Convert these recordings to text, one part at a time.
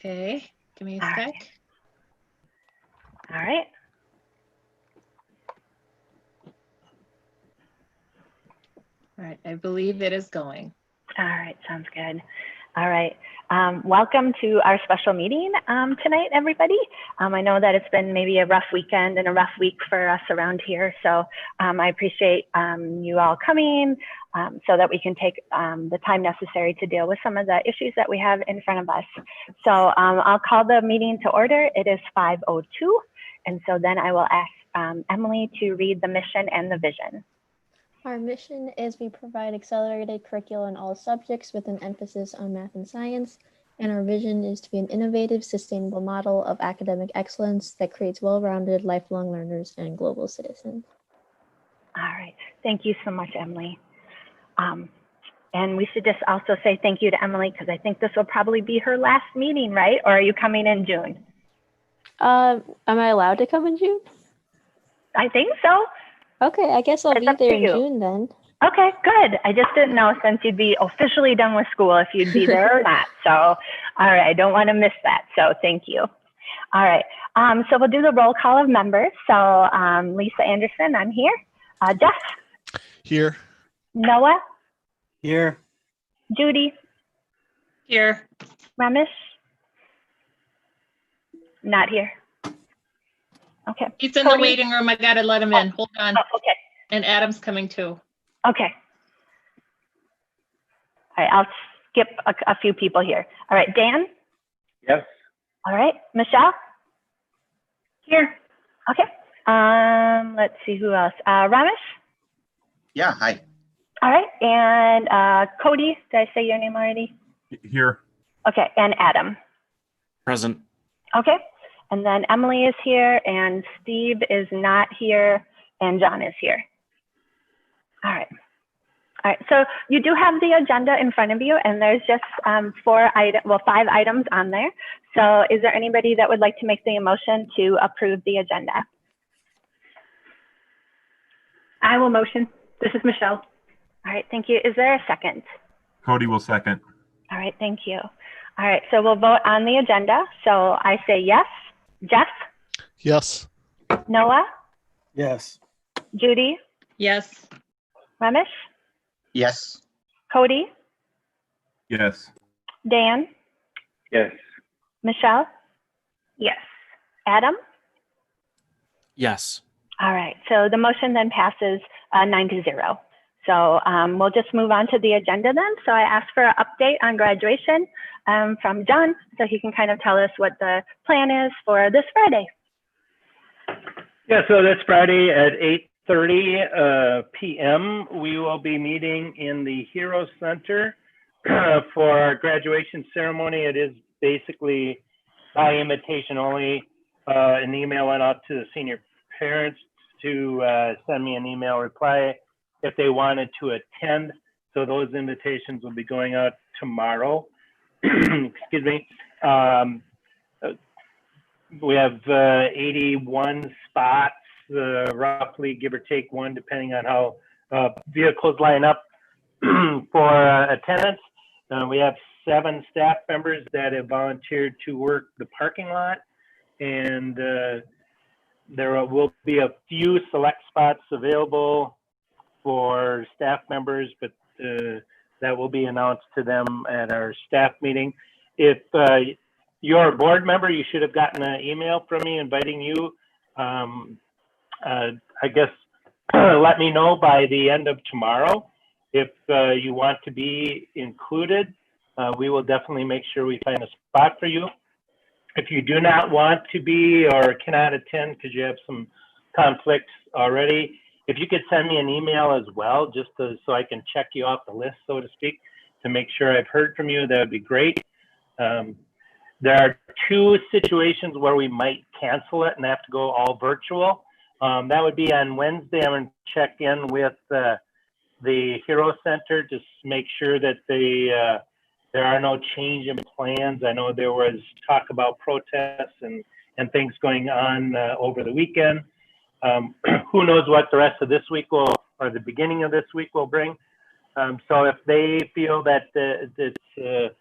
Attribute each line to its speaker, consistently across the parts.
Speaker 1: Okay, give me a
Speaker 2: All
Speaker 1: sec.
Speaker 2: right. All right.
Speaker 1: All right, I believe it is going.
Speaker 2: All right, sounds good. All right. Welcome to our special meeting tonight, everybody. I know that it's been maybe a rough weekend and a rough week for us around here. So I appreciate you all coming so that we can take the time necessary to deal with some of the issues that we have in front of us. So I'll call the meeting to order. It is 5:02. And so then I will ask Emily to read the mission and the vision.
Speaker 3: Our mission is we provide accelerated curricula in all subjects with an emphasis on math and science, and our vision is to be an innovative, sustainable model of academic excellence that creates well-rounded, lifelong learners and global citizens.
Speaker 2: All right, thank you so much, Emily. And we should just also say thank you to Emily because I think this will probably be her last meeting, right? Or are you coming in June?
Speaker 3: Am I allowed to come in June?
Speaker 2: I think so.
Speaker 3: Okay, I guess I'll
Speaker 2: It's
Speaker 3: be
Speaker 2: up to
Speaker 3: there in
Speaker 2: you.
Speaker 3: June then.
Speaker 2: Okay, good. I just didn't know since you'd be officially done with school if you'd be there or not. So, all right, I don't want to miss that. So thank you. All right, so we'll do the roll call of members. So Lisa Anderson, I'm here. Jeff?
Speaker 4: Here.
Speaker 2: Noah?
Speaker 5: Here.
Speaker 2: Judy?
Speaker 1: Here.
Speaker 2: Ramesh? Not here. Okay.
Speaker 1: He's in
Speaker 2: Cody?
Speaker 1: the waiting room. I gotta let him in. Hold on.
Speaker 2: Oh, okay.
Speaker 1: And Adam's coming too.
Speaker 2: Okay. All right, I'll skip a few people here. All right, Dan?
Speaker 5: Yes.
Speaker 2: All right, Michelle? Here. Okay. Let's see who else. Ramesh?
Speaker 5: Yeah, hi.
Speaker 2: All right, and Cody, did I say your name already?
Speaker 4: Here.
Speaker 2: Okay, and Adam.
Speaker 4: Present.
Speaker 2: Okay, and then Emily is here, and Steve is not here, and John is here. All right. All right, so you do have the agenda in front of you, and there's just 5 items on there. So is there anybody that would like to make the motion to approve the agenda? I will motion. This is Michelle. All right, thank you. Is there a second?
Speaker 4: Cody will second.
Speaker 2: All right, thank you. All right, so we'll vote on the agenda. So I say yes. Jeff?
Speaker 4: Yes.
Speaker 2: Noah?
Speaker 5: Yes.
Speaker 2: Judy?
Speaker 1: Yes.
Speaker 2: Ramesh?
Speaker 5: Yes.
Speaker 2: Cody?
Speaker 4: Yes.
Speaker 2: Dan?
Speaker 5: Yes.
Speaker 2: Michelle? Yes. Adam?
Speaker 4: Yes.
Speaker 2: All right, so the motion then passes 9-0. So we'll just move on to the agenda then. So I asked for an update on graduation from John, so he can kind of tell us what the plan is for this Friday.
Speaker 6: Yeah, so this Friday at 8:30 p.m. we will be meeting in the Hero Center for our graduation ceremony. It is basically by invitation only. An email went out to the senior parents to send me an email reply if they wanted to attend. So those invitations will be going out tomorrow. Excuse me. We have 81 spots, roughly, give or take one, depending on how vehicles line up for attendance. We have 7 staff members that have volunteered to work the parking lot, and there will be a few select spots available for staff members, but that will be announced to them at our staff meeting. If you're a board member, you should have gotten an email from me inviting you. I guess let me know by the end of tomorrow if you want to be included. We will definitely make sure we find a spot for you. If you do not want to be or cannot attend because you have some conflicts already, if you could send me an email as well, just so I can check you off the list, so to speak, to make sure I've heard from you, that would be great. There are 2 situations where we might cancel it and have to go all virtual. That would be on Wednesday. I'm going to check in with the Hero Center to make sure that there are no change in plans. I know there was talk about protests and things going on over the weekend. Who knows what the rest of this week will, or the beginning of this week will bring. So if they feel that it's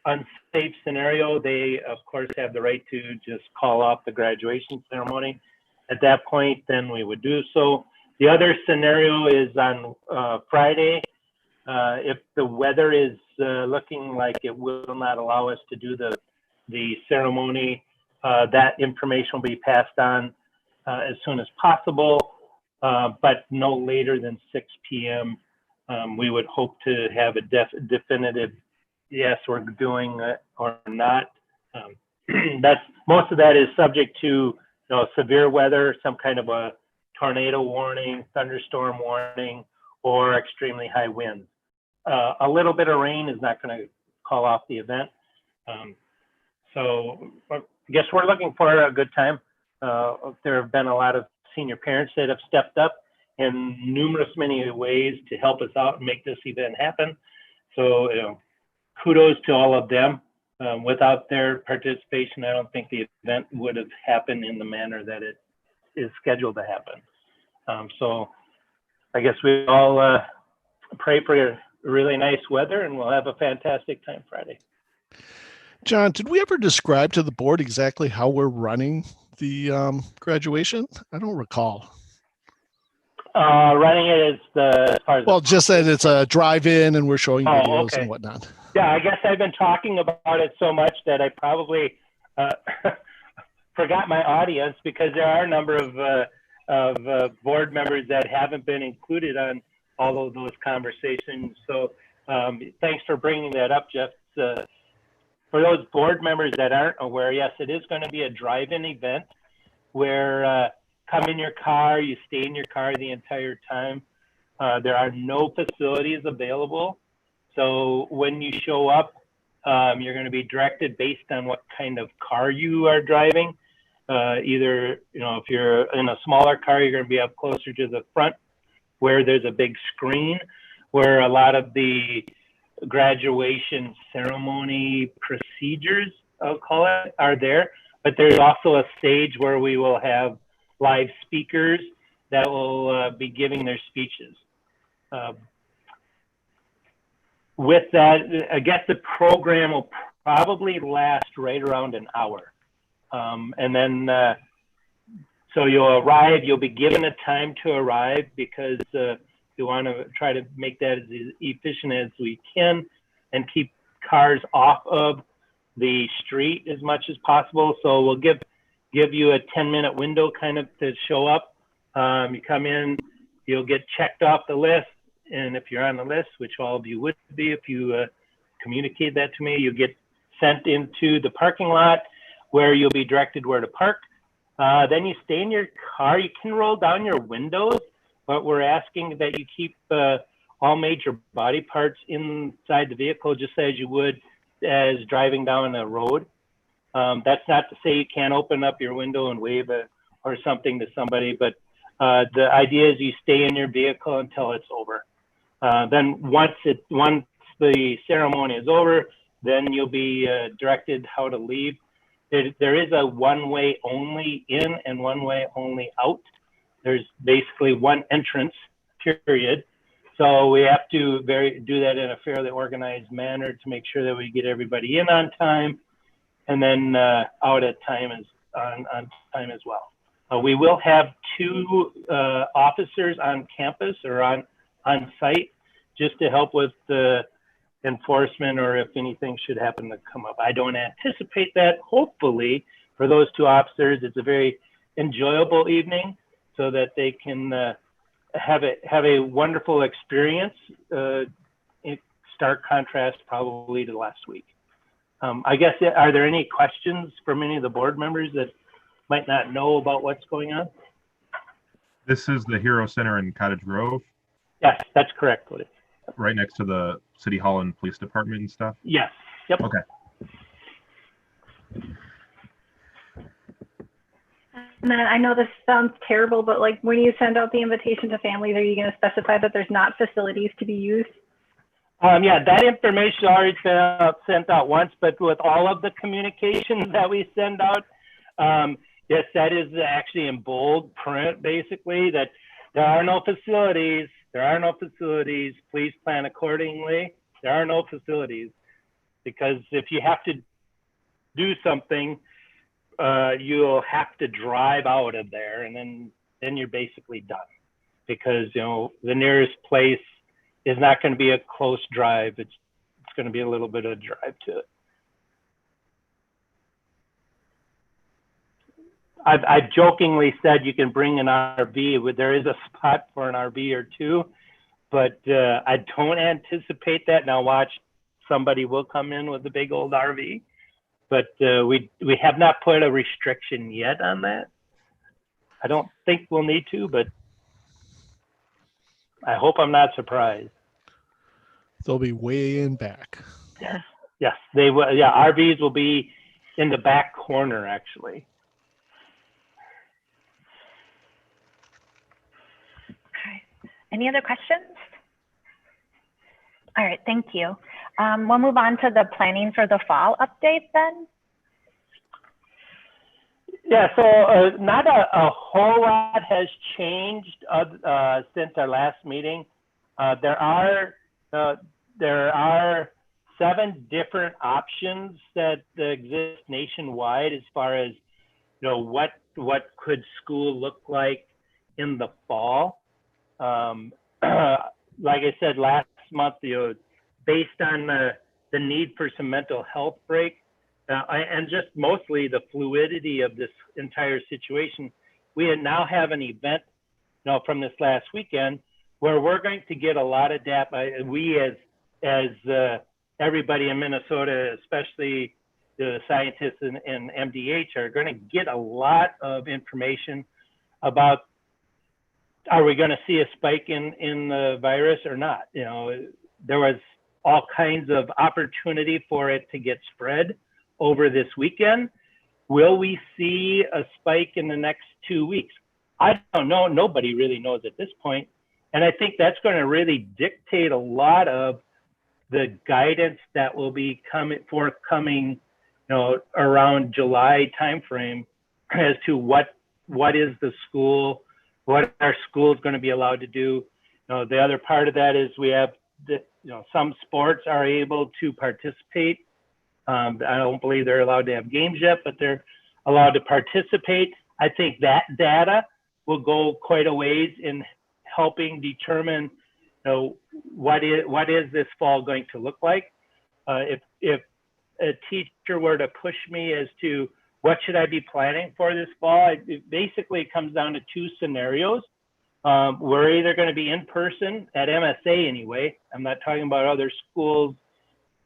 Speaker 6: unsafe safe scenario, they of course have the right to just call off the graduation ceremony. At that point, then we would do so. The other scenario is on Friday. If the weather is looking like it will not allow us to do the ceremony, that information will be passed on as soon as possible, but no later than 6 p.m. We would hope to have a definitive, yes, we're doing it or not. That's most of that is subject to severe weather, some kind of a tornado warning, thunderstorm warning, or extremely high winds. A little bit of rain is not going to call off the event. So I guess we're looking for a good time. There have been a lot of senior parents that have stepped up in numerous many ways to help us out and make this event happen. So kudos to all of them. Without their participation, I don't think the event would have happened in the manner that it is scheduled to happen. So I guess we all pray for really nice weather, and we'll have a fantastic time Friday.
Speaker 7: John, did we ever describe to the board exactly how we're running the graduation? I don't recall.
Speaker 6: Running it is as far as
Speaker 7: well, just that it's a drive-in and we're showing videos and whatnot.
Speaker 6: Yeah, I guess I've been talking about it so much that I probably forgot my audience, because there are a number of board members that haven't been included on all of those conversations. So thanks for bringing that up, Jeff. For those board members that aren't aware, yes, it is going to be a drive-in event where come in your car, you stay in your car the entire time. There are no facilities available. So when you show up, you're going to be directed based on what kind of car you are driving. Either, if you're in a smaller car, you're going to be up closer to the front where there's a big screen where a lot of the graduation ceremony procedures, I'll call it, are there. But there's also a stage where we will have live speakers that will be giving their speeches. With that, I guess the program will probably last right around an hour. And then, so you'll arrive, you'll be given a time to arrive, because we want to try to make that as efficient as we can and keep cars off of the street as much as possible. So we'll give you a 10-minute window kind of to show up. You come in, you'll get checked off the list. And if you're on the list, which all of you would be if you communicate that to me, you get sent into the parking lot where you'll be directed where to park. Then you stay in your car. You can roll down your windows, but we're asking that you keep all major body parts inside the vehicle, just as you would as driving down a road. That's not to say you can't open up your window and wave or something to somebody, but the idea is you stay in your vehicle until it's over. Then once the ceremony is over, then you'll be directed how to leave. There is a one-way only in and one-way only out. There's basically one entrance, period. So we have to do that in a fairly organized manner to make sure that we get everybody in on time, and then out at time on time as well. We will have 2 officers on campus or on site just to help with the enforcement, or if anything should happen to come up. I don't anticipate that. Hopefully for those 2 officers, it's a very enjoyable evening so that they can have a wonderful experience, in stark contrast probably to last week. I guess, are there any questions from any of the board members that might not know about what's going on?
Speaker 4: This is the Hero Center in Cottage Grove?
Speaker 6: Yes, that's correct, Woody.
Speaker 4: Right next to the City Hall and Police Department and stuff?
Speaker 6: Yes. Yep.
Speaker 4: Okay.
Speaker 2: And then I know this sounds terrible, but like when you send out the invitation to families, are you going to specify that there's not facilities to be used?
Speaker 6: Yeah, that information already sent out once, but with all of the communications that we send out, yes, that is actually in bold print, basically, that there are no facilities. There are no facilities. Please plan accordingly. There are no facilities, because if you have to do something, you'll have to drive out of there, and then you're basically done, because the nearest place is not going to be a close drive. It's going to be a little bit of a drive to it. I've jokingly said you can bring an RV. There is a spot for an RV or two, but I don't anticipate that. Now watch, somebody will come in with a big old RV, but we have not put a restriction yet on that. I don't think we'll need to, but I hope I'm not surprised.
Speaker 7: They'll be way in back.
Speaker 6: Yes, they will. Yeah, RVs will be in the back corner, actually.
Speaker 2: Any other questions? All right, thank you. We'll move on to the planning for the fall update then.
Speaker 6: Yeah, so not a whole lot has changed since our last meeting. There are 7 different options that exist nationwide as far as what could school look like in the fall. Like I said last month, based on the need for some mental health break, and just mostly the fluidity of this entire situation, we now have an event from this last weekend where we're going to get a lot of data. We as everybody in Minnesota, especially the scientists and MDH, are going to get a lot of information about, are we going to see a spike in the virus or not? There was all kinds of opportunity for it to get spread over this weekend. Will we see a spike in the next 2 weeks? I don't know. Nobody really knows at this point. And I think that's going to really dictate a lot of the guidance that will be forthcoming, around July timeframe, as to what is the school, what are schools going to be allowed to do. The other part of that is we have some sports are able to participate. I don't believe they're allowed to have games yet, but they're allowed to participate. I think that data will go quite a ways in helping determine, what is this fall going to look like. If a teacher were to push me as to what should I be planning for this fall, it basically comes down to 2 scenarios. We're either going to be in person at MSA anyway. I'm not talking about other schools,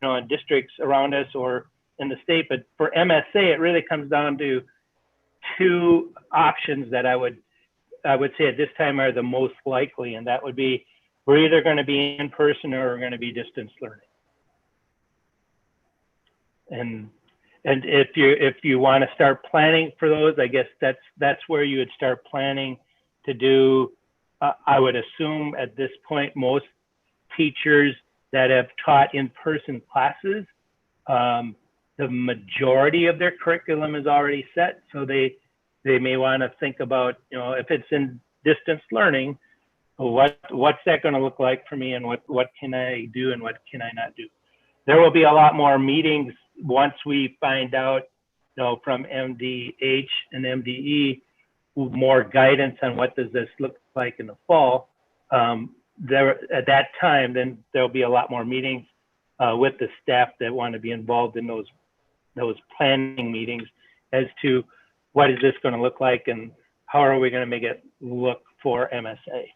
Speaker 6: and districts around us or in the state, but for MSA, it really comes down to 2 options that I would say at this time are the most likely, and that would be, we're either going to be in person or we're going to be distance learning. And if you want to start planning for those, I guess that's where you would start planning to do. I would assume at this point, most teachers that have taught in-person classes, the majority of their curriculum is already set. So they may want to think about, if it's in distance learning, what's that going to look like for me, and what can I do and what can I not do? There will be a lot more meetings once we find out, from MDH and MDE, more guidance on what does this look like in the fall. At that time, then there'll be a lot more meetings with the staff that want to be involved in those planning meetings as to what is this going to look like and how are we going to make it look for MSA.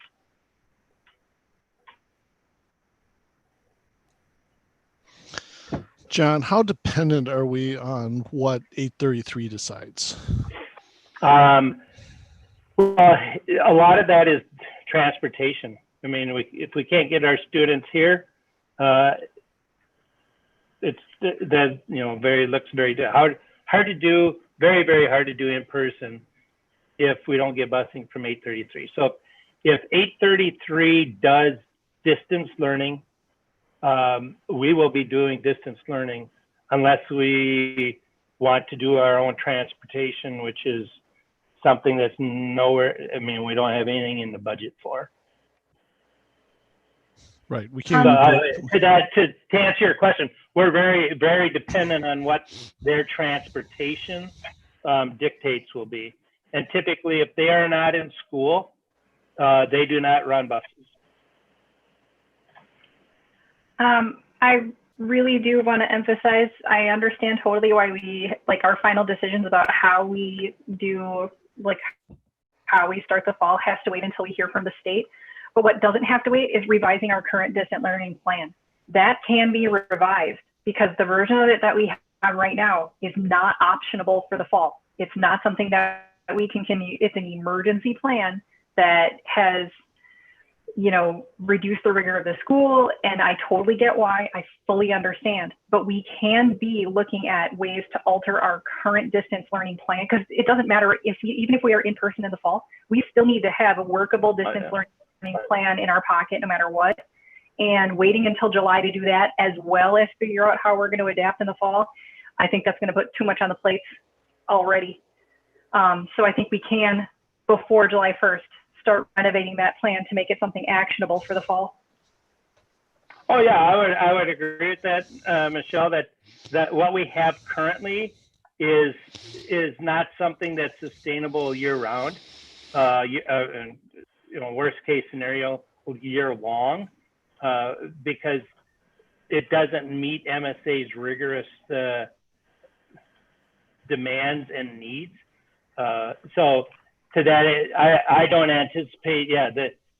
Speaker 7: John, how dependent are we on what 833 decides?
Speaker 6: Well, a lot of that is transportation. I mean, if we can't get our students here, it's looks very hard to do, very hard to do in person if we don't get busing from 833. So if 833 does distance learning, we will be doing distance learning unless we want to do our own transportation, which is something that's nowhere. I mean, we don't have anything in the budget for.
Speaker 7: Right. We
Speaker 6: So,
Speaker 7: can't.
Speaker 6: to answer your question, we're very, very dependent on what their transportation dictates will be. And typically, if they are not in school, they do not run buses.
Speaker 2: I really do want to emphasize, I understand totally why we, like, our final decisions about how we do, like, how we start the fall has to wait until we hear from the state. But what doesn't have to wait is revising our current distant learning plan. That can be revised because the version of it that we have right now is not optionable for the fall. It's not something that we can continue. It's an emergency plan that has, you know, reduced the rigor of the school. And I totally get why. I fully understand. But we can be looking at ways to alter our current distance learning plan, because it doesn't matter if even if we are in person in the fall, we still need to have a workable distance learning plan in our pocket no matter what. And waiting until July to do that, as well as figure out how we're going to adapt in the fall, I think that's going to put too much on the plate already. So I think we can, before July 1st, start renovating that plan to make it something actionable for the fall.
Speaker 6: Oh yeah, I would agree with that, Michelle. That what we have currently is not something that's sustainable year round. You know, worst case scenario, year long, because it doesn't meet MSA's rigorous demands and needs. So to that, I don't anticipate,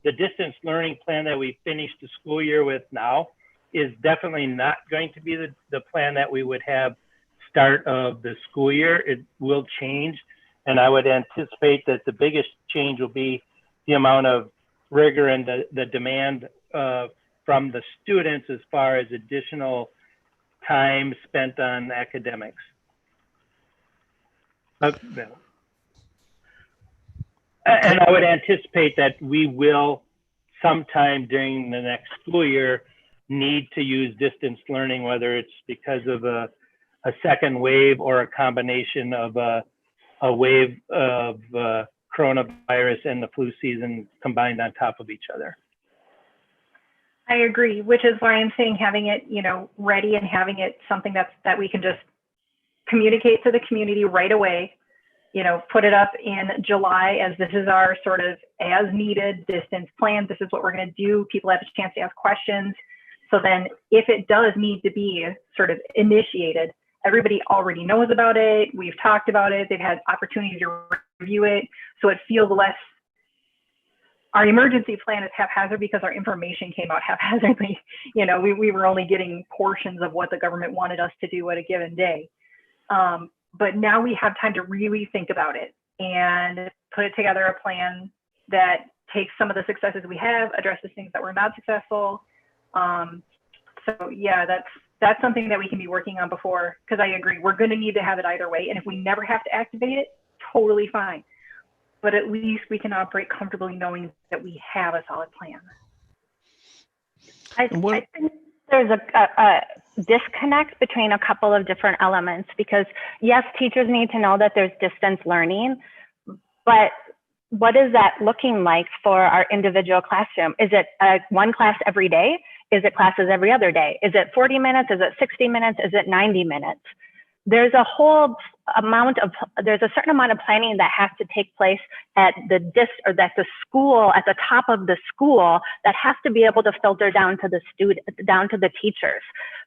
Speaker 6: the distance learning plan that we finished the school year with now is definitely not going to be the plan that we would have start of the school year. It will change. And I would anticipate that the biggest change will be the amount of rigor and the demand from the students as far as additional time spent on academics. And I would anticipate that we will sometime during the next school year need to use distance learning, whether it's because of a second wave or a combination of a wave of coronavirus and the flu season combined on top of each other.
Speaker 2: I agree, which is why I'm saying having it, you know, ready and having it something that we can just communicate to the community right away. You know, put it up in July as this is our sort of as needed distance plan. This is what we're going to do. People have a chance to ask questions. So then if it does need to be sort of initiated, everybody already knows about it. We've talked about it. They've had opportunity to review it. So it feels less, our emergency plan is haphazard because our information came out haphazardly. You know, we were only getting portions of what the government wanted us to do at a given day. But now we have time to really think about it and put together a plan that takes some of the successes we have, addresses things that were not successful. So yeah, that's something that we can be working on before, because I agree, we're going to need to have it either way. And if we never have to activate it, totally fine. But at least we can operate comfortably knowing that we have a solid plan.
Speaker 3: I
Speaker 2: think
Speaker 8: there's a disconnect between a couple of different elements, because yes, teachers need to know that there's distance learning, but what is that looking like for our individual classroom? Is it one class every day? Is it classes every other day? Is it 40 minutes? Is it 60 minutes? Is it 90 minutes? There's a whole amount of, there's a certain amount of planning that has to take place at the school, at the top of the school, that has to be able to filter down to the down to the teachers,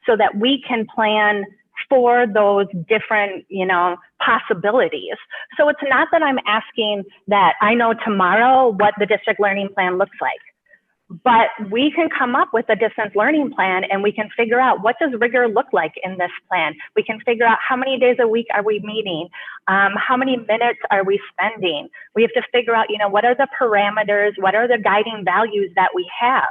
Speaker 8: so that we can plan for those different, you know, possibilities. So it's not that I'm asking that I know tomorrow what the district learning plan looks like, but we can come up with a distance learning plan and we can figure out what does rigor look like in this plan. We can figure out how many days a week are we meeting, how many minutes are we spending. We have to figure out, you know, what are the parameters, what are the guiding values that we have.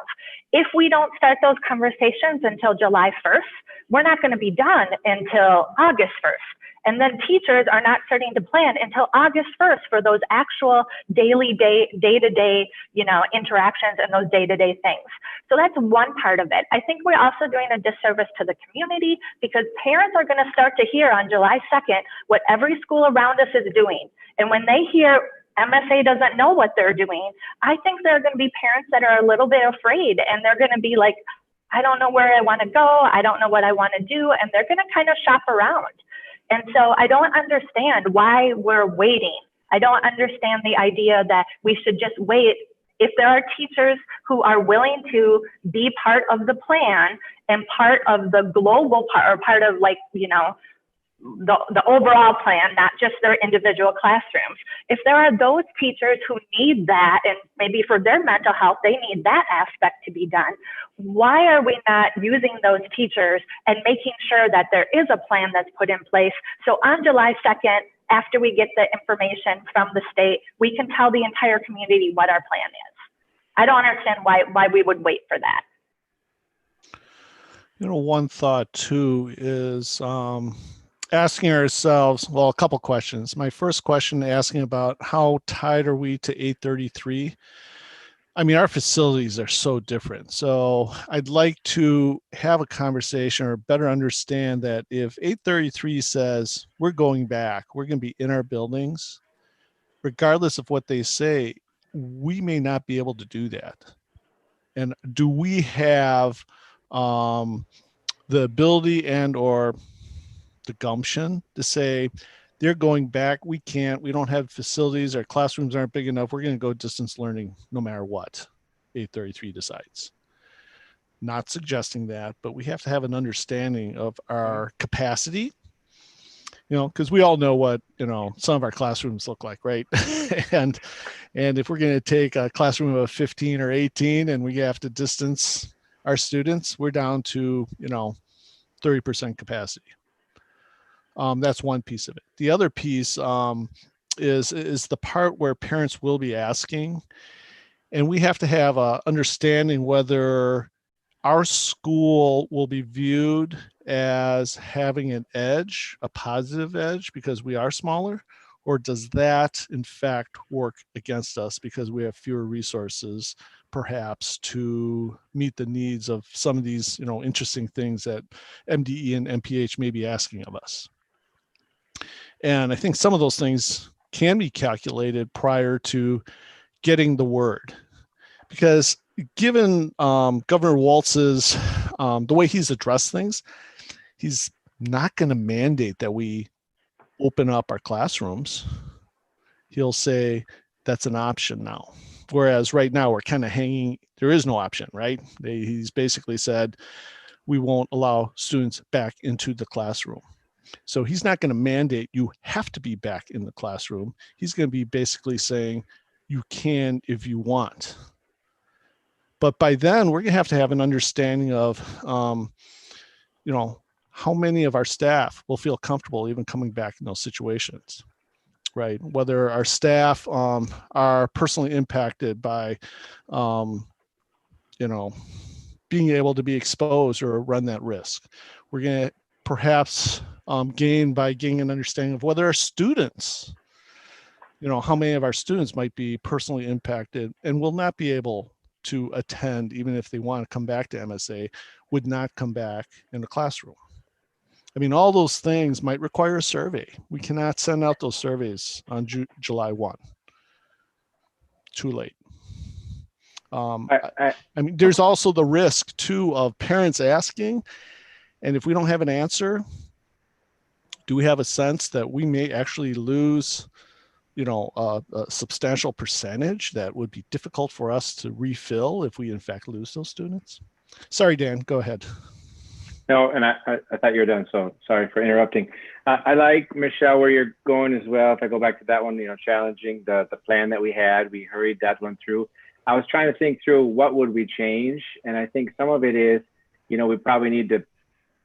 Speaker 8: If we don't start those conversations until July 1st, we're not going to be done until August 1st. And then teachers are not starting to plan until August 1st for those actual daily, day-to-day, you know, interactions and those day-to-day things. So that's one part of it. I think we're also doing a disservice to the community, because parents are going to start to hear on July 2nd what every school around us is doing. And when they hear MSA doesn't know what they're doing. I think there are going to be parents that are a little bit afraid, and they're going to be like, I don't know where I want to go. I don't know what I want to do. And they're going to kind of shop around. And so I don't understand why we're waiting. I don't understand the idea that we should just wait. If there are teachers who are willing to be part of the plan and part of the global part, or part of, like, you know, the overall plan, not just their individual classrooms. If there are those teachers who need that, and maybe for their mental health, they need that aspect to be done, why are we not using those teachers and making sure that there is a plan that's put in place? So on July 2nd, after we get the information from the state, we can tell the entire community what our plan is. I don't understand why we would wait for that.
Speaker 7: You know, one thought too is asking ourselves, well, a couple questions. My first question, asking about how tied are we to 833? I mean, our facilities are so different. So I'd like to have a conversation or better understand that if 833 says we're going back, we're going to be in our buildings, regardless of what they say, we may not be able to do that. And do we have the ability and or the gumption to say they're going back, we can't, we don't have facilities, our classrooms aren't big enough, we're going to go distance learning no matter what 833 decides? Not suggesting that, but we have to have an understanding of our capacity, you know, because we all know what, you know, some of our classrooms look like, right? and if we're going to take a classroom of 15 or 18 and we have to distance our students, we're down to, you know, 30% capacity. That's one piece of it. The other piece is the part where parents will be asking, and we have to have a understanding whether our school will be viewed as having an edge, a positive edge, because we are smaller, or does that in fact work against us because we have fewer resources perhaps to meet the needs of some of these, you know, interesting things that MDE and MPH may be asking of us. And I think some of those things can be calculated prior to getting the word, because given Governor Walz's, the way he's addressed things, he's not going to mandate that we open up our classrooms. He'll say that's an option now. Whereas right now we're kind of hanging, there is no option, right? He's basically said, we won't allow students back into the classroom. So he's not going to mandate you have to be back in the classroom. He's going to be basically saying you can if you want. But by then we're going to have an understanding of, you know, how many of our staff will feel comfortable even coming back in those situations, right? Whether our staff are personally impacted by, you know, being able to be exposed or run that risk. We're going to perhaps gain by gaining an understanding of whether our students, you know, how many of our students might be personally impacted and will not be able to attend, even if they want to come back to MSA, would not come back in the classroom. I mean, all those things might require a survey. We cannot send out those surveys on July 1. Too late. I mean, there's also the risk too of parents asking, and if we don't have an answer, do we have a sense that we may actually lose, you know, a substantial percentage that would be difficult for us to refill if we in fact lose those students? Sorry, Dan, go ahead.
Speaker 9: No, and I thought you were done, so sorry for interrupting. I like, Michelle, where you're going as well. If I go back to that one, you know, challenging the plan that we had, we hurried that one through. I was trying to think through what would we change, and I think some of it is, you know, we probably need to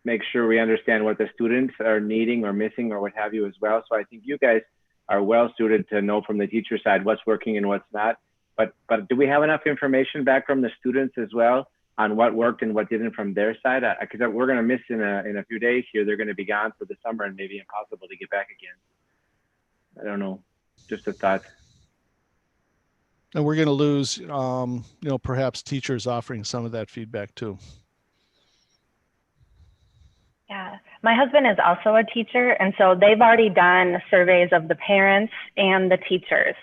Speaker 9: make sure we understand what the students are needing or missing or what have you as well. So I think you guys are well suited to know from the teacher side what's working and what's not. But do we have enough information back from the students as well on what worked and what didn't from their side? Because we're going to miss in a few days here. They're going to be gone for the summer and maybe impossible to get back again. I don't know, just a thought.
Speaker 7: And we're going to lose, you know, perhaps teachers offering some of that feedback too.
Speaker 8: Yeah, my husband is also a teacher, and so they've already done surveys of the parents and the teachers.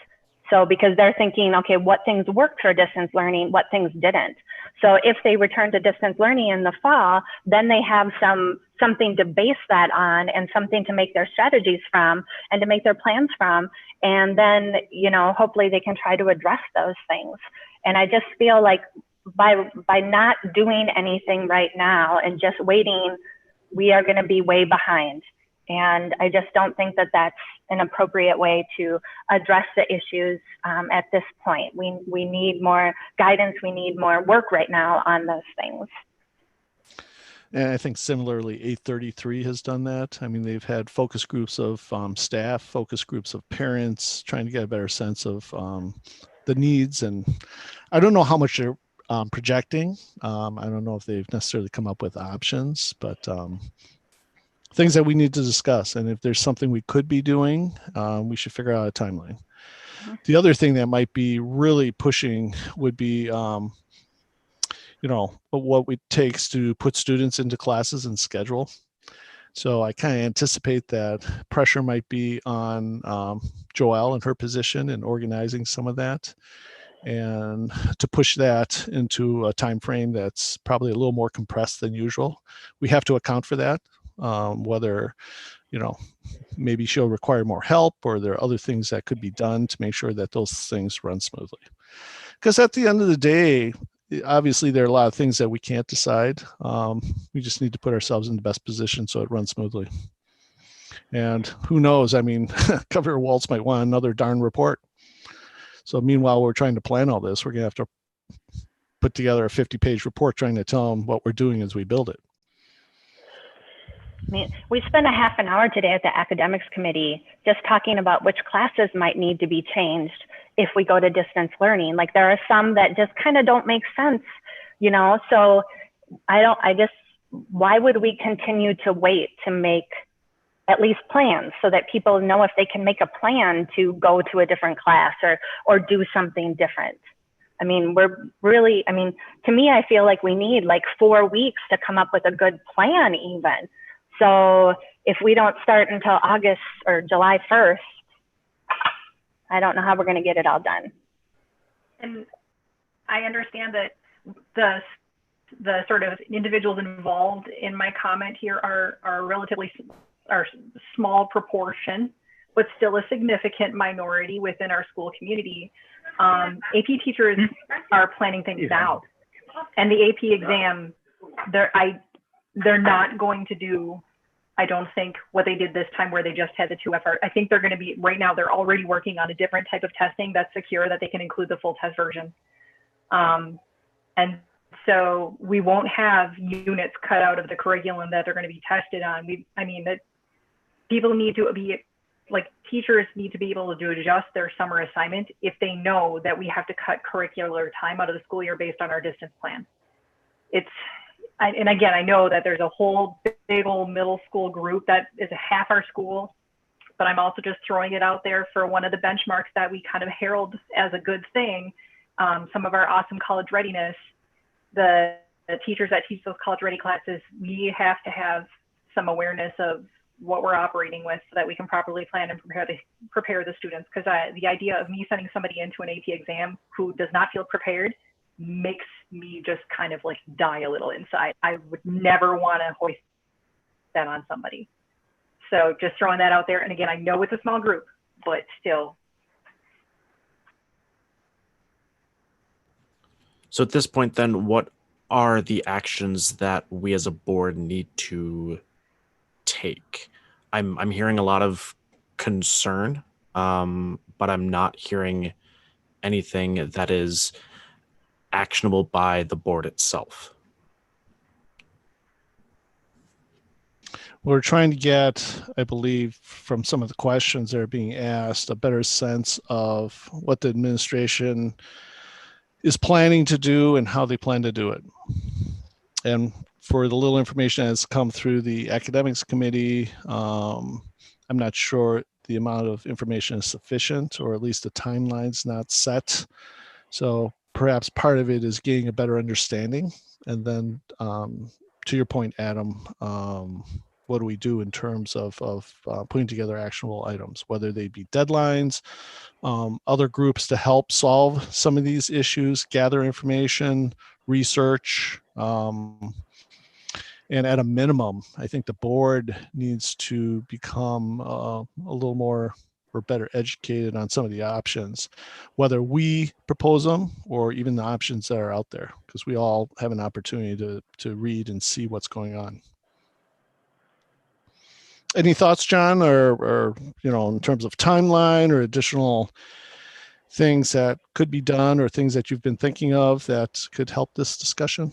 Speaker 8: So because they're thinking, okay, what things worked for distance learning, what things didn't. So if they return to distance learning in the fall, then they have something to base that on and something to make their strategies from and to make their plans from. And then, you know, hopefully they can try to address those things. And I just feel like by not doing anything right now and just waiting, we are going to be way behind. And I just don't think that that's an appropriate way to address the issues at this point. We need more guidance. We need more work right now on those things.
Speaker 7: And I think similarly, 833 has done that. I mean, they've had focus groups of staff, focus groups of parents, trying to get a better sense of the needs. And I don't know how much they're projecting. I don't know if they've necessarily come up with options, but things that we need to discuss. And if there's something we could be doing, we should figure out a timeline. The other thing that might be really pushing would be, you know, what it takes to put students into classes and schedule. So I kind of anticipate that pressure might be on Joelle and her position in organizing some of that, and to push that into a time frame that's probably a little more compressed than usual. We have to account for that. Whether, you know, maybe she'll require more help, or there are other things that could be done to make sure that those things run smoothly. Because at the end of the day, obviously there are a lot of things that we can't decide. We just need to put ourselves in the best position so it runs smoothly. And who knows, I mean, Governor Walz might want another darn report. So meanwhile, we're trying to plan all this, we're going to have to put together a 50-page report trying to tell them what we're doing as we build it.
Speaker 8: I mean, we spent a half an hour today at the academics committee just talking about which classes might need to be changed if we go to distance learning. Like there are some that just kind of don't make sense, you know? So why would we continue to wait to make at least plans so that people know if they can make a plan to go to a different class or do something different? I mean, to me, I feel like we need like 4 weeks to come up with a good plan even. So if we don't start until August or July 1st, I don't know how we're going to get it all done.
Speaker 10: And I understand that the sort of individuals involved in my comment here are relatively small proportion, but still a significant minority within our school community. AP teachers are planning things now, and the AP exam, they're not going to do, I don't think, what they did this time where they just had the 2 FR. I think they're going to be, right now, they're already working on a different type of testing that's secure, that they can include the full test version. And so we won't have units cut out of the curriculum that they're going to be tested on. That people need to be, like teachers need to be able to adjust their summer assignment if they know that we have to cut curricular time out of the school year based on our distance plan. And again, I know that there's a whole big old middle school group that is half our school, but I'm also just throwing it out there for one of the benchmarks that we kind of herald as a good thing. Some of our awesome college readiness, the teachers that teach those college ready classes, we have to have some awareness of what we're operating with so that we can properly plan and prepare the students. Because the idea of me sending somebody into an AP exam who does not feel prepared makes me just kind of like die a little inside. I would never want to hoist that on somebody. So just throwing that out there. And again, I know it's a small group, but still.
Speaker 11: So at this point then, what are the actions that we as a board need to take? I'm hearing a lot of concern, but I'm not hearing anything that is actionable by the board itself.
Speaker 7: We're trying to get, I believe, from some of the questions that are being asked, a better sense of what the administration is planning to do and how they plan to do it. And for the little information that's come through the academics committee, I'm not sure the amount of information is sufficient, or at least the timeline's not set. So perhaps part of it is getting a better understanding. And then to your point, Adam, what do we do in terms of putting together actionable items, whether they be deadlines, other groups to help solve some of these issues, gather information, research. And at a minimum, I think the board needs to become a little more or better educated on some of the options, whether we propose them or even the options that are out there, because we all have an opportunity to read and see what's going on. Any thoughts, John, or in terms of timeline or additional things that could be done or things that you've been thinking of that could help this discussion?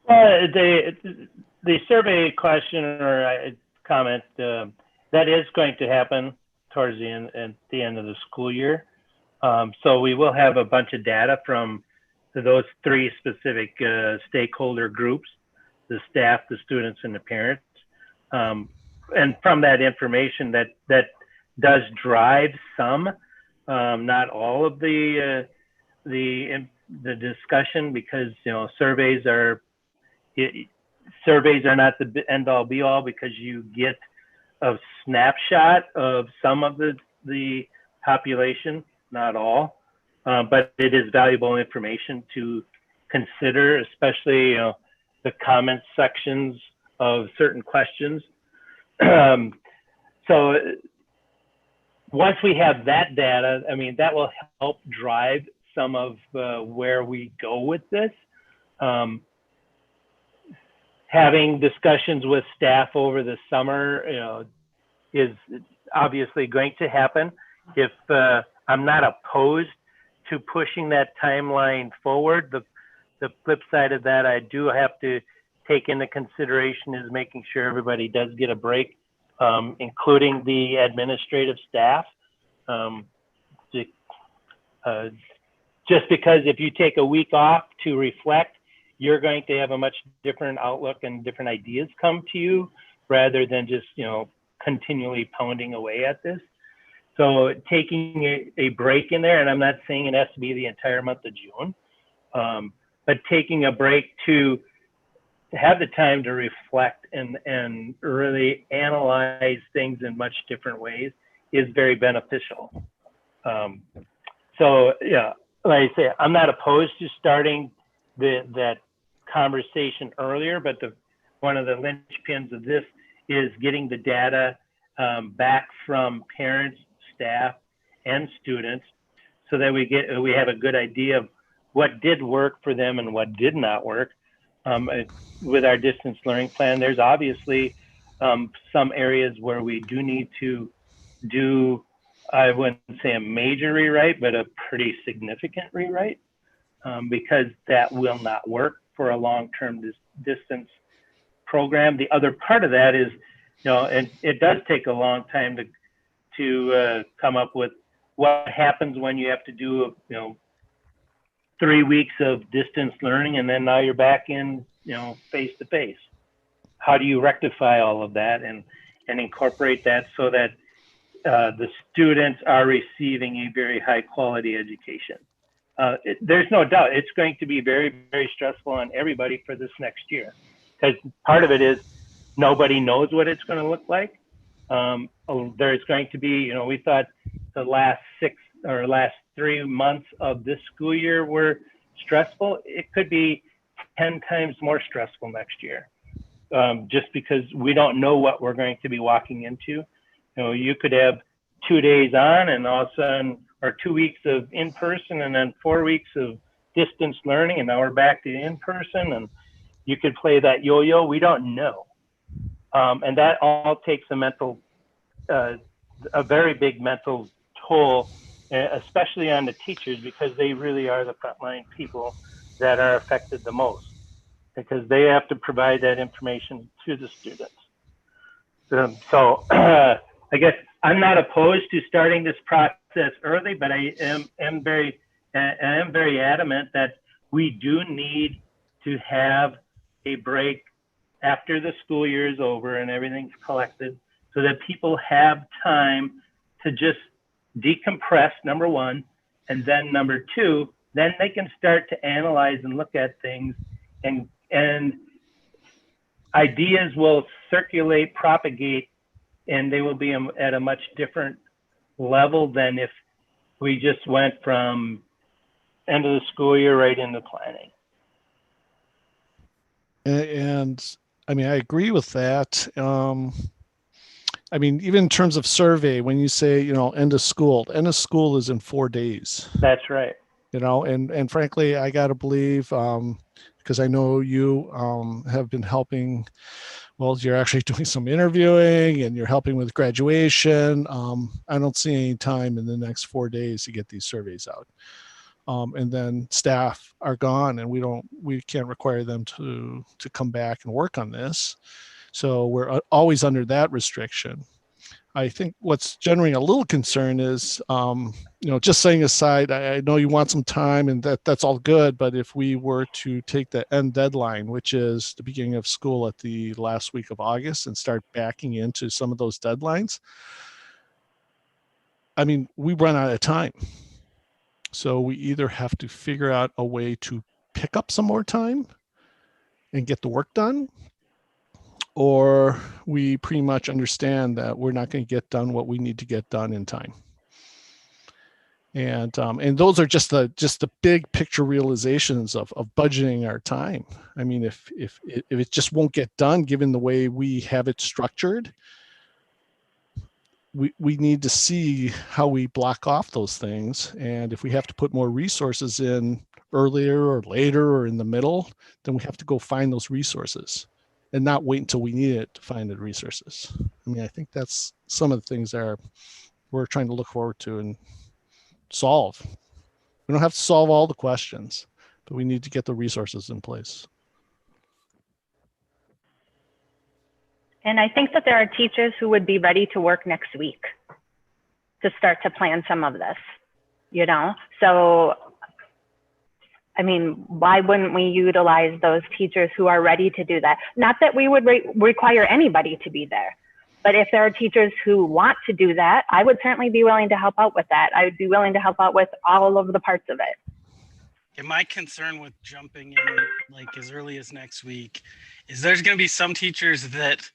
Speaker 6: The survey question or comment, that is going to happen towards the end, at the end of the school year. So we will have a bunch of data from those three specific stakeholder groups, the staff, the students, and the parents. And from that information that does drive some, not all of the discussion, because surveys are not the end all be all, because you get a snapshot of some of the population, not all, but it is valuable information to consider, especially the comment sections of certain questions. So once we have that data, I mean, that will help drive some of where we go with this. Having discussions with staff over the summer, is obviously going to happen. If I'm not opposed to pushing that timeline forward, the flip side of that, I do have to take into consideration is making sure everybody does get a break, including the administrative staff. Just because if you take a week off to reflect, you're going to have a much different outlook and different ideas come to you, rather than just continually pounding away at this. So taking a break in there, and I'm not saying it has to be the entire month of June, but taking a break to have the time to reflect and really analyze things in much different ways is very beneficial. So yeah, like I say, I'm not opposed to starting that conversation earlier, but one of the linchpins of this is getting the data back from parents, staff, and students, so that we have a good idea of what did work for them and what did not work. With our distance learning plan, there's obviously some areas where we do need to do, I wouldn't say a major rewrite, but a pretty significant rewrite, because that will not work for a long-term distance program. The other part of that is, and it does take a long time to come up with what happens when you have to do 3 weeks of distance learning, and then now you're back in face-to-face. How do you rectify all of that and incorporate that so that the students are receiving a very high quality education? There's no doubt it's going to be very, very stressful on everybody for this next year, because part of it is nobody knows what it's going to look like. There's going to be, we thought the last 3 months of this school year were stressful. It could be 10 times more stressful next year, just because we don't know what we're going to be walking into. You could have 2 days on and all of a sudden, or 2 weeks of in-person and then 4 weeks of distance learning, and now we're back to in-person, and you could play that yo-yo. We don't know. And that all takes a very big mental toll, especially on the teachers, because they really are the frontline people that are affected the most, because they have to provide that information to the students. So I guess I'm not opposed to starting this process early, but I am very adamant that we do need to have a break after the school year is over and everything's collected, so that people have time to just decompress, number one, and then number two, then they can start to analyze and look at things and ideas will circulate, propagate, and they will be at a much different level than if we just went from end of the school year right into planning.
Speaker 7: And I mean, I agree with that. I mean, even in terms of survey, when you say, end of school is in 4 days.
Speaker 6: That's right.
Speaker 7: And frankly, I got to believe, because I know you have been helping, well, you're actually doing some interviewing and you're helping with graduation. I don't see any time in the next 4 days to get these surveys out. And then staff are gone and we can't require them to come back and work on this. So we're always under that restriction. I think what's generating a little concern is, just setting aside, I know you want some time and that's all good, but if we were to take the end deadline, which is the beginning of school at the last week of August, and start backing into some of those deadlines, I mean, we run out of time. So we either have to figure out a way to pick up some more time and get the work done, or we pretty much understand that we're not going to get done what we need to get done in time. And those are just the big picture realizations of budgeting our time. I mean, if it just won't get done, given the way we have it structured, we need to see how we block off those things. And if we have to put more resources in earlier or later or in the middle, then we have to go find those resources and not wait until we need it to find the resources. I mean, I think that's some of the things that we're trying to look forward to and solve. We don't have to solve all the questions, but we need to get the resources in place.
Speaker 8: And I think that there are teachers who would be ready to work next week to start to plan some of this, So, I mean, why wouldn't we utilize those teachers who are ready to do that? Not that we would require anybody to be there, but if there are teachers who want to do that, I would certainly be willing to help out with that. I would be willing to help out with all of the parts of it.
Speaker 12: And my concern with jumping in like as early as next week is there's going to be some teachers that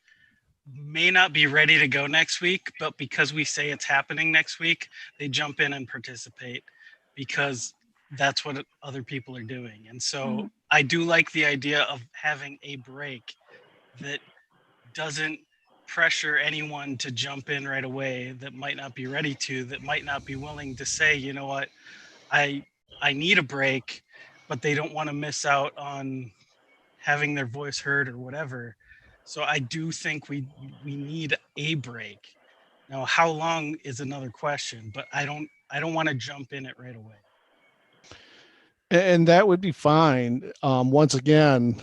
Speaker 12: may not be ready to go next week, but because we say it's happening next week, they jump in and participate because that's what other people are doing. And so I do like the idea of having a break that doesn't pressure anyone to jump in right away, that might not be ready to, that might not be willing to say, you know what, I need a break, but they don't want to miss out on having their voice heard or whatever. So I do think we need a break. Now, how long is another question, but I don't want to jump in it right away.
Speaker 7: And that would be fine. Once again,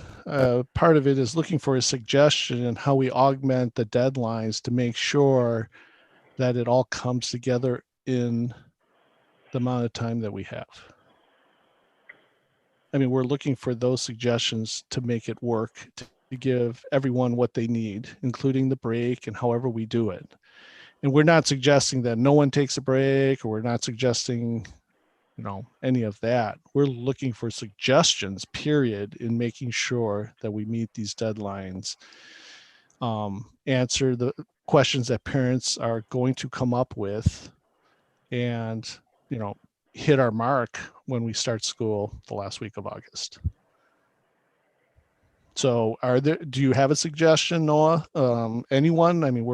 Speaker 7: part of it is looking for a suggestion and how we augment the deadlines to make sure that it all comes together in the amount of time that we have. I mean, we're looking for those suggestions to make it work, to give everyone what they need, including the break and however we do it. And we're not suggesting that no one takes a break, or we're not suggesting, any of that. We're looking for suggestions, period, in making sure that we meet these deadlines, answer the questions that parents are going to come up with, and, hit our mark when we start school the last week of August. So do you have a suggestion, Noah? Anyone? I mean,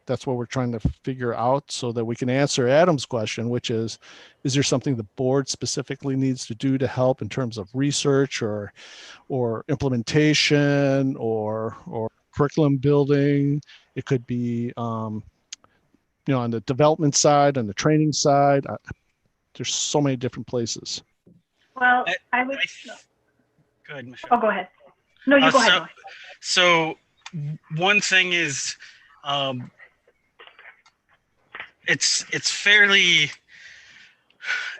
Speaker 7: that's what we're trying to figure out so that we can answer Adam's question, which is there something the board specifically needs to do to help in terms of research or implementation or curriculum building? It could be, on the development side, on the training side. There's so many different places.
Speaker 10: Well, I would.
Speaker 12: Go ahead, Michelle.
Speaker 10: Oh, go ahead. No, you go ahead.
Speaker 12: So one thing is, it's fairly,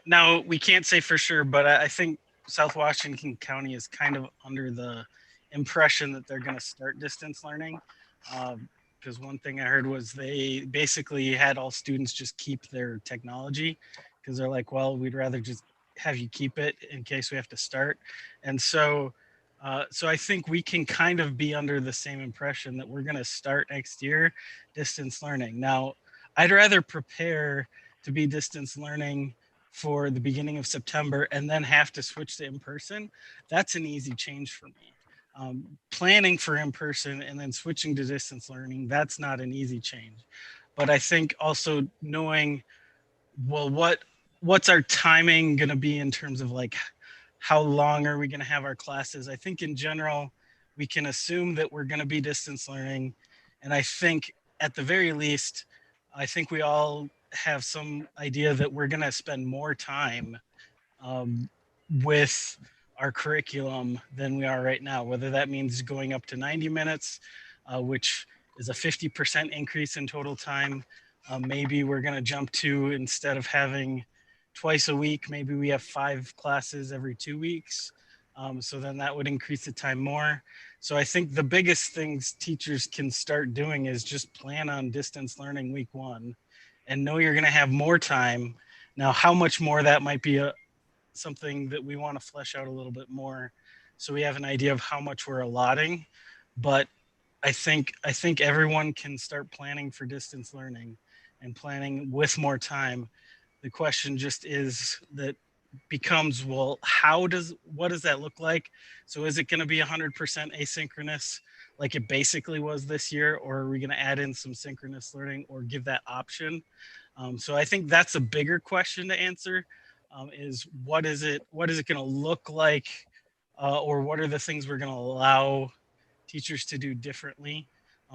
Speaker 12: now we can't say for sure, but I think South Washington County is kind of under the impression that they're going to start distance learning. Because one thing I heard was they basically had all students just keep their technology, because they're like, well, we'd rather just have you keep it in case we have to start. And so So I think we can kind of be under the same impression that we're going to start next year distance learning. Now, I'd rather prepare to be distance learning for the beginning of September and then have to switch to in person. That's an easy change for me. Planning for in person and then switching to distance learning, that's not an easy change. But I think also knowing, well, what's our timing going to be in terms of like how long are we going to have our classes? I think in general, we can assume that we're going to be distance learning. And I think at the very least, I think we all have some idea that we're going to spend more time with our curriculum than we are right now, whether that means going up to 90 minutes, which is a 50% increase in total time. Maybe we're going to jump to, instead of having twice a week, maybe we have 5 classes every 2 weeks. So then that would increase the time more. So I think the biggest things teachers can start doing is just plan on distance learning week 1 and know you're going to have more time. Now, how much more, that might be something that we want to flesh out a little bit more so we have an idea of how much we're allotting. But I think everyone can start planning for distance learning and planning with more time. The question just is that becomes, well, what does that look like? So is it going to be 100% asynchronous like it basically was this year, or are we going to add in some synchronous learning or give that option? So I think that's a bigger question to answer, is what is it going to look like, or what are the things we're going to allow teachers to do differently?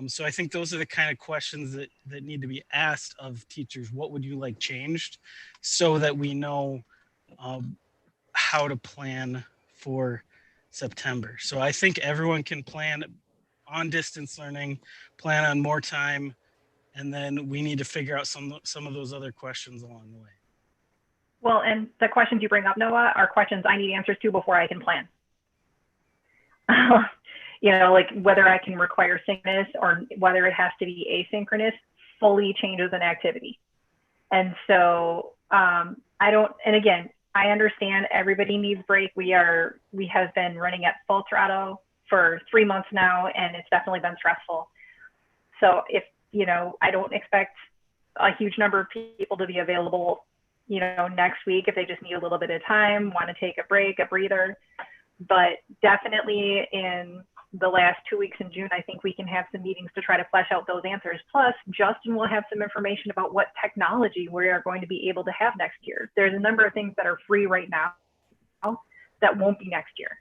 Speaker 12: So I think those are the kind of questions that need to be asked of teachers. What would you like changed, so that we know how to plan for September. So I think everyone can plan on distance learning, plan on more time, and then we need to figure out some of those other questions along the way.
Speaker 10: Well, and the questions you bring up, Noah, are questions I need answers to before I can plan. Like whether I can require synchronous or whether it has to be asynchronous fully changes an activity. And so I understand everybody needs break. We have been running at full throttle for 3 months now, and it's definitely been stressful. So if, I don't expect a huge number of people to be available, next week, if they just need a little bit of time, want to take a break, a breather. But definitely in the last 2 weeks in June, I think we can have some meetings to try to flesh out those answers. Plus, Justin will have some information about what technology we are going to be able to have next year. There's a number of things that are free right now that won't be next year.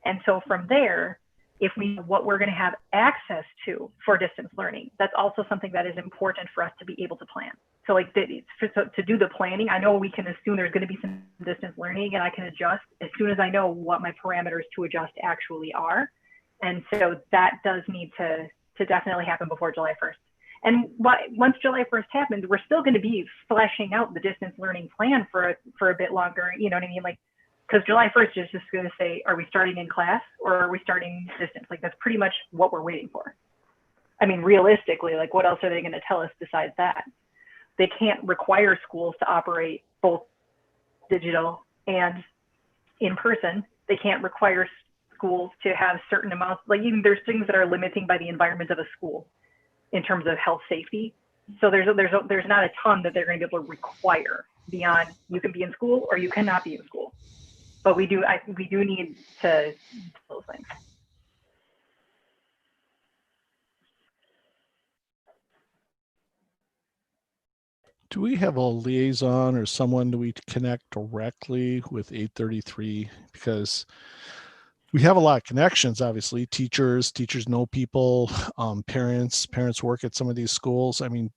Speaker 10: And so from there, if we know what we're going to have access to for distance learning, that's also something that is important for us to be able to plan. So to do the planning, I know we can assume there's going to be some distance learning, and I can adjust as soon as I know what my parameters to adjust actually are. And so that does need to definitely happen before July 1st. And once July 1st happens, we're still going to be fleshing out the distance learning plan for a bit longer. You know what I mean? Like, because July 1st is just going to say, are we starting in class or are we starting distance? Like, that's pretty much what we're waiting for. I mean, realistically, like, what else are they going to tell us besides that? They can't require schools to operate both digital and in person. They can't require schools to have certain amounts, like even there's things that are limiting by the environment of a school in terms of health safety. So there's not a ton that they're going to be able to require beyond you can be in school or you cannot be in school. But we do need to those things.
Speaker 7: Do we have a liaison or someone do we connect directly with 833? Because we have a lot of connections, obviously. Teachers know people, parents work at some of these schools. I mean,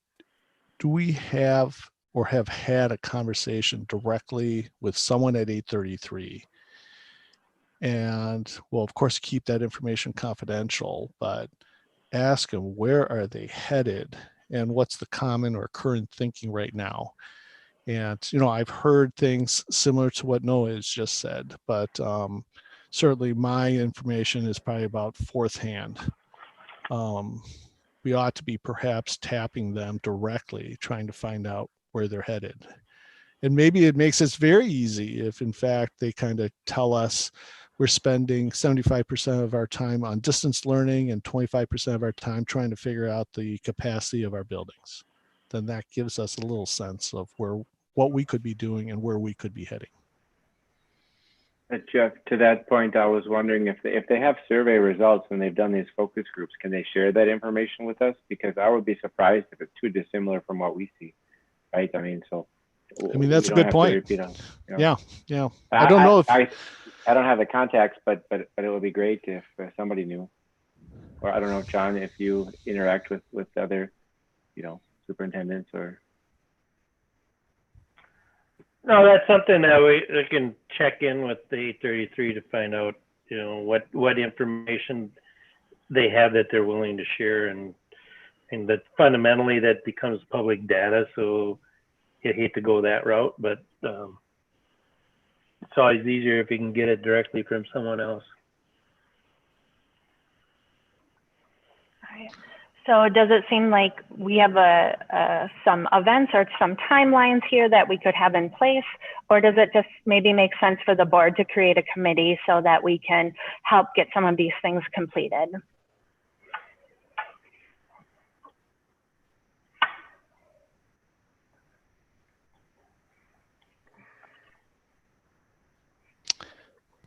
Speaker 7: do we have or have had a conversation directly with someone at 833? And well, of course, keep that information confidential, but ask them, where are they headed? And what's the common or current thinking right now? And, I've heard things similar to what Noah has just said, but certainly my information is probably about fourth hand. We ought to be perhaps tapping them directly, trying to find out where they're headed. And maybe it makes it very easy if, in fact, they kind of tell us, we're spending 75% of our time on distance learning and 25% of our time trying to figure out the capacity of our buildings. Then that gives us a little sense of what we could be doing and where we could be heading.
Speaker 9: Jeff, to that point, I was wondering if they have survey results when they've done these focus groups, can they share that information with us? Because I would be surprised if it's too dissimilar from what we see, right? I mean,
Speaker 7: that's a good point. Yeah. I don't know if
Speaker 9: I don't have the contacts, but it would be great if somebody knew. Or I don't know, John, if you interact with other, superintendents or.
Speaker 6: No, that's something that we can check in with the 833 to find out, what information they have that they're willing to share, and that fundamentally that becomes public data. So you hate to go that route, but it's always easier if you can get it directly from someone else.
Speaker 8: All right. So does it seem like we have some events or some timelines here that we could have in place, or does it just maybe make sense for the board to create a committee so that we can help get some of these things completed?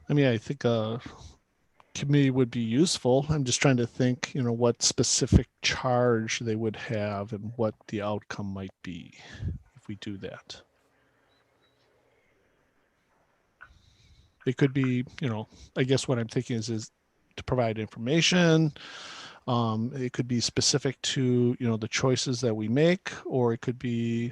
Speaker 7: I mean, I think a committee would be useful. I'm just trying to think, what specific charge they would have and what the outcome might be if we do that. It could be, I guess what I'm thinking is to provide information. It could be specific to, the choices that we make, or it could be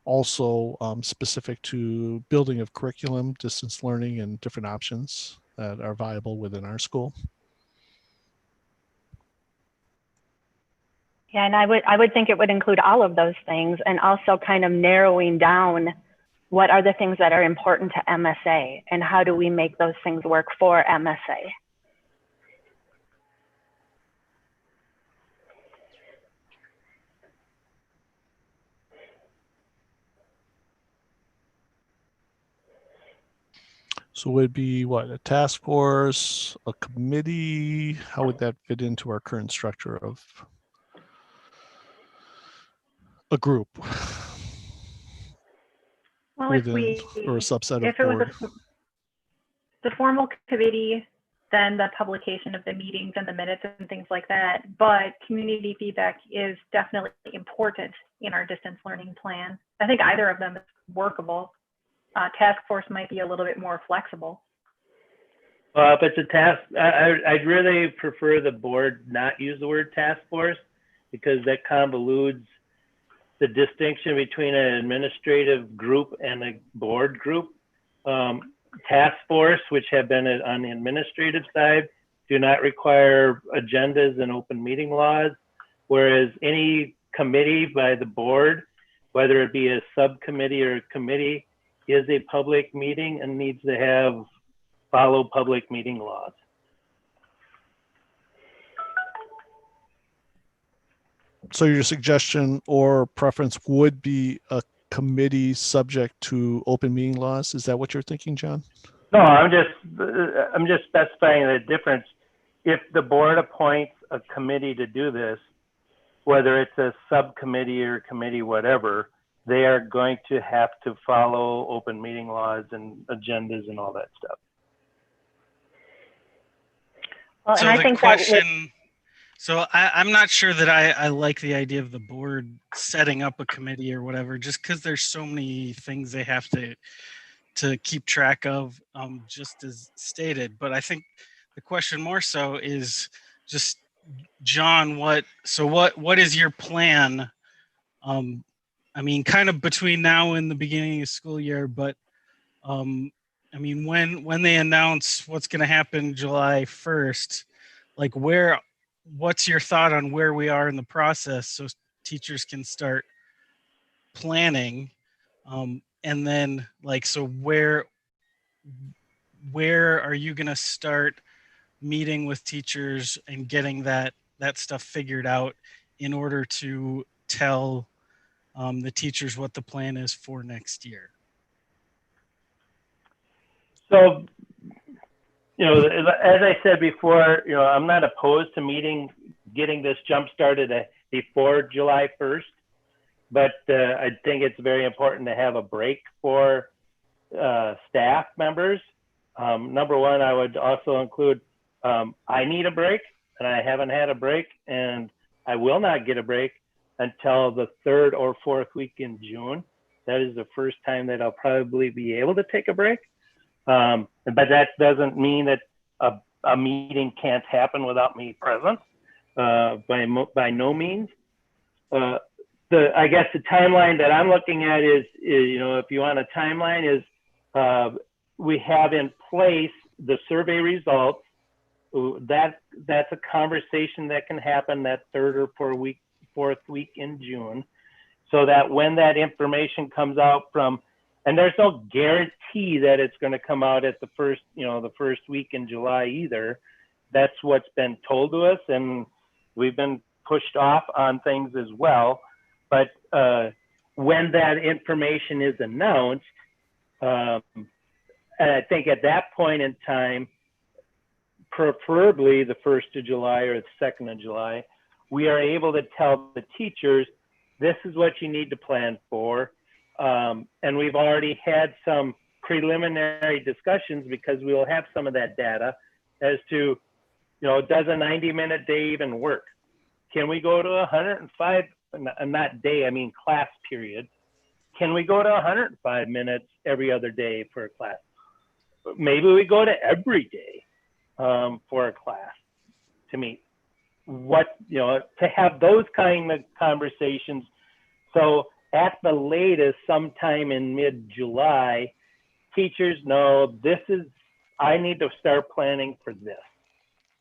Speaker 7: also specific to building of curriculum, distance learning, and different options that are viable within our school.
Speaker 8: Yeah, and I would think it would include all of those things, and also kind of narrowing down what are the things that are important to MSA and how do we make those things work for MSA.
Speaker 7: So would it be what, a task force, a committee? How would that fit into our current structure of a group?
Speaker 10: Well,
Speaker 7: or a subset of board?
Speaker 10: If it was the formal committee, then the publication of the meetings and the minutes and things like that. But community feedback is definitely important in our distance learning plan. I think either of them is workable. Task force might be a little bit more flexible.
Speaker 6: Well, if it's a task, I'd really prefer the board not use the word task force, because that convolutes the distinction between an administrative group and a board group. Task force, which have been on the administrative side, do not require agendas and open meeting laws, whereas any committee by the board, whether it be a subcommittee or a committee, is a public meeting and needs to follow public meeting laws.
Speaker 7: So your suggestion or preference would be a committee subject to open meeting laws? Is that what you're thinking, John?
Speaker 6: No, I'm just specifying the difference. If the board appoints a committee to do this, whether it's a subcommittee or committee, whatever, they are going to have to follow open meeting laws and agendas and all that stuff.
Speaker 8: Well,
Speaker 12: so
Speaker 8: and I think question,
Speaker 12: so I'm not sure that I like the idea of the board setting up a committee or whatever, just because there's so many things they have to keep track of, just as stated. But I think the question more so is just, John, what is your plan? I mean, kind of between now and the beginning of school year, but I mean, when they announce what's going to happen July 1st, like what's your thought on where we are in the process so teachers can start planning? And then so where are you going to start meeting with teachers and getting that stuff figured out in order to tell the teachers what the plan is for next year?
Speaker 6: So you know, as I said before, you know, I'm not opposed to getting this jump started before July 1st, but I think it's very important to have a break for staff members. Number one, I would also include, I need a break, and I haven't had a break, and I will not get a break until the 3rd or 4th week in June. That is the first time that I'll probably be able to take a break. But that doesn't mean that a meeting can't happen without me present, by no means. I guess the timeline that I'm looking at is, you know, if you want a timeline, is we have in place the survey results. That's a conversation that can happen that 3rd or 4th week in June, so that when that information comes out from, and there's no guarantee that it's going to come out at the first week in July either. That's what's been told to us, and we've been pushed off on things as well. But when that information is announced, and I think at that point in time, preferably the 1st of July or the 2nd of July, we are able to tell the teachers, this is what you need to plan for. And we've already had some preliminary discussions, because we will have some of that data as to, you know, does a 90-minute day even work? Can we go to 105, not day, I mean class period. Can we go to 105 minutes every other day for a class? Maybe we go to every day for a class to meet. What, you know, to have those kind of conversations. So at the latest, sometime in mid-July, teachers know I need to start planning for this.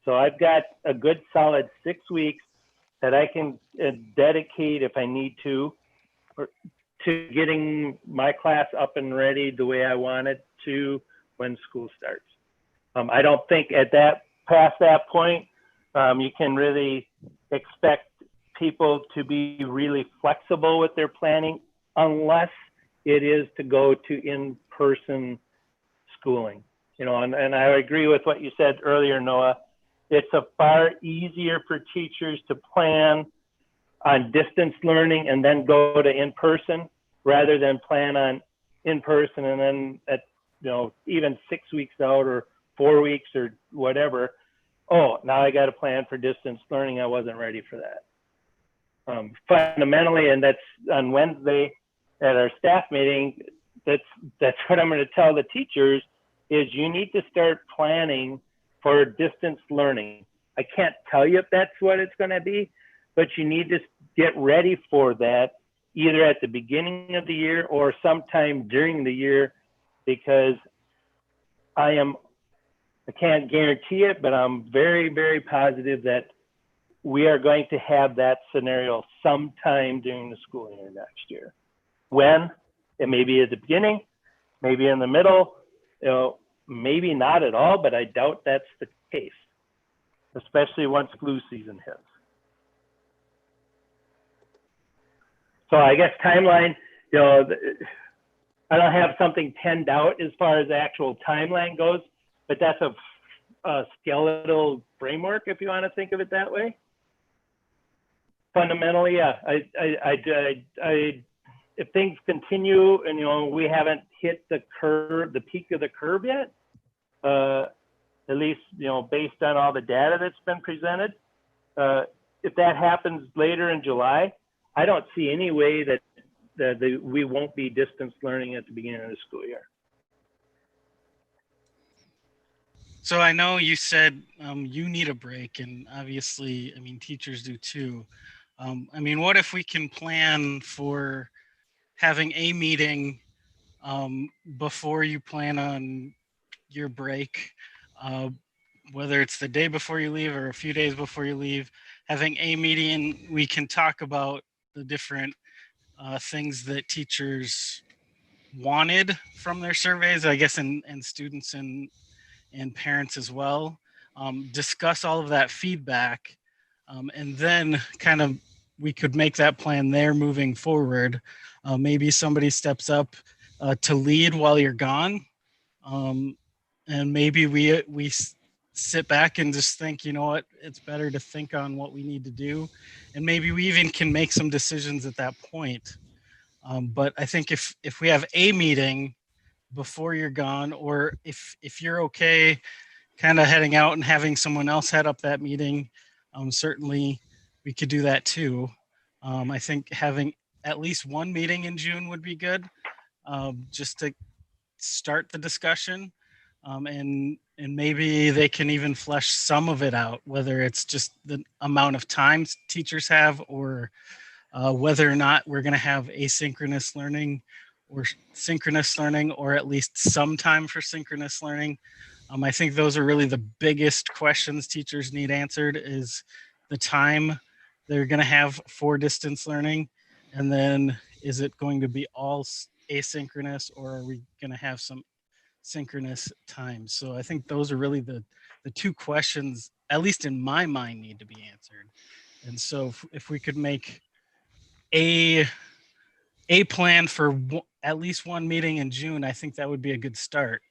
Speaker 6: So I've got a good solid 6 weeks that I can dedicate, if I need to getting my class up and ready the way I want it to when school starts. I don't think past that point, you can really expect people to be really flexible with their planning, unless it is to go to in-person schooling. You know, and I agree with what you said earlier, Noah. It's a far easier for teachers to plan on distance learning and then go to in-person, rather than plan on in-person and then at, you know, even 6 weeks out or 4 weeks or whatever, oh, now I got to plan for distance learning. I wasn't ready for that. Fundamentally, and that's on Wednesday at our staff meeting, that's what I'm going to tell the teachers, is you need to start planning for distance learning. I can't tell you if that's what it's going to be, but you need to get ready for that either at the beginning of the year or sometime during the year, because I can't guarantee it, but I'm very, very positive that we are going to have that scenario sometime during the school year next year. When? It may be at the beginning, maybe in the middle, you know, maybe not at all, but I doubt that's the case, especially once flu season hits. So I guess timeline, you know, I don't have something penned out as far as the actual timeline goes, but that's a skeletal framework, if you want to think of it that way. Fundamentally, yeah, if things continue and, you know, we haven't hit the curve, the peak of the curve yet, at least, you know, based on all the data that's been presented, if that happens later in July, I don't see any way that we won't be distance learning at the beginning of the school year.
Speaker 12: So I know you said you need a break, and obviously, I mean, teachers do too. I mean, what if we can plan for having a meeting before you plan on your break, whether it's the day before you leave or a few days before you leave, having a meeting, we can talk about the different things that teachers wanted from their surveys, I guess, and students and parents as well, discuss all of that feedback, and then kind of we could make that plan there moving forward. Maybe somebody steps up to lead while you're gone, and maybe we sit back and just think, you know what, it's better to think on what we need to do, and maybe we even can make some decisions at that point. But I think if we have a meeting before you're gone, or if you're okay kind of heading out and having someone else head up that meeting, certainly we could do that too. I think having at least one meeting in June would be good, just to start the discussion. And maybe they can even flesh some of it out, whether it's just the amount of time teachers have, or whether or not we're going to have asynchronous learning or synchronous learning, or at least some time for synchronous learning. I think those are really the biggest questions teachers need answered, is the time they're going to have for distance learning. And then is it going to be all asynchronous, or are we going to have some synchronous time? So I think those are really the two questions, at least in my mind, need to be answered. And so if we could make a plan for at least one meeting in June, I think that would be a good start.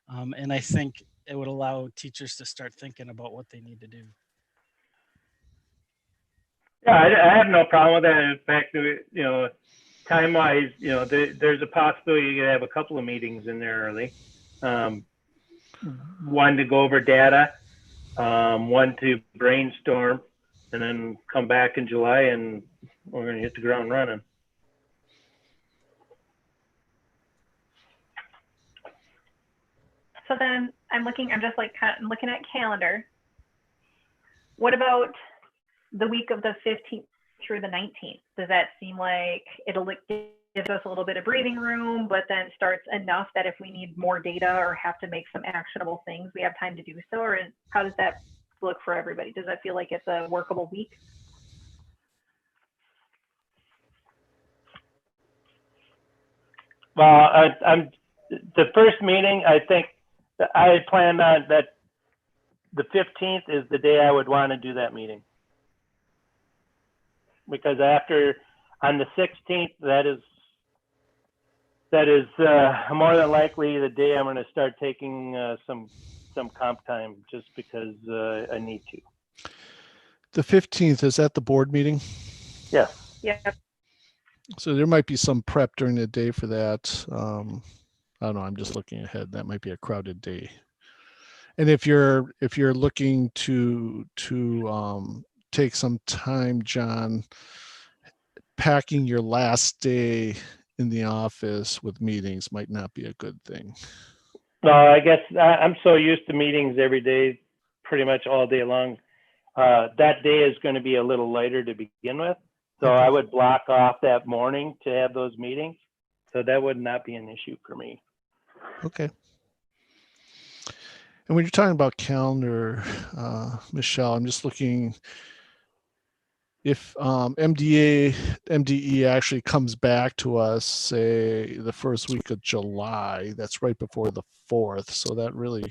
Speaker 12: And I think it would allow teachers to start thinking about what they need to do.
Speaker 6: Yeah, I have no problem with that. In fact, you know, time-wise, you know, there's a possibility you could have a couple of meetings in there early. One to go over data, one to brainstorm, and then come back in July and we're going to hit the ground running.
Speaker 10: So then I'm just like looking at calendar. What about the week of the 15th through the 19th? Does that seem like it'll give us a little bit of breathing room, but then starts enough that if we need more data or have to make some actionable things, we have time to do so? Or how does that look for everybody? Does that feel like it's a workable week?
Speaker 6: Well, I'm the first meeting, I think I planned on that the 15th is the day I would want to do that meeting. Because after, on the 16th, that is more than likely the day I'm going to start taking some comp time, just because I need to.
Speaker 7: The 15th, is that the board meeting?
Speaker 6: Yeah.
Speaker 10: Yeah.
Speaker 7: So there might be some prep during the day for that. I don't know, I'm just looking ahead. That might be a crowded day. And if you're looking to take some time, John, packing your last day in the office with meetings might not be a good thing.
Speaker 6: No, I guess I'm so used to meetings every day, pretty much all day long. That day is going to be a little lighter to begin with. So
Speaker 7: Okay.
Speaker 6: I would block off that morning to have those meetings. So that would not be an issue for me.
Speaker 7: Okay. And when you're talking about calendar, Michelle, I'm just looking, if MDE actually comes back to us, say the first week of July, that's right before the 4th. So that really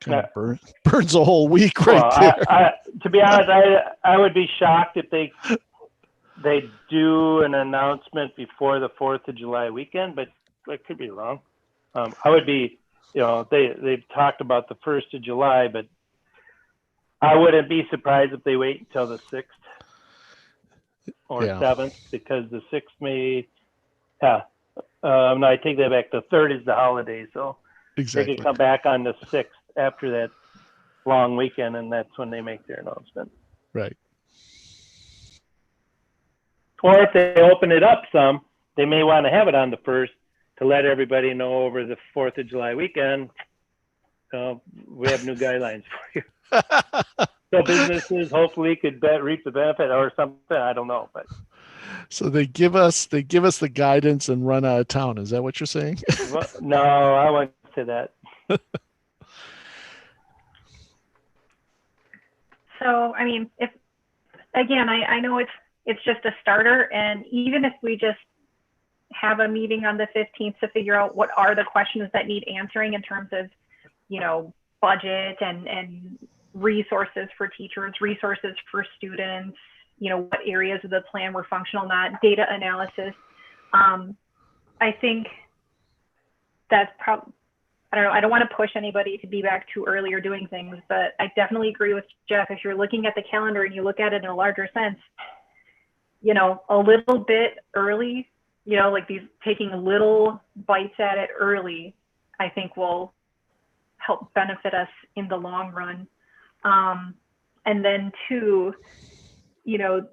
Speaker 7: kind of burns a whole week right there.
Speaker 6: To be honest, I would be shocked if they do an announcement before the 4th of July weekend, but I could be wrong. I would be, you know, they've talked about the 1st of July, but I wouldn't be surprised if they wait until the 6th or 7th, because the 6th may, no, I take that back. The 3rd is the holiday, so
Speaker 7: exactly.
Speaker 6: they could come back on the 6th after that long weekend, and that's when they make their announcement.
Speaker 7: Right.
Speaker 6: Or if they open it up some, they may want to have it on the 1st to let everybody know over the 4th of July weekend. We have new guidelines for you. So businesses hopefully could reap the benefit or something. I don't know, but
Speaker 7: so they give us the guidance and run out of town. Is that what you're saying?
Speaker 6: Well, no, I wouldn't say that.
Speaker 10: So, I mean, if again, I know it's just a starter, and even if we just have a meeting on the 15th to figure out what are the questions that need answering in terms of, you know, budget and resources for teachers, resources for students, you know, what areas of the plan were functional, not data analysis. I think that's I don't know, I don't want to push anybody to be back too early or doing things, but I definitely agree with Jeff. If you're looking at the calendar and you look at it in a larger sense, you know, a little bit early, you know, like these taking little bites at it early, I think will help benefit us in the long run. And then two, you know,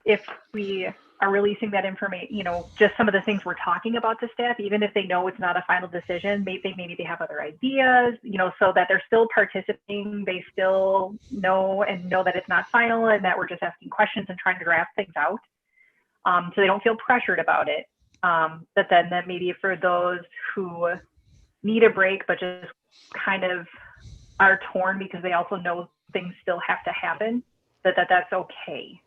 Speaker 10: if we are releasing that information, you know, just some of the things we're talking about to staff, even if they know it's not a final decision, maybe they have other ideas, you know, so that they're still participating, they still know that it's not final and that we're just asking questions and trying to draft things out. So they don't feel pressured about it. But then that maybe for those who need a break, but just kind of are torn because they also know things still have to happen, that's okay.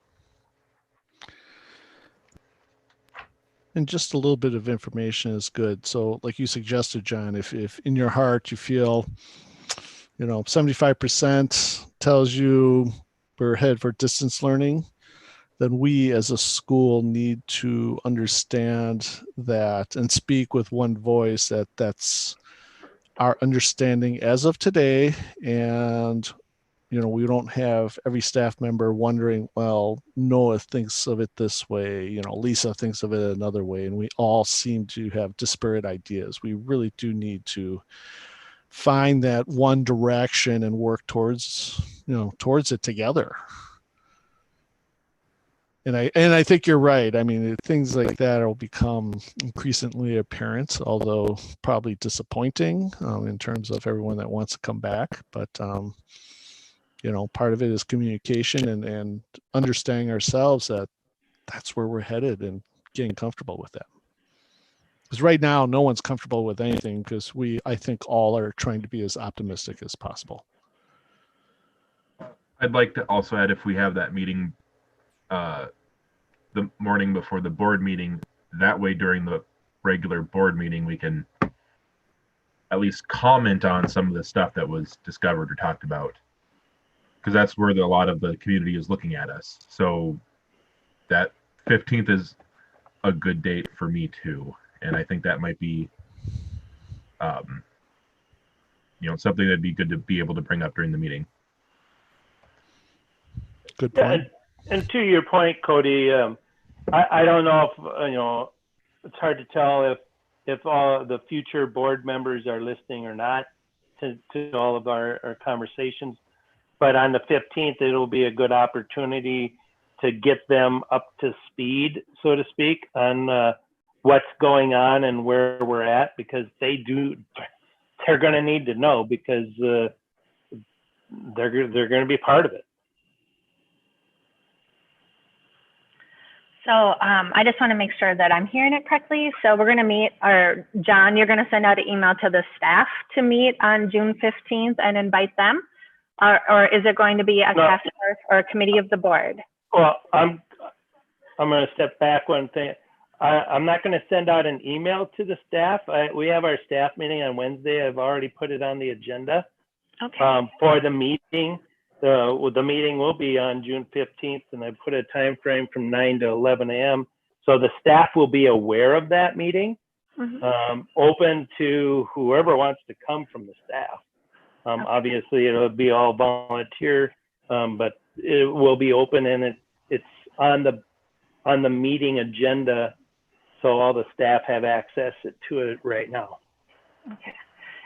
Speaker 7: And just a little bit of information is good. So like you suggested, John, if in your heart you feel, you know, 75% tells you we're headed for distance learning, then we as a school need to understand that and speak with one voice that that's our understanding as of today. And you know, we don't have every staff member wondering, well, Noah thinks of it this way, you know, Lisa thinks of it another way, and we all seem to have disparate ideas. We really do need to find that one direction and work towards, you know, towards it together. And I think you're right. I mean, things like that will become increasingly apparent, although probably disappointing in terms of everyone that wants to come back. But you know, part of it is communication and understanding ourselves that that's where we're headed and getting comfortable with that. Because right now, no one's comfortable with anything because I think all are trying to be as optimistic as possible.
Speaker 4: I'd like to also add, if we have that meeting the morning before the board meeting, that way during the regular board meeting, we can at least comment on some of the stuff that was discovered or talked about. Because that's where a lot of the community is looking at us. So that 15th is a good date for me too. And I think that might be, you know, something that'd be good to be able to bring up during the meeting.
Speaker 7: Good point.
Speaker 6: And to your point, Cody, I don't know if, you know, it's hard to tell if all the future board members are listening or not to all of our conversations. But on the 15th, it'll be a good opportunity to get them up to speed, so to speak, on what's going on and where we're at, because they're going to need to know, because they're going to be part of it.
Speaker 8: So I just want to make sure that I'm hearing it correctly. So we're going to meet, or John, you're going to send out an email to the staff to meet on June 15th and invite them? Or is it going to be a task force or a committee of the board?
Speaker 6: Well, I'm going to step back one thing. I'm not going to send out an email to the staff. We have our staff meeting on Wednesday. I've already put it on the agenda.
Speaker 8: Okay.
Speaker 6: For the meeting. The meeting will be on June 15th, and I put a time frame from 9 to 11 a.m. So the staff will be aware of that meeting, open to whoever wants to come from the staff. Obviously, it'll be all volunteer, but it will be open, and it's on the meeting agenda, so all the staff have access to it right now.
Speaker 8: Okay.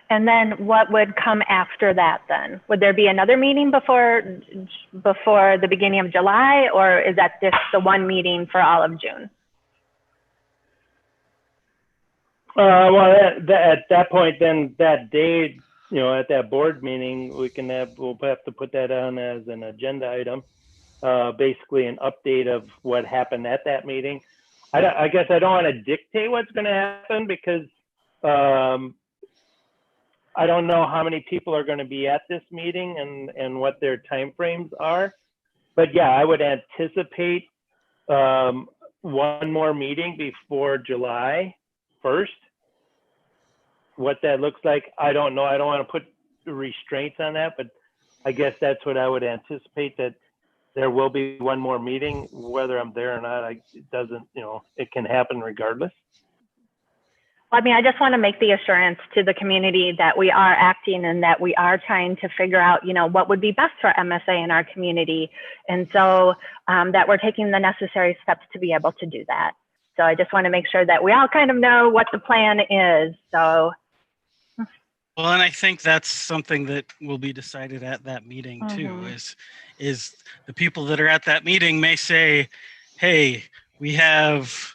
Speaker 8: And then what would come after that then? Would there be another meeting before the beginning of July, or is that just the one meeting for all of June?
Speaker 6: Well, at that point, then that day, you know, at that board meeting, we'll have to put that on as an agenda item, basically an update of what happened at that meeting. I guess I don't want to dictate what's going to happen, because I don't know how many people are going to be at this meeting and what their timeframes are. But yeah, I would anticipate one more meeting before July 1st. What that looks like, I don't know. I don't want to put restraints on that, but I guess that's what I would anticipate, that there will be one more meeting. Whether I'm there or not, it doesn't, you know, it can happen regardless.
Speaker 8: I mean, I just want to make the assurance to the community that we are acting and that we are trying to figure out, you know, what would be best for MSA in our community. And so that we're taking the necessary steps to be able to do that. So I just want to make sure that we all kind of know what the plan is. So.
Speaker 12: Well, and I think that's something that will be decided at that meeting too, is the people that are at that meeting may say, hey, we have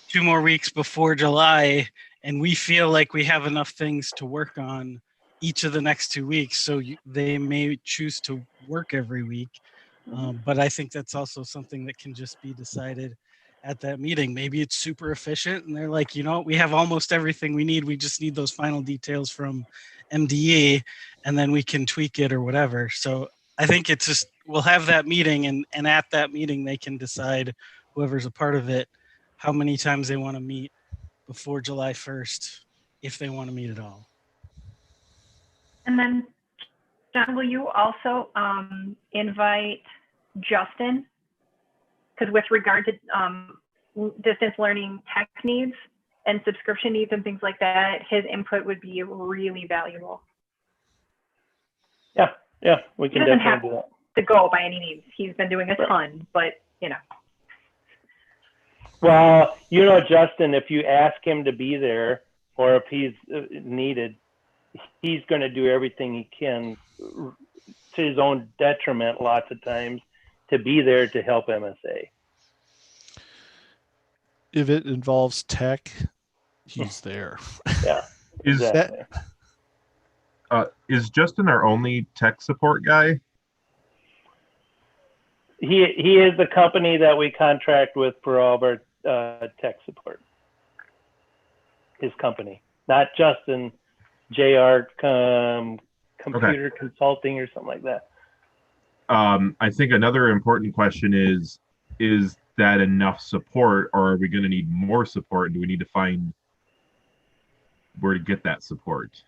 Speaker 12: 2 more weeks before July, and we feel like we have enough things to work on each of the next 2 weeks. So they may choose to work every week. But I think that's also something that can just be decided at that meeting. Maybe it's super efficient and they're like, you know, we have almost everything we need. We just need those final details from MDE and then we can tweak it or whatever. So I think it's just, we'll have that meeting and at that meeting, they can decide, whoever's a part of it, how many times they want to meet before July 1st, if they want to meet at all.
Speaker 10: And then, John, will you also invite Justin? Because with regard to distance learning tech needs and subscription needs and things like that, his input would be really valuable.
Speaker 6: Yeah, we can definitely do that.
Speaker 10: To go by any means. He's been doing a ton, but you know.
Speaker 6: Well, you know, Justin, if you ask him to be there or if he's needed, he's going to do everything he can to his own detriment lots of times to be there to help MSA.
Speaker 7: If it involves tech, he's there.
Speaker 6: Yeah, exactly.
Speaker 4: Is Justin our only tech support guy?
Speaker 6: He is the company that we contract with for all of our tech support. His company, not Justin, JR Computer Consulting or something like that.
Speaker 4: I think another important question is that enough support, or are we going to need more support? And do we need to find where to get that support?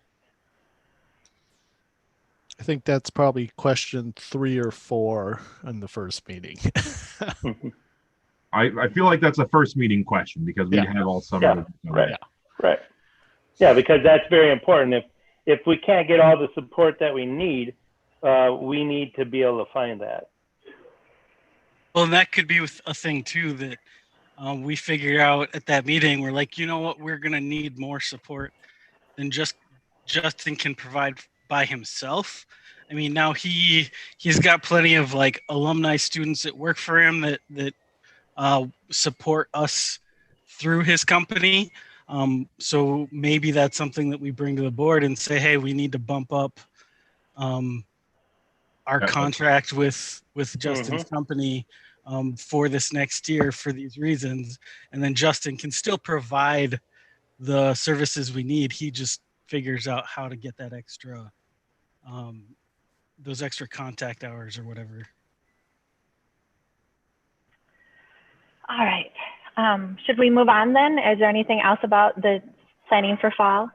Speaker 7: I think that's probably question 3 or 4 in the first meeting.
Speaker 4: I feel like that's a first meeting question because we have all summer.
Speaker 6: Right. Yeah, because that's very important. If we can't get all the support that we need to be able to find that.
Speaker 12: Well, and that could be a thing too that we figure out at that meeting. We're like, you know what, we're going to need more support than just Justin can provide by himself. I mean, now he's got plenty of like alumni students that work for him that support us through his company. So maybe that's something that we bring to the board and say, hey, we need to bump up our contract with Justin's company for this next year for these reasons. And then Justin can still provide the services we need. He just figures out how to get that extra, those extra contact hours or whatever.
Speaker 8: All right. Should we move on then? Is there anything else about the planning for fall?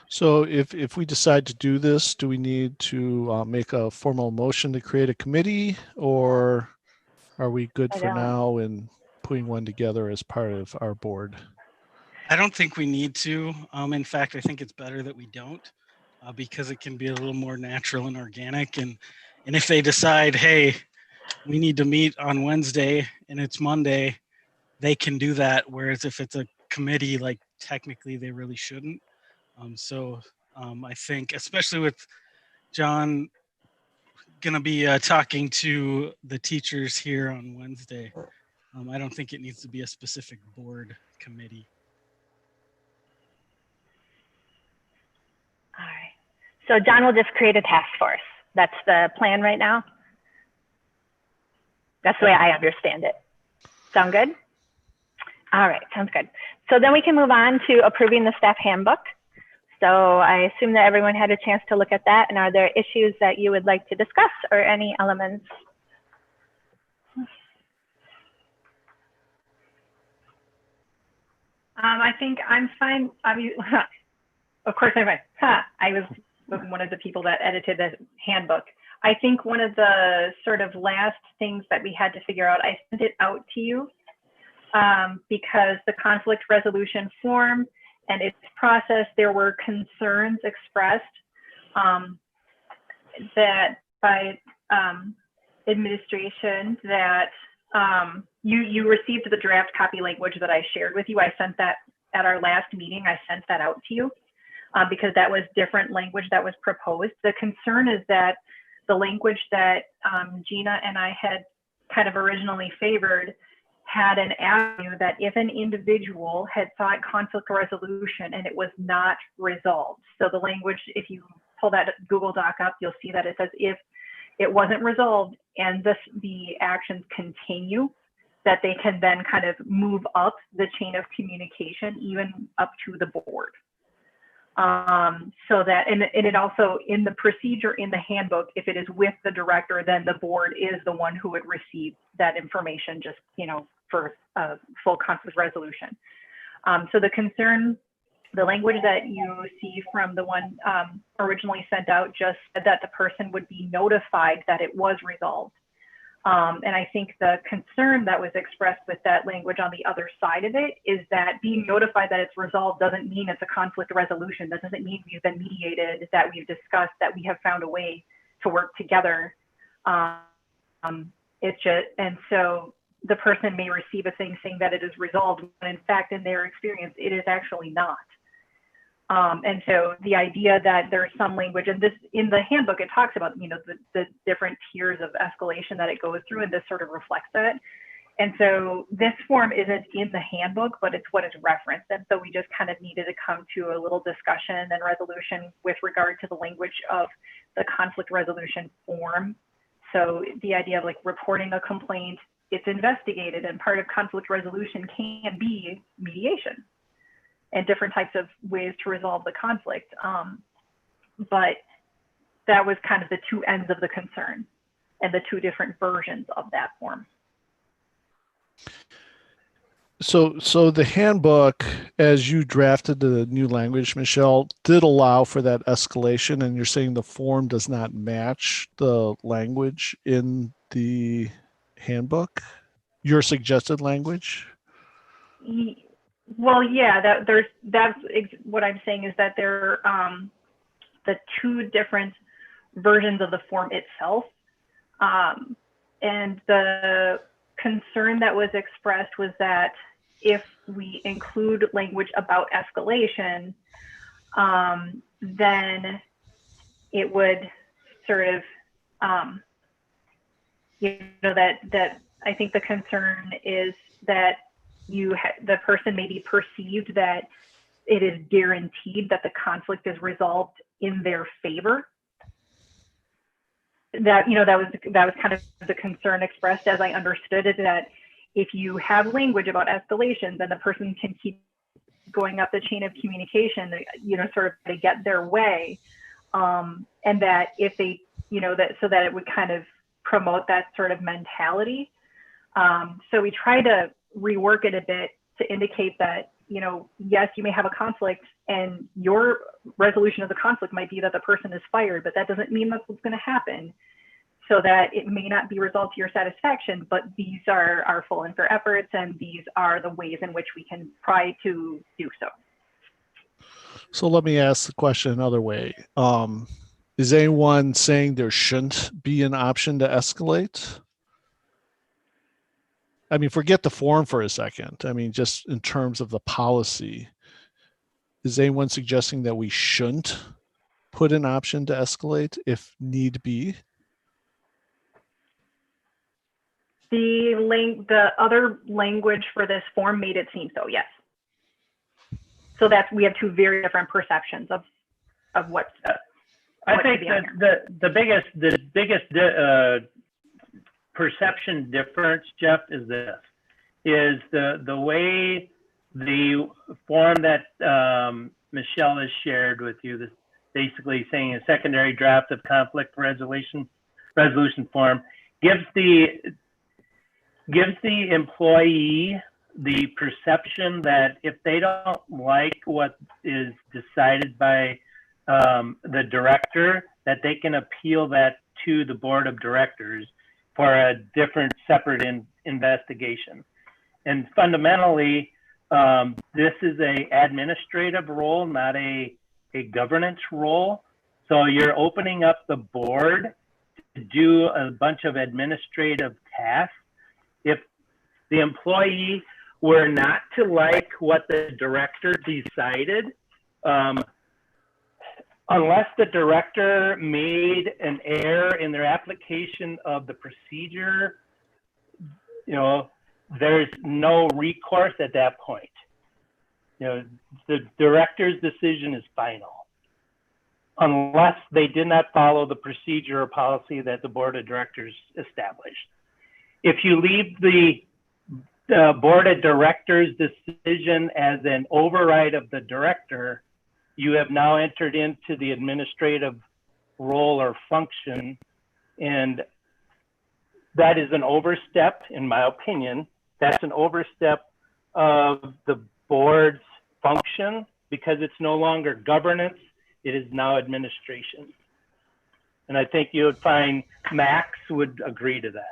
Speaker 7: So if we decide to do this, do we need to make a formal motion to create a committee, or are we good for now in putting one together as part of our board?
Speaker 12: I don't think we need to. In fact, I think it's better that we don't because it can be a little more natural and organic. And if they decide, hey, we need to meet on Wednesday and it's Monday, they can do that. Whereas if it's a committee, like technically they really shouldn't. So I think, especially with John going to be talking to the teachers here on Wednesday, I don't think it needs to be a specific board committee.
Speaker 8: All right. So John will just create a task force. That's the plan right now? That's the way I understand it. Sound good? All right, sounds good. So then we can move on to approving the staff handbook. So I assume that everyone had a chance to look at that. And are there issues that you would like to discuss or any elements?
Speaker 10: I think I'm fine. Of course I'm fine. I was one of the people that edited the handbook. I think one of the sort of last things that we had to figure out, I sent it out to you because the conflict resolution form and its process, there were concerns expressed that by administration that you received the draft copy language that I shared with you. I sent that at our last meeting. I sent that out to you because that was different language that was proposed. The concern is that the language that Gina and I had kind of originally favored had an avenue that if an individual had sought conflict resolution and it was not resolved. So the language, if you pull that Google Doc up, you'll see that it says if it wasn't resolved and the actions continue, that they can then kind of move up the chain of communication, even up to the board. So that, and it also, in the procedure in the handbook, if it is with the director, then the board is the one who would receive that information, just, you know, for full conflict resolution. So the concern, the language that you see from the one originally sent out just said that the person would be notified that it was resolved. And I think the concern that was expressed with that language on the other side of it is that being notified that it's resolved doesn't mean it's a conflict resolution. That doesn't mean we've been mediated, that we've discussed, that we have found a way to work together. It's just, and so the person may receive a thing saying that it is resolved, when in fact, in their experience, it is actually not. And so the idea that there's some language, and this in the handbook, it talks about, you know, the different tiers of escalation that it goes through, and this sort of reflects that. And so this form isn't in the handbook, but it's what is referenced. And so we just kind of needed to come to a little discussion and resolution with regard to the language of the conflict resolution form. So the idea of like reporting a complaint, it's investigated, and part of conflict resolution can be mediation and different types of ways to resolve the conflict. But that was kind of the two ends of the concern and the two different versions of that form.
Speaker 7: So the handbook, as you drafted the new language, Michelle, did allow for that escalation, and you're saying the form does not match the language in the handbook, your suggested language?
Speaker 10: Well, yeah, that's what I'm saying is that there are the two different versions of the form itself. And the concern that was expressed was that if we include language about escalation, then it would sort of, you know, that I think the concern is that the person may be perceived that it is guaranteed that the conflict is resolved in their favor. That, you know, that was kind of the concern expressed as I understood it, that if you have language about escalation, then the person can keep going up the chain of communication, you know, sort of to get their way. And that if they, you know, that so that it would kind of promote that sort of mentality. So we try to rework it a bit to indicate that, you know, yes, you may have a conflict and your resolution of the conflict might be that the person is fired, but that doesn't mean that's what's going to happen. So that it may not be resolved to your satisfaction, but these are our full and fair efforts, and these are the ways in which we can try to do so.
Speaker 7: So let me ask the question another way. Is anyone saying there shouldn't be an option to escalate? I mean, forget the form for a second. I mean, just in terms of the policy, is anyone suggesting that we shouldn't put an option to escalate if need be?
Speaker 10: The other language for this form made it seem so, yes. So we have two very different perceptions of what.
Speaker 6: I think that the biggest perception difference, Jeff, is this: is the way the form that Michelle has shared with you, this basically saying a secondary draft of conflict resolution form, gives the employee the perception that if they don't like what is decided by the director, that they can appeal that to the board of directors for a different separate investigation. And fundamentally, This is a administrative role, not a governance role. So you're opening up the board to do a bunch of administrative tasks. If the employee were not to like what the director decided, unless the director made an error in their application of the procedure, there's no recourse at that point. The director's decision is final, unless they did not follow the procedure or policy that the board of directors established. If you leave the board of directors' decision as an override of the director, you have now entered into the administrative role or function, and that is an overstep, in my opinion. That's an overstep of the board's function, because it's no longer governance, it is now administration. And I think you would find Max would agree to that.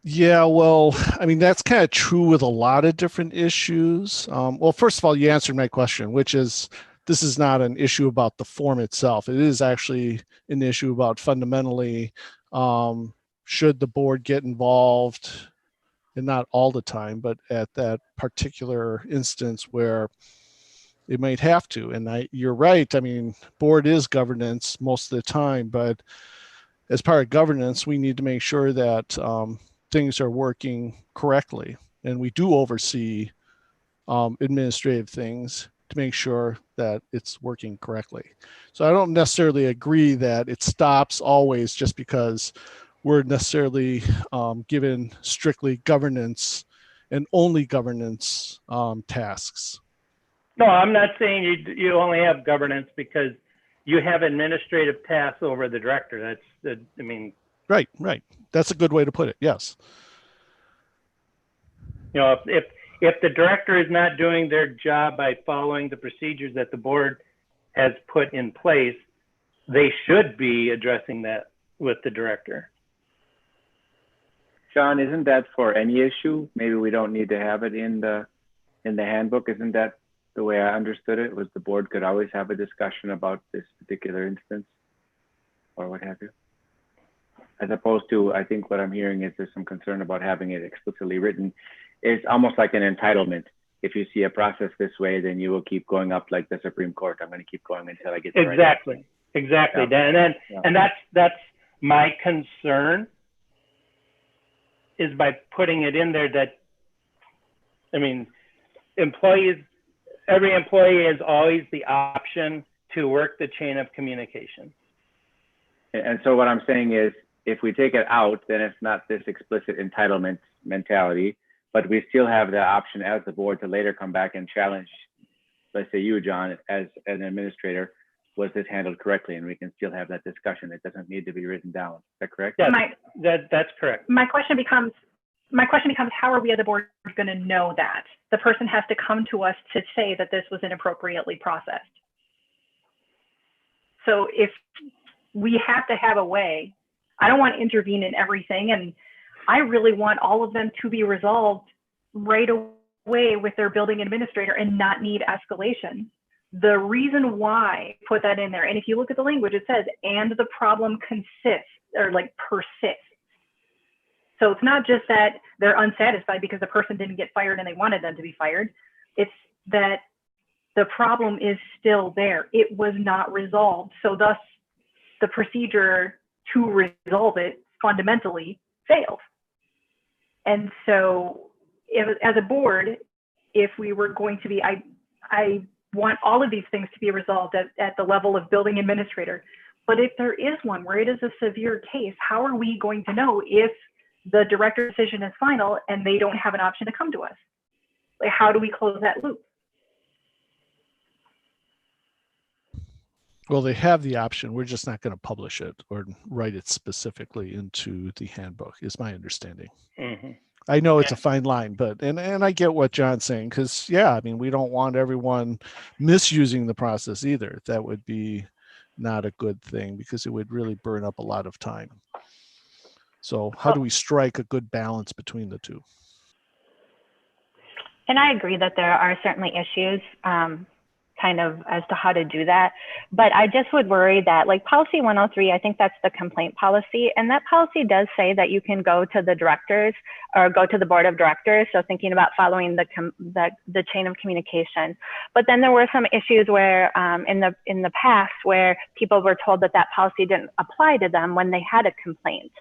Speaker 7: Yeah, well, I mean, that's kind of true with a lot of different issues. Well, first of all, you answered my question, which is this is not an issue about the form itself. It is actually an issue about fundamentally, should the board get involved, and not all the time, but at that particular instance where it might have to. And you're right. I mean, board is governance most of the time, but as part of governance, we need to make sure that things are working correctly. And we do oversee administrative things to make sure that it's working correctly. So I don't necessarily agree that it stops always just because we're necessarily given strictly governance and only governance tasks.
Speaker 6: No, I'm not saying you only have governance because you have administrative tasks over the director.
Speaker 7: Right. That's a good way to put it. Yes.
Speaker 6: If the director is not doing their job by following the procedures that the board has put in place, they should be addressing that with the director.
Speaker 9: Sean, isn't that for any issue? Maybe we don't need to have it in the handbook. Isn't that the way I understood it? Was the board could always have a discussion about this particular instance or what have you? As opposed to, I think what I'm hearing is there's some concern about having it explicitly written. It's almost like an entitlement. If you see a process this way, then you will keep going up like the Supreme Court. I'm going to keep going until I get the
Speaker 6: exactly.
Speaker 9: Right
Speaker 6: exactly.
Speaker 9: yeah.
Speaker 6: And that's my concern, is by putting it in there that, every employee has always the option to work the chain of communication.
Speaker 9: And so what I'm saying is, if we take it out, then it's not this explicit entitlement mentality, but we still have the option as the board to later come back and challenge, let's say you, John, as an administrator, was this handled correctly? And we can still have that discussion. It doesn't need to be written down. Is that correct?
Speaker 6: Yeah, that's correct.
Speaker 10: My question becomes, how are we as a board going to know that? The person has to come to us to say that this was inappropriately processed. So if we have to have a way, I don't want to intervene in everything, and I really want all of them to be resolved right away with their building administrator and not need escalation. The reason why I put that in there, and if you look at the language, it says, and the problem consists, or persists. So it's not just that they're unsatisfied because the person didn't get fired and they wanted them to be fired. It's that the problem is still there. It was not resolved. So thus the procedure to resolve it fundamentally failed. And so as a board, if we were going to be, I want all of these things to be resolved at the level of building administrator. But if there is one where it is a severe case, how are we going to know if the director's decision is final and they don't have an option to come to us? Like, how do we close that loop?
Speaker 7: Well, they have the option. We're just not going to publish it or write it specifically into the handbook, is my understanding.
Speaker 6: Mm-hmm.
Speaker 7: I know it's a fine line, but, and I get what John's saying, because we don't want everyone misusing the process either. That would be not a good thing, because it would really burn up a lot of time. So how do we strike a good balance between the two?
Speaker 8: And I agree that there are certainly issues kind of as to how to do that. But I just would worry that like policy 103, I think that's the complaint policy. And that policy does say that you can go to the directors or go to the board of directors. So thinking about following the chain of communication. But then there were some issues where in the past where people were told that that policy didn't apply to them when they had a complaint.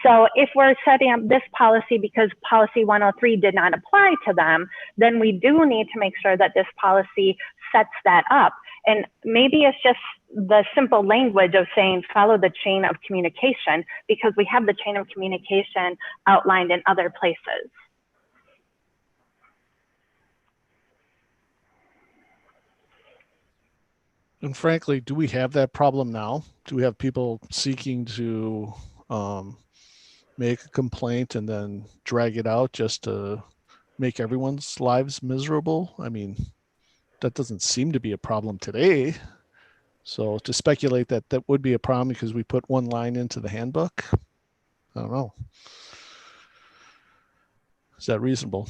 Speaker 8: So if we're setting up this policy because policy 103 did not apply to them, then we do need to make sure that this policy sets that up. And maybe it's just the simple language of saying follow the chain of communication, because we have the chain of communication outlined in other places.
Speaker 7: And frankly, do we have that problem now? Do we have people seeking to make a complaint and then drag it out just to make everyone's lives miserable? I mean, that doesn't seem to be a problem today. So to speculate that that would be a problem because we put one line into the handbook, I don't know. Is that reasonable?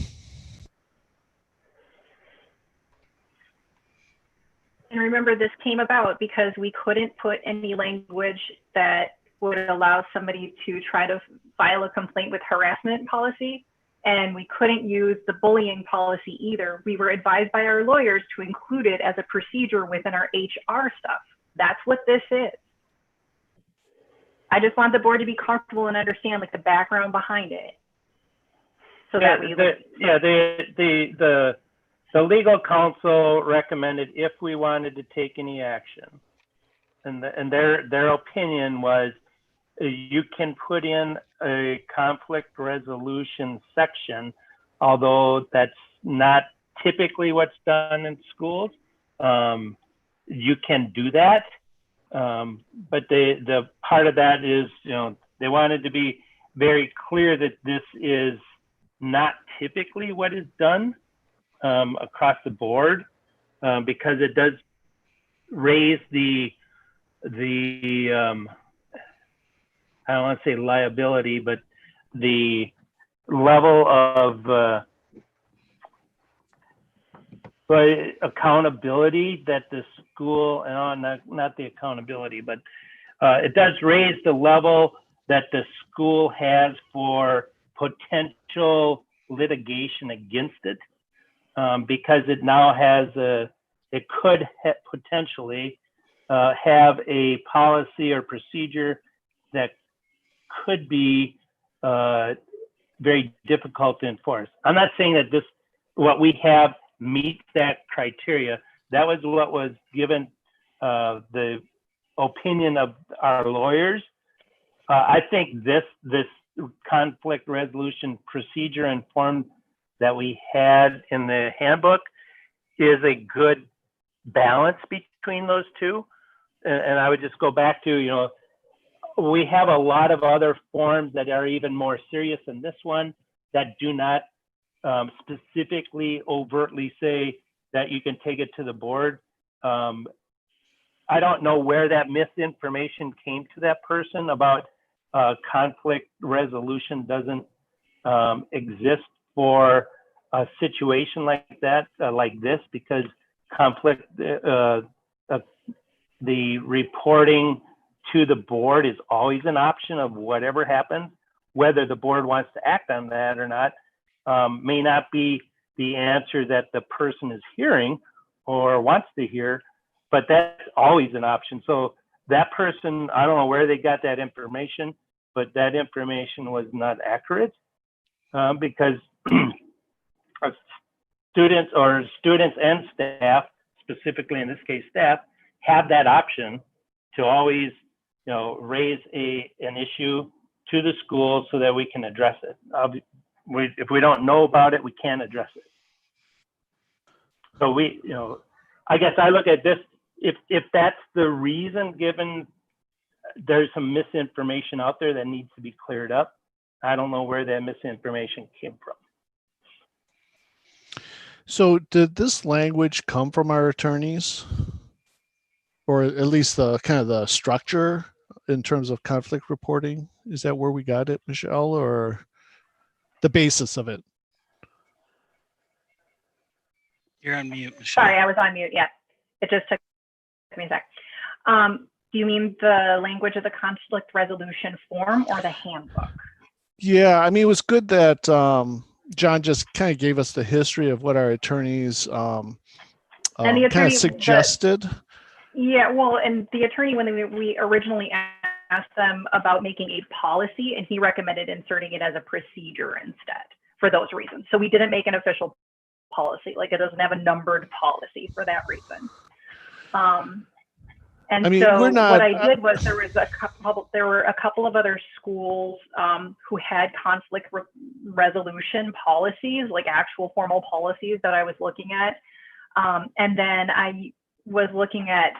Speaker 10: And remember, this came about because we couldn't put any language that would allow somebody to try to file a complaint with harassment policy. And we couldn't use the bullying policy either. We were advised by our lawyers to include it as a procedure within our HR stuff. That's what this is. I just want the board to be comfortable and understand like the background behind it. So that we
Speaker 6: the legal counsel recommended if we wanted to take any action, and their opinion was you can put in a conflict resolution section, although that's not typically what's done in schools. You can do that, but the part of that is, you know, they wanted to be very clear that this is not typically what is done across the board, because it does raise the I don't want to say liability, but the level of accountability that the school, not the accountability, but it does raise the level that the school has for potential litigation against it, because it now has it could potentially have a policy or procedure that could be very difficult to enforce. I'm not saying that what we have meets that criteria. That was what was given the opinion of our lawyers. I think this conflict resolution procedure and form that we had in the handbook is a good balance between those two. And I would just go back to, you know, we have a lot of other forms that are even more serious than this one that do not specifically overtly say that you can take it to the board. I don't know where that misinformation came to that person about conflict resolution doesn't exist for a situation like that, like this, because conflict, the reporting to the board is always an option of whatever happens. Whether the board wants to act on that or not may not be the answer that the person is hearing or wants to hear, but that's always an option. So that person, I don't know where they got that information, but that information was not accurate, because students and staff, specifically in this case staff, have that option to always, you know, raise an issue to the school so that we can address it. If we don't know about it, we can't address it. So we, you know, I guess I look at this, if that's the reason given, there's some misinformation out there that needs to be cleared up. I don't know where that misinformation came from.
Speaker 7: So did this language come from our attorneys? Or at least the kind of the structure in terms of conflict reporting? Is that where we got it, Michelle, or the basis of it?
Speaker 12: You're on mute, Michelle.
Speaker 10: Sorry, I was on mute. Yeah, it just took me a sec. Do you mean the language of the conflict resolution form or the handbook?
Speaker 7: Yeah, I mean, it was good that John just kind of gave us the history of what our attorneys
Speaker 10: And the
Speaker 7: kind
Speaker 10: attorney
Speaker 7: of suggested.
Speaker 10: Yeah, well, and the attorney, when we originally asked them about making a policy, and he recommended inserting it as a procedure instead for those reasons. So we didn't make an official policy, like it doesn't have a numbered policy for that reason. And
Speaker 7: I mean,
Speaker 10: so
Speaker 7: we're not,
Speaker 10: what I did was there were a couple of other schools who had conflict resolution policies, like actual formal policies that I was looking at. And then I was looking at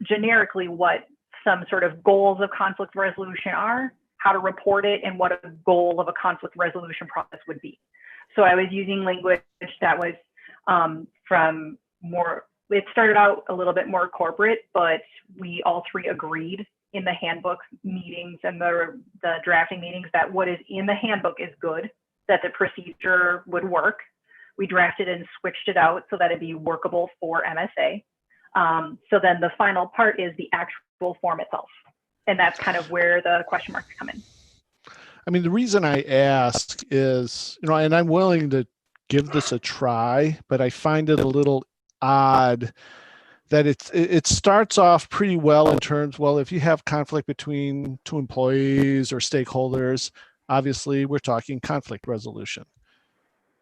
Speaker 10: generically what some sort of goals of conflict resolution are, how to report it, and what a goal of a conflict resolution process would be. So I was using language that was from more, it started out a little bit more corporate, but we all three agreed in the handbook meetings and the drafting meetings that what is in the handbook is good, that the procedure would work. We drafted and switched it out so that it'd be workable for MSA. So then the final part is the actual form itself. And that's kind of where the question marks come in.
Speaker 7: I mean, the reason I ask is, you know, and I'm willing to give this a try, but I find it a little odd that it starts off pretty well in terms, well, if you have conflict between two employees or stakeholders, obviously we're talking conflict resolution.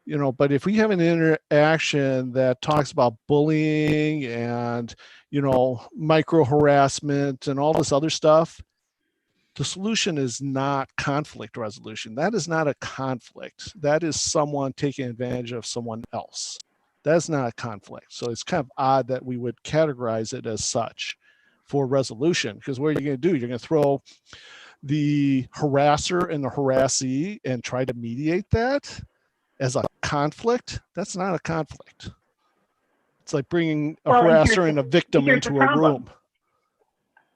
Speaker 7: You know, but if we have an interaction that talks about bullying and, you know, micro harassment and all this other stuff, the solution is not conflict resolution. That is not a conflict. That is someone taking advantage of someone else. That's not a conflict. So it's kind of odd that we would categorize it as such for resolution, because what are you going to do? You're going to throw the harasser and the harassee and try to mediate that as a conflict. That's not a conflict. It's like bringing a harasser and a victim into a room.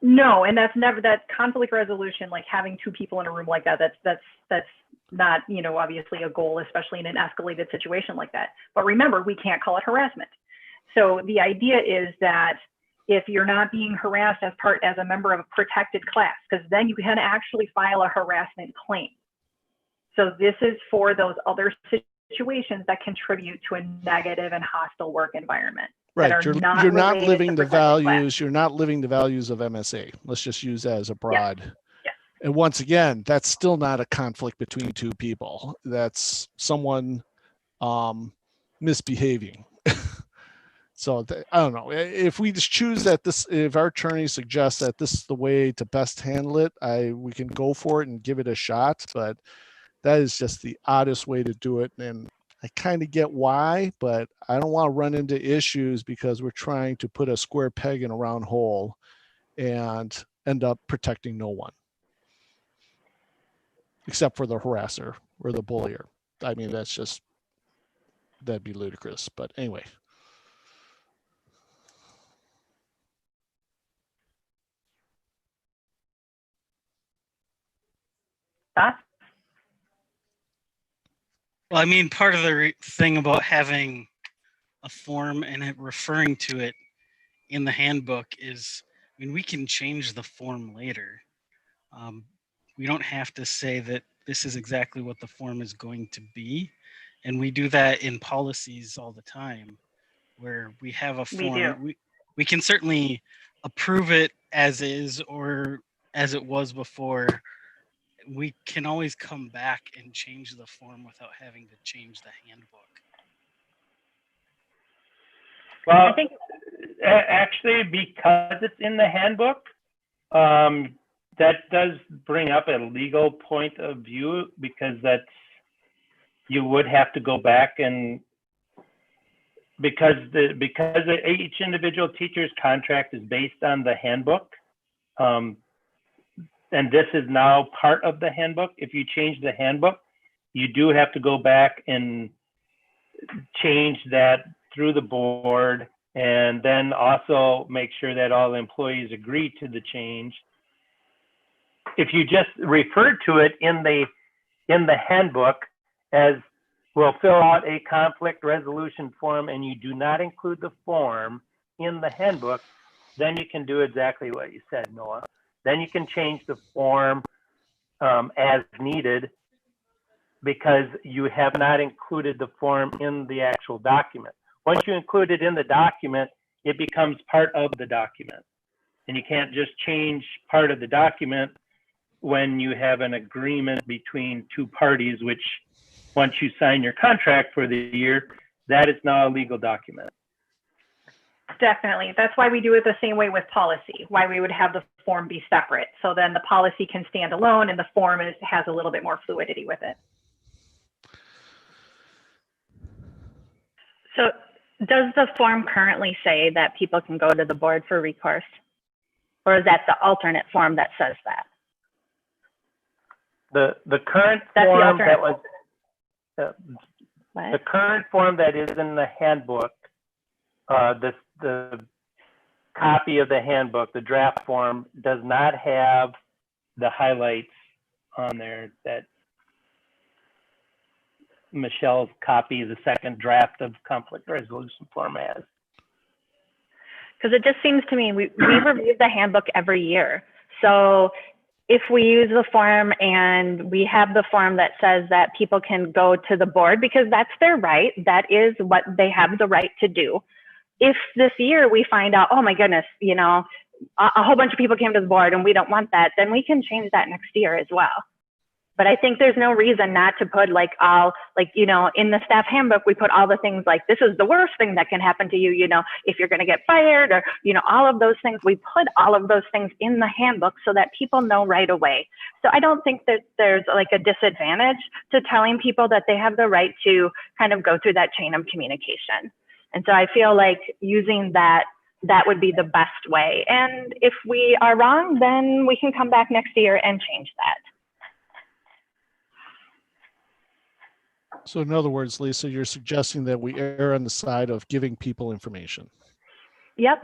Speaker 10: No, and that's never, that conflict resolution, like having two people in a room like that, that's not, you know, obviously a goal, especially in an escalated situation like that. But remember, we can't call it harassment. So the idea is that if you're not being harassed as a member of a protected class, because then you can actually file a harassment claim. So this is for those other situations that contribute to a negative and hostile work environment.
Speaker 7: Right, you're not living the values. You're not living the values of MSA. Let's just use that as a broad. Yeah. Yeah. And once again, that's still not a conflict between two people. That's someone misbehaving. So I don't know. If we just choose that if our attorney suggests that this is the way to best handle it, we can go for it and give it a shot. But that is just the oddest way to do it. And I kind of get why, but I don't want to run into issues because we're trying to put a square peg in a round hole and end up protecting no one, except for the harasser or the bullier. I mean, that'd be ludicrous. But anyway.
Speaker 12: Well, I mean, part of the thing about having a form and it referring to it in the handbook is, I mean, we can change the form later. We don't have to say that this is exactly what the form is going to be. And we do that in policies all the time, where we have a form. We can certainly approve it as is or as it was before. We can always come back and change the form without having to change the handbook.
Speaker 6: Well, I think actually, because it's in the handbook, that does bring up a legal point of view, because you would have to go back and because each individual teacher's contract is based on the handbook. And this is now part of the handbook. If you change the handbook, you do have to go back and change that through the board, and then also make sure that all employees agree to the change. If you just refer to it in the handbook as will fill out a conflict resolution form and you do not include the form in the handbook, then you can do exactly what you said, Noah. Then you can change the form as needed because you have not included the form in the actual document. Once you include it in the document, it becomes part of the document. And you can't just change part of the document when you have an agreement between two parties, which once you sign your contract for the year, that is now a legal document.
Speaker 10: Definitely. That's why we do it the same way with policy, why we would have the form be separate. So then the policy can stand alone and the form has a little bit more fluidity with it.
Speaker 8: So does the form currently say that people can go to the board for recourse? Or is that the alternate form that says that?
Speaker 6: The current form that was the current form that is in the handbook, the copy of the handbook, the draft form, does not have the highlights on there that Michelle's copy, the second draft of conflict resolution form has.
Speaker 8: Because it just seems to me we review the handbook every year. So if we use the form and we have the form that says that people can go to the board because that's their right, that is what they have the right to do. If this year we find out, oh my goodness, you know, a whole bunch of people came to the board and we don't want that, then we can change that next year as well. But I think there's no reason not to put like all, like, you know, in the staff handbook, we put all the things like, this is the worst thing that can happen to you, you know, if you're going to get fired or, you know, all of those things. We put all of those things in the handbook so that people know right away. So I don't think that there's like a disadvantage to telling people that they have the right to kind of go through that chain of communication. And so I feel like using that would be the best way. And if we are wrong, then we can come back next year and change that.
Speaker 7: So in other words, Lisa, you're suggesting that we err on the side of giving people information.
Speaker 8: Yep.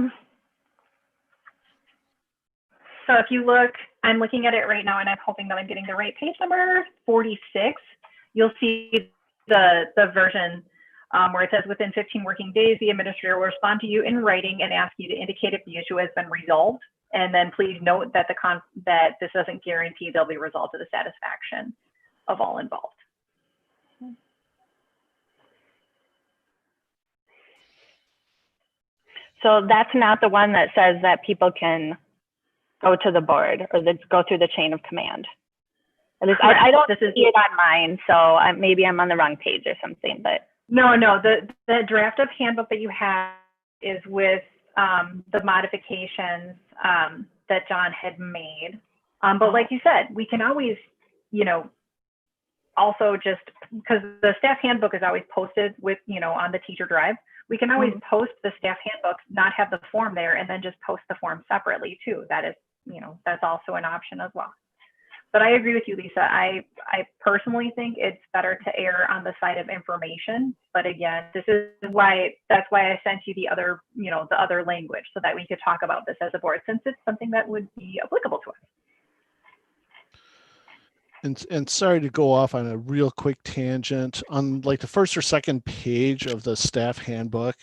Speaker 10: So if you look, I'm looking at it right now and I'm hoping that I'm getting the right page number, 46. You'll see the version where it says within 15 working days, the administrator will respond to you in writing and ask you to indicate if the issue has been resolved. And then please note that that this doesn't guarantee they'll be resolved to the satisfaction of all involved.
Speaker 8: So that's not the one that says that people can go to the board or go through the chain of command. At least I don't see it on mine, so maybe I'm on the wrong page or something. But
Speaker 10: no, the draft of handbook that you have is with the modifications that John had made. But like you said, we can always, you know, also just because the staff handbook is always posted with, you know, on the teacher drive. We can always post the staff handbook, not have the form there, and then just post the form separately too. That is, you know, that's also an option as well. But I agree with you, Lisa. I personally think it's better to err on the side of information. But again, that's why I sent you the other, you know, the other language so that we could talk about this as a board, since it's something that would be applicable to us.
Speaker 7: And sorry to go off on a real quick tangent. On like the first or second page of the staff handbook,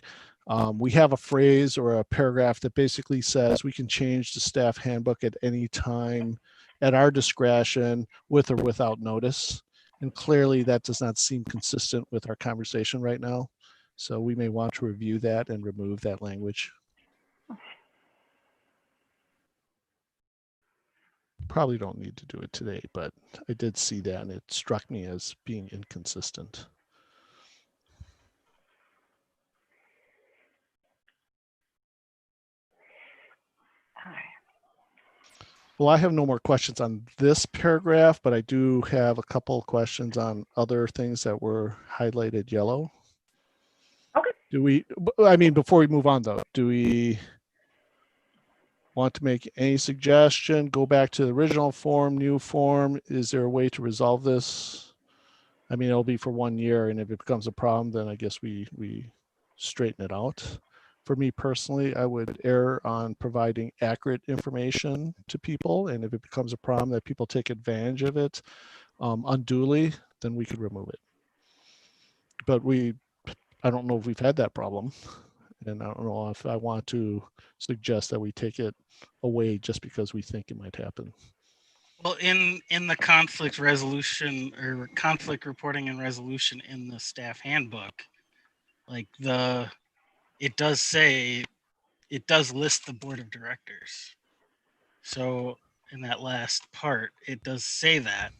Speaker 7: we have a phrase or a paragraph that basically says we can change the staff handbook at any time at our discretion with or without notice. And clearly that does not seem consistent with our conversation right now. So we may want to review that and remove that language. Probably don't need to do it today, but I did see that and it struck me as being inconsistent. Well, I have no more questions on this paragraph, but I do have a couple of questions on other things that were highlighted yellow.
Speaker 10: Okay.
Speaker 7: I mean, before we move on though, do we want to make any suggestion? Go back to the original form, new form? Is there a way to resolve this? I mean, it'll be for 1 year, and if it becomes a problem, then I guess we straighten it out. For me personally, I would err on providing accurate information to people, and if it becomes a problem that people take advantage of it unduly, then we could remove it. but I don't know if we've had that problem. And I don't know if I want to suggest that we take it away just because we think it might happen.
Speaker 12: Well, in the conflict resolution or conflict reporting and resolution in the staff handbook, like it does list the board of directors. So in that last part, it does say that.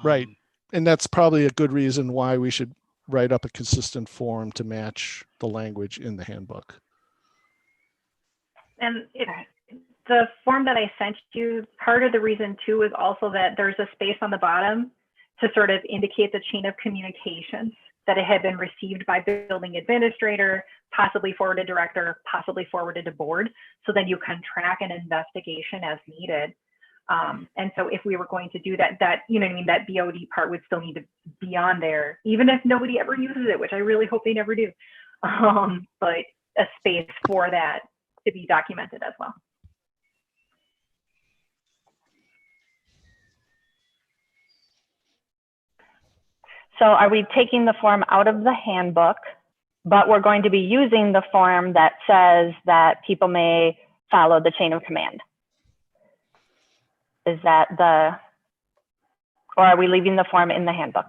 Speaker 7: Right. And that's probably a good reason why we should write up a consistent form to match the language in the handbook.
Speaker 10: And the form that I sent you, part of the reason too is also that there's a space on the bottom to sort of indicate the chain of communications that it had been received by building administrator, possibly forwarded director, possibly forwarded to board. So then you can track an investigation as needed. And so if we were going to do that, you know what I mean, that BOD part would still need to be on there, even if nobody ever uses it, which I really hope they never do. But a space for that to be documented as well.
Speaker 8: So are we taking the form out of the handbook, but we're going to be using the form that says that people may follow the chain of command? Is that or are we leaving the form in the handbook?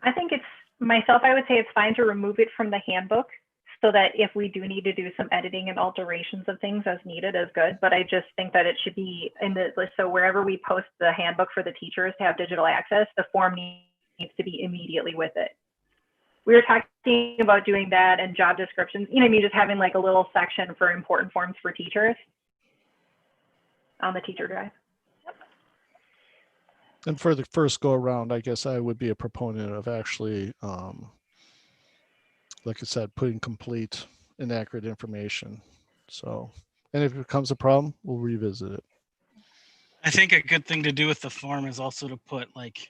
Speaker 10: I think I would say it's fine to remove it from the handbook so that if we do need to do some editing and alterations of things as needed is good. But I just think that it should be in the list. So wherever we post the handbook for the teachers to have digital access, the form needs to be immediately with it. We were talking about doing that and job descriptions, you know what I mean, just having like a little section for important forms for teachers on the teacher drive.
Speaker 7: And for the first go around, I guess I would be a proponent of actually, like I said, putting complete and accurate information. So, and if it becomes a problem, we'll revisit it.
Speaker 12: I think a good thing to do with the form is also to put like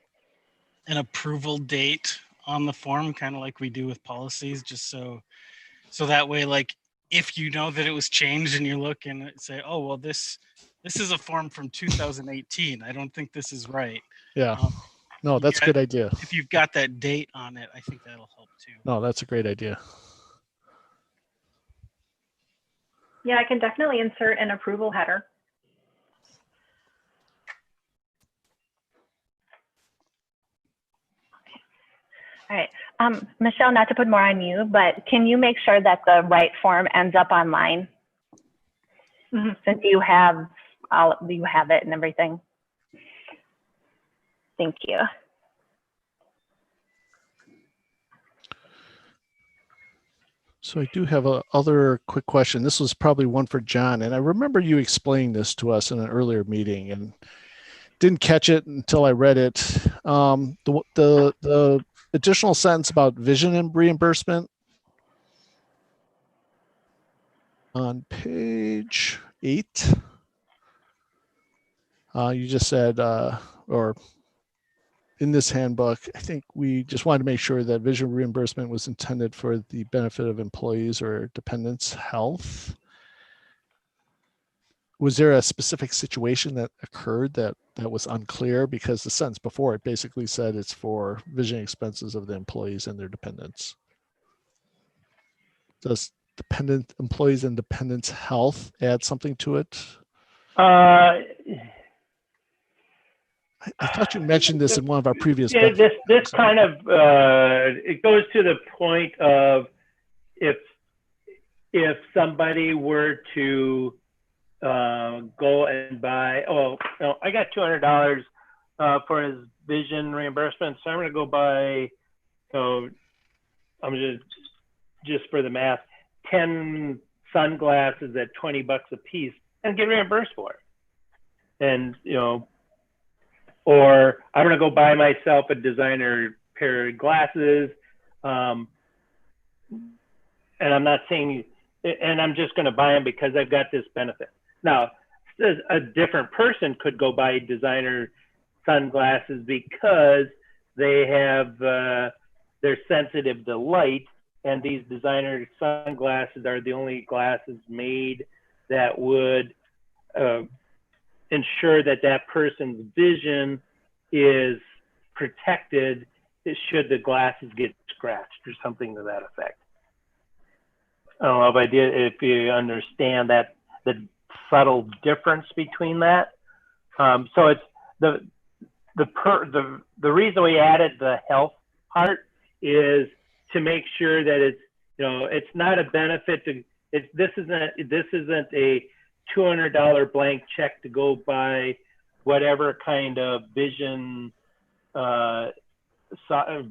Speaker 12: an approval date on the form, kind of like we do with policies, just so that way, like if you know that it was changed and you look and say, oh, well, this is a form from 2018. I don't think this is right.
Speaker 7: Yeah. No, that's a good idea.
Speaker 12: If you've got that date on it, I think that'll help too.
Speaker 7: No, that's a great idea.
Speaker 10: Yeah, I can definitely insert an approval header.
Speaker 8: All right, Michelle, not to put more on you, but can you make sure that the right form ends up online? Mm-hmm. Since you have it and everything. Thank you.
Speaker 7: So I do have a other quick question. This was probably one for John, and I remember you explaining this to us in an earlier meeting, and didn't catch it until I read it. The additional sentence about vision and reimbursement on page 8. You just said, or in this handbook, I think we just wanted to make sure that vision reimbursement was intended for the benefit of employees or dependents' health. Was there a specific situation that occurred that was unclear? Because the sentence before it basically said it's for vision expenses of the employees and their dependents. Does employees and dependents' health add something to it? I thought you mentioned this in one of our previous.
Speaker 6: Yeah, this kind of it goes to the point of if somebody were to go and buy, I got $200 for his vision reimbursement, so I'm going to go buy. So I'm just for the math, 10 sunglasses at $20 a piece and get reimbursed for it, and or I'm going to go buy myself a designer pair of glasses, and I'm not saying, and I'm just going to buy them because I've got this benefit. Now, a different person could go buy designer sunglasses because they have, they're sensitive to light, and these designer sunglasses are the only glasses made that would ensure that that person's vision is protected should the glasses get scratched or something to that effect. I don't know if you understand that, the subtle difference between that. So it's the reason we added the health part is to make sure that it's, it's not a benefit to, this isn't a $200 blank check to go buy whatever kind of vision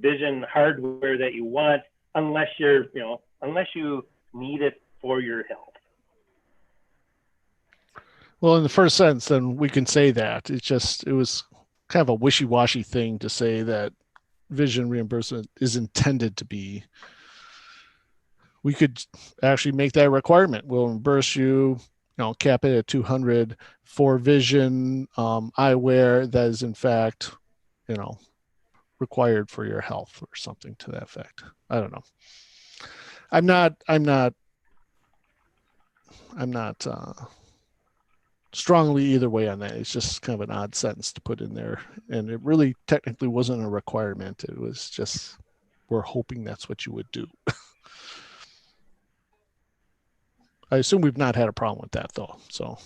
Speaker 6: vision hardware that you want, unless unless you need it for your health.
Speaker 7: Well, in the first sentence, then we can say that. It was kind of a wishy-washy thing to say that vision reimbursement is intended to be. We could actually make that a requirement. We'll reimburse you, cap it at 200 for vision eyewear that is in fact, required for your health or something to that effect. I don't know. I'm not strongly either way on that. It's just kind of an odd sentence to put in there. And it really technically wasn't a requirement. It was just, we're hoping that's what you would do. I assume we've not had a problem with that though. So.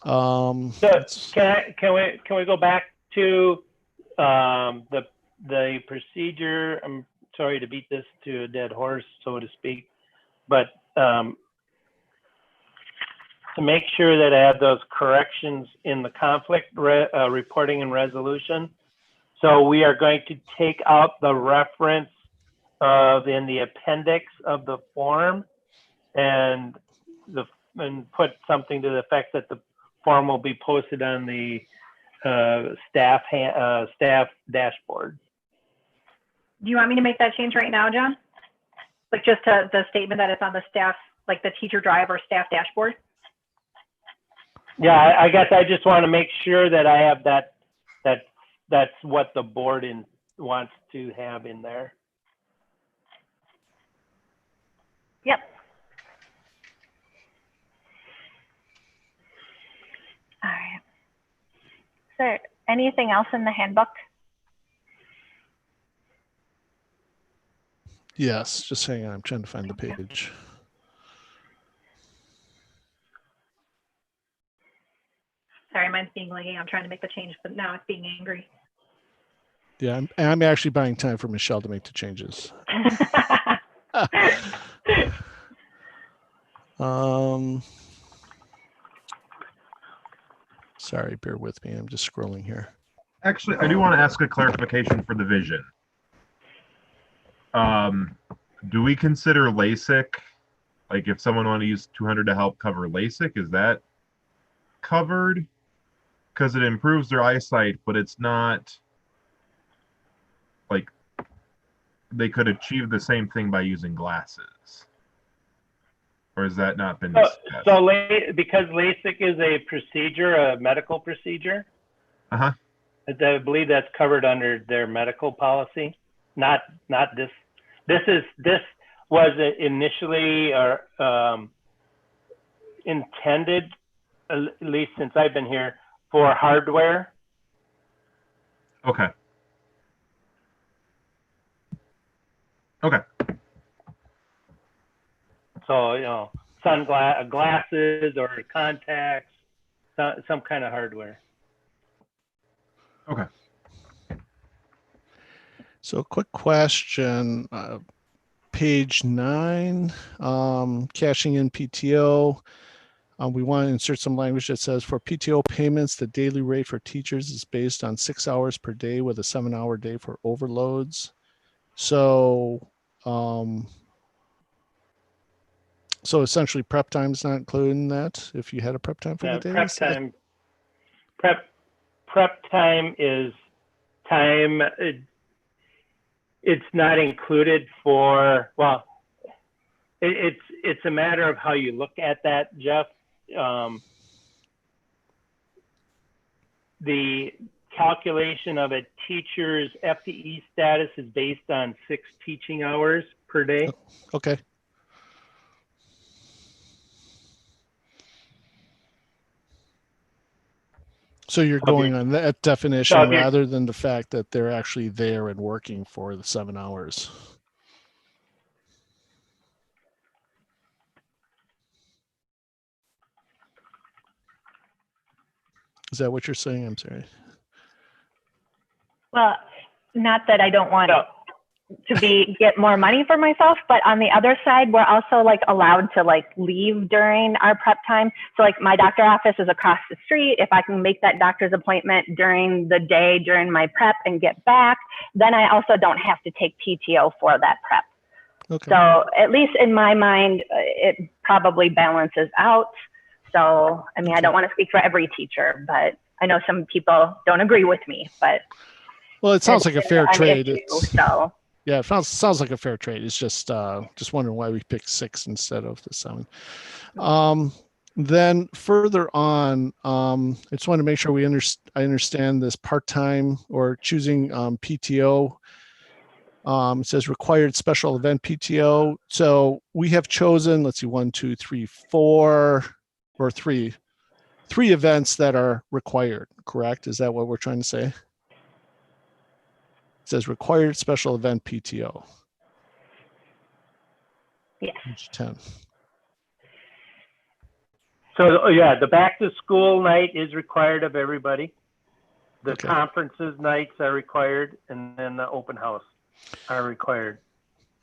Speaker 6: So can we go back to the procedure? I'm sorry to beat this to a dead horse, so to speak, but to make sure that I have those corrections in the conflict reporting and resolution. So we are going to take out the reference in the appendix of the form and put something to the effect that the form will be posted on the staff dashboard.
Speaker 10: Do you want me to make that change right now, John? Like just the statement that it's on the staff, like the teacher drive or staff dashboard?
Speaker 6: Yeah, I guess I just want to make sure that I have that's what the board wants to have in there.
Speaker 8: Yep. All right. Is there anything else in the handbook?
Speaker 7: Yes, just hang on. I'm trying to find the page.
Speaker 10: Sorry, mine's being laggy. I'm trying to make the change, but now it's being angry.
Speaker 7: Yeah, I'm actually buying time for Michelle to make the changes. Sorry, bear with me. I'm just scrolling here.
Speaker 4: Actually, I do want to ask a clarification for the vision. Do we consider LASIK, like if someone wanted to use 200 to help cover LASIK, is that covered? Because it improves their eyesight, but it's not like they could achieve the same thing by using glasses. Or has that not been discussed?
Speaker 6: So because LASIK is a procedure, a medical procedure,
Speaker 4: I
Speaker 6: believe that's covered under their medical policy, not this. This was initially intended, at least since I've been here, for hardware.
Speaker 4: Okay. Okay.
Speaker 6: So, glasses or contacts, some kind of hardware.
Speaker 4: Okay.
Speaker 7: So quick question, page 9, cashing in PTO. We want to insert some language that says for PTO payments, the daily rate for teachers is based on 6 hours per day with a 7-hour day for overloads. So, so essentially prep time is not included in that if you had a prep time for the day?
Speaker 6: Prep time is time, it's not included for, well, it's a matter of how you look at that, Jeff. The calculation of a teacher's FTE status is based on 6 teaching hours per day.
Speaker 7: Okay. So you're
Speaker 6: of
Speaker 7: going
Speaker 6: your-
Speaker 7: on that definition
Speaker 6: So if you're-
Speaker 7: rather than the fact that they're actually there and working for the 7 hours. Is that what you're saying? I'm sorry.
Speaker 8: Well, not that I don't want
Speaker 6: No.
Speaker 8: to get more money for myself, but on the other side, we're also like allowed to like leave during our prep time. So like my doctor office is across the street. If I can make that doctor's appointment during the day during my prep and get back, then I also don't have to take PTO for that prep.
Speaker 7: Okay.
Speaker 8: So at least in my mind, it probably balances out. So, I mean, I don't want to speak for every teacher, but I know some people don't agree with me, but.
Speaker 7: Well, it sounds like a fair trade.
Speaker 8: Issue, so.
Speaker 7: Yeah, it sounds like a fair trade. It's just wondering why we picked 6 instead of the 7. Then further on, I just want to make sure I understand this part-time or choosing PTO. It says required special event PTO. So we have chosen, let's see, 1, 2, 3, 4, or three events that are required, correct? Is that what we're trying to say? It says required special event PTO.
Speaker 8: Yes.
Speaker 7: Page 10.
Speaker 6: So yeah, the back to school night is required of everybody. The
Speaker 7: Okay.
Speaker 6: conferences nights are required, and then the open house are required.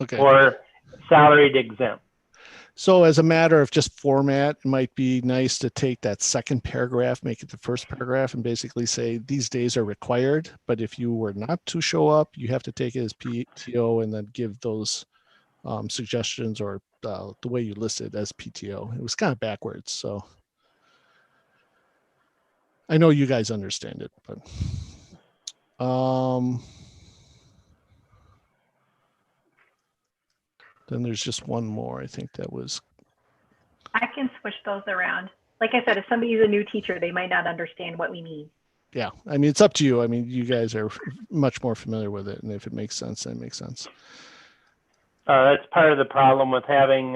Speaker 7: Okay.
Speaker 6: Or salaried exempt.
Speaker 7: So as a matter of just format, it might be nice to take that second paragraph, make it the first paragraph, and basically say these days are required. But if you were not to show up, you have to take it as PTO and then give those suggestions or the way you listed as PTO. It was kind of backwards. So I know you guys understand it, but then there's just one more. I think that was.
Speaker 10: I can switch those around. Like I said, if somebody's a new teacher, they might not understand what we mean.
Speaker 7: Yeah, I mean, it's up to you. I mean, you guys are much more familiar with it, and if it makes sense, then it makes sense.
Speaker 6: That's part of the problem with having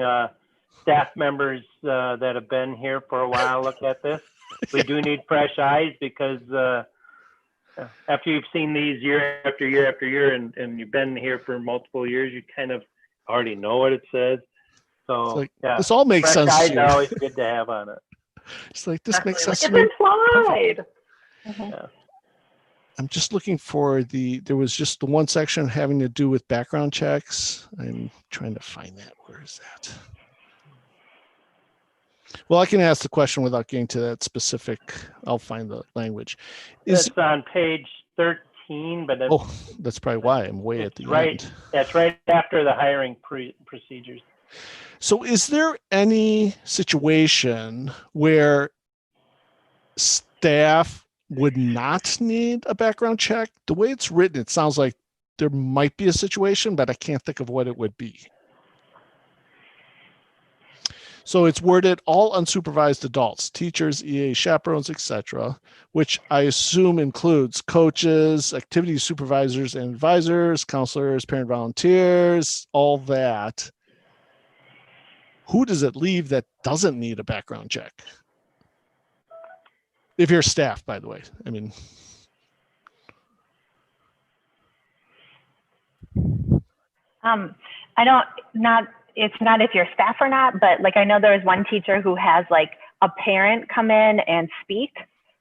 Speaker 6: staff members that have been here for a while look at this. We do need fresh eyes because after you've seen these year after year after year and you've been here for multiple years, you kind of already know what it says. So
Speaker 7: like,
Speaker 6: yeah,
Speaker 7: this all makes
Speaker 6: fresh
Speaker 7: sense
Speaker 6: eyes
Speaker 7: to you.
Speaker 6: are always good to have on it.
Speaker 7: It's like, this makes sense
Speaker 10: It's
Speaker 7: to me.
Speaker 10: a slide.
Speaker 6: Yeah.
Speaker 7: I'm just looking for there was just the one section having to do with background checks. I'm trying to find that. Where is that? Well, I can ask the question without getting to that specific. I'll find the language.
Speaker 6: It's on page 13, but it's,
Speaker 7: that's probably why I'm way at the
Speaker 6: right.
Speaker 7: end.
Speaker 6: That's right after the hiring procedures.
Speaker 7: So is there any situation where staff would not need a background check? The way it's written, it sounds like there might be a situation, but I can't think of what it would be. So it's worded all unsupervised adults, teachers, EA, chaperones, etc., which I assume includes coaches, activity supervisors and advisors, counselors, parent volunteers, all that. Who does it leave that doesn't need a background check? If you're staff, by the way, I mean.
Speaker 8: It's not if you're staff or not, but like I know there was one teacher who has like a parent come in and speak.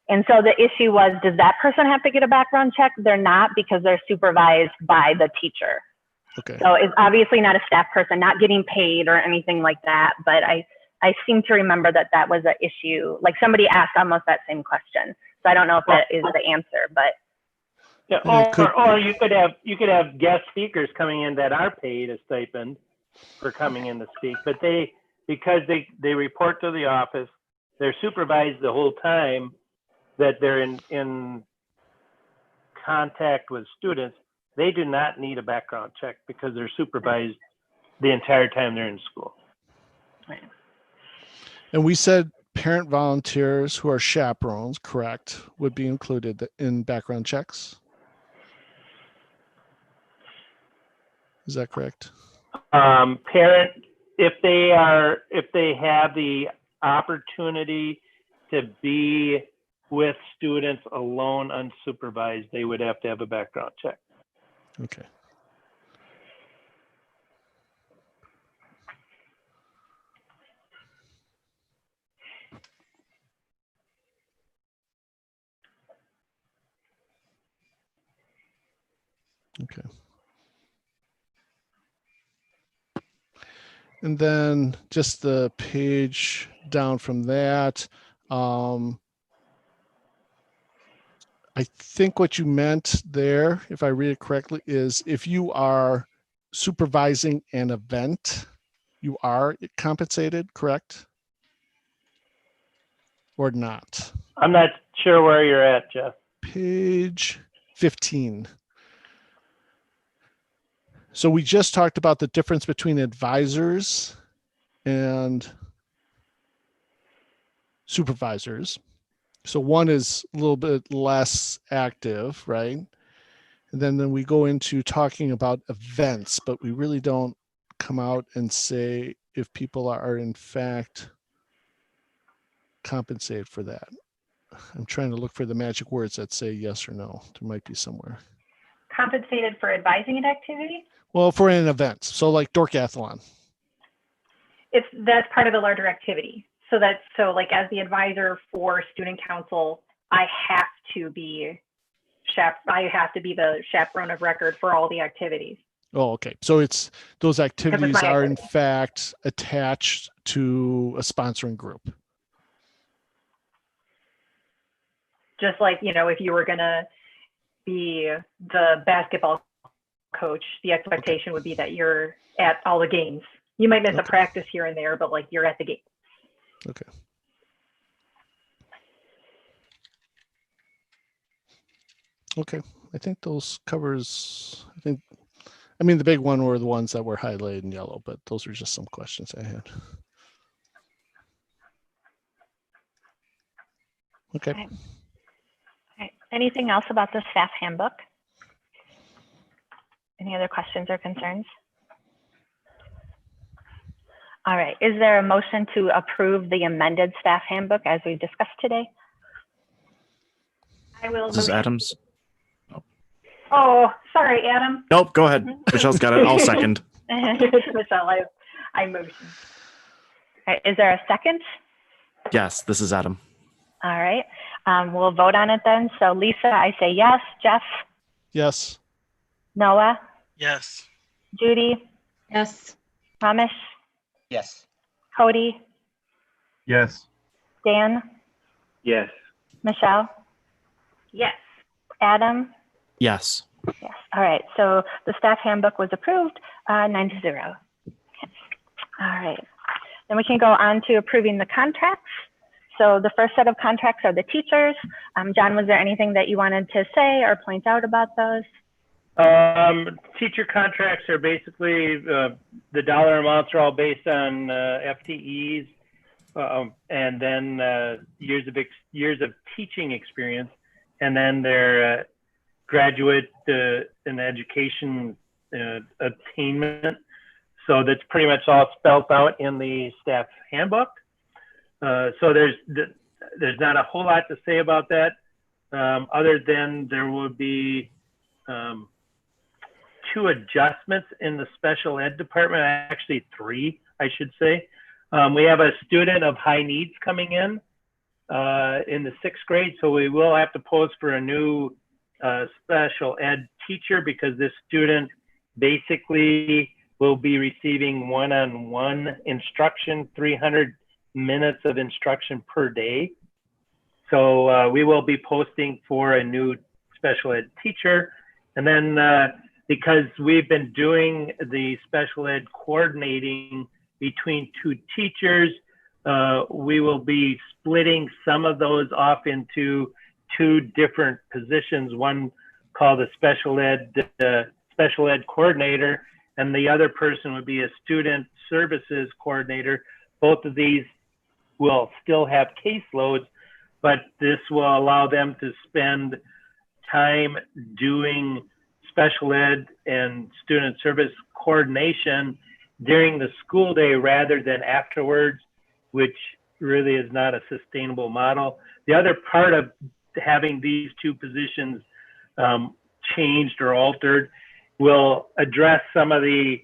Speaker 8: And so the issue was, does that person have to get a background check? They're not, because they're supervised by the teacher.
Speaker 7: Okay.
Speaker 8: So it's obviously not a staff person, not getting paid or anything like that. But I seem to remember that was an issue. Like somebody asked almost that same question. So I don't know if that is the answer, but.
Speaker 6: Yeah, or you could have guest speakers coming in that are paid a stipend for coming in to speak, but because they report to the office, they're supervised the whole time that they're in contact with students. They do not need a background check because they're supervised the entire time they're in school.
Speaker 8: Right.
Speaker 7: And we said parent volunteers who are chaperones, correct, would be included in background checks. Is that correct?
Speaker 6: Parent, if they have the opportunity to be with students alone unsupervised, they would have to have a background check.
Speaker 7: Okay. Okay. And then just the page down from that. I think what you meant there, if I read it correctly, is if you are supervising an event, you are compensated, correct? Or not?
Speaker 6: I'm not sure where you're at, Jeff.
Speaker 7: Page 15. So we just talked about the difference between advisors and supervisors. So one is a little bit less active, right? And then we go into talking about events, but we really don't come out and say if people are in fact compensated for that. I'm trying to look for the magic words that say yes or no. There might be somewhere.
Speaker 10: Compensated for advising an activity?
Speaker 7: Well, for an event. So like Dorkathlon.
Speaker 10: That's part of the larger activity. So like as the advisor for student council, I have to be the chaperone of record for all the activities.
Speaker 7: Oh, okay. So it's those activities are in
Speaker 10: activity.
Speaker 7: fact attached to a sponsoring group.
Speaker 10: Just like, if you were going to be the basketball coach, the expectation would be that you're at all the games. You might miss a practice here and there, but like you're at the game.
Speaker 7: Okay. Okay. I think those covers, I mean, the big one were the ones that were highlighted in yellow, but those are just some questions I had. Okay.
Speaker 8: Okay. Anything else about the staff handbook? Any other questions or concerns? All right. Is there a motion to approve the amended staff handbook as we discussed today?
Speaker 10: I will.
Speaker 11: This is Adams.
Speaker 10: Oh, sorry, Adam.
Speaker 11: Nope, go ahead. Michelle's got it. I'll second.
Speaker 10: It's Michelle. I motion.
Speaker 8: All right. Is there a second?
Speaker 11: Yes, this is Adam.
Speaker 8: All right. We'll vote on it then. So Lisa, I say yes. Jeff?
Speaker 7: Yes.
Speaker 8: Noah?
Speaker 12: Yes.
Speaker 8: Judy?
Speaker 1: Yes.
Speaker 8: Ramesh?
Speaker 5: Yes.
Speaker 8: Cody?
Speaker 4: Yes.
Speaker 8: Dan?
Speaker 9: Yes.
Speaker 8: Michelle?
Speaker 10: Yes.
Speaker 8: Adam?
Speaker 11: Yes.
Speaker 8: Yes. All right. So the staff handbook was approved 9-0. Okay. All right. Then we can go on to approving the contracts. So the first set of contracts are the teachers. John, was there anything that you wanted to say or point out about those?
Speaker 6: Teacher contracts are basically, the dollar amounts are all based on FTEs and then years of teaching experience, and then their graduate and education attainment. So that's pretty much all spelled out in the staff handbook. So there's not a whole lot to say about that, other than there will be 2 adjustments in the special ed department, actually 3, I should say. We have a student of high needs coming in the 6th grade, so we will have to post for a new special ed teacher, because this student basically will be receiving one-on-one instruction, 300 minutes of instruction per day. So we will be posting for a new special ed teacher. And then because we've been doing the special ed coordinating between 2 teachers, we will be splitting some of those off into 2 different positions, one called a special ed coordinator, and the other person would be a student services coordinator. Both of these will still have caseloads, but this will allow them to spend time doing special ed and student service coordination during the school day rather than afterwards, which really is not a sustainable model. The other part of having these two positions changed or altered will address some of the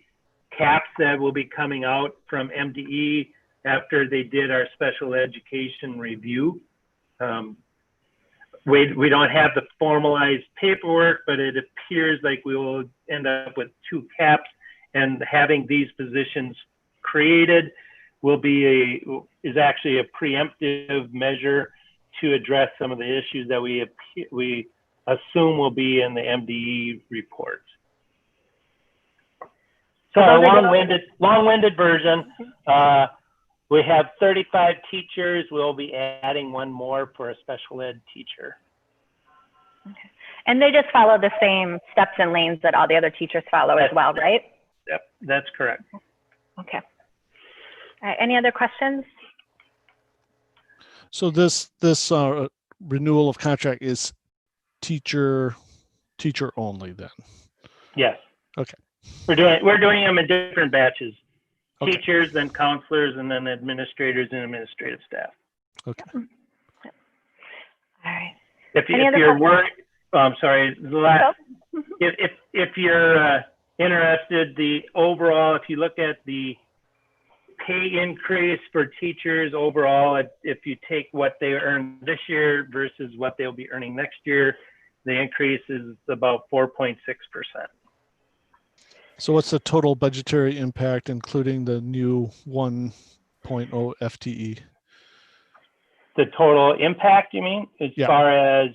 Speaker 6: caps that will be coming out from MDE after they did our special education review. We don't have the formalized paperwork, but it appears like we will end up with two caps, and having these positions created is actually a preemptive measure to address some of the issues that we assume will be in the MDE report. So a long-winded version. We have 35 teachers. We'll be adding one more for a special ed teacher.
Speaker 8: Okay. And they just follow the same steps and lanes that all the other teachers follow as well, right?
Speaker 6: Yep, that's correct.
Speaker 8: Okay. All right, any other questions?
Speaker 7: So this renewal of contract is teacher only then?
Speaker 6: Yes.
Speaker 7: Okay.
Speaker 6: We're doing them in different batches. Okay. Teachers, then counselors, and then administrators and administrative staff.
Speaker 7: Okay.
Speaker 8: All right.
Speaker 6: If you're worried, I'm sorry. If you're interested, if you look at the pay increase for teachers overall, if you take what they earned this year versus what they'll be earning next year, the increase is about 4.6%.
Speaker 7: So what's the total budgetary impact, including the new 1.0 FTE?
Speaker 6: The total impact, you mean, as far as?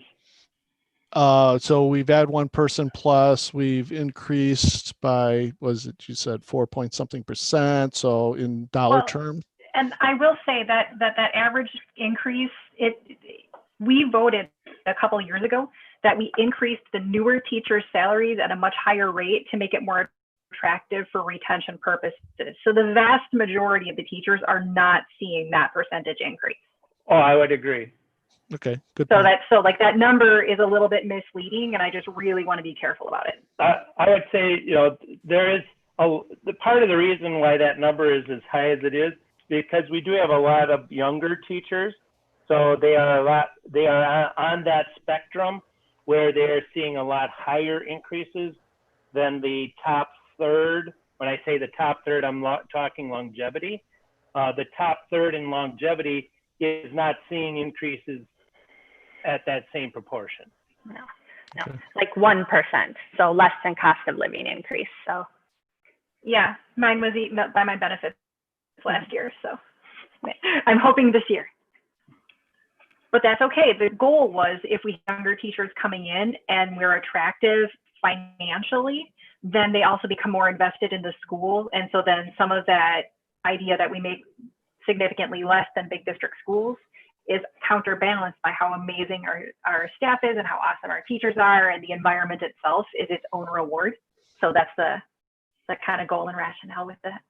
Speaker 7: So we've had one person plus, we've increased by, you said 4-point-something%. So in dollar terms.
Speaker 10: And I will say that average increase, we voted a couple of years ago that we increased the newer teachers' salaries at a much higher rate to make it more attractive for retention purposes. So the vast majority of the teachers are not seeing that percentage increase.
Speaker 6: Oh, I would agree.
Speaker 7: Okay, good.
Speaker 10: So that number is a little bit misleading, and I just really want to be careful about it.
Speaker 6: I would say, there is the part of the reason why that number is as high as it is because we do have a lot of younger teachers, so they are on that spectrum where they are seeing a lot higher increases than the top third. When I say the top third, I'm talking longevity. The top third in longevity is not seeing increases at that same proportion.
Speaker 8: No, okay. Like 1%, so less than cost of living increase. So,
Speaker 10: yeah, mine was eaten up by my benefits last year, so I'm hoping this year. But that's okay. The goal was if we have younger teachers coming in and we're attractive financially, then they also become more invested in the school. And so then some of that idea that we make significantly less than big district schools is counterbalanced by how amazing our staff is and how awesome our teachers are, and the environment itself is its own reward. So that's the kind of goal and rationale with that.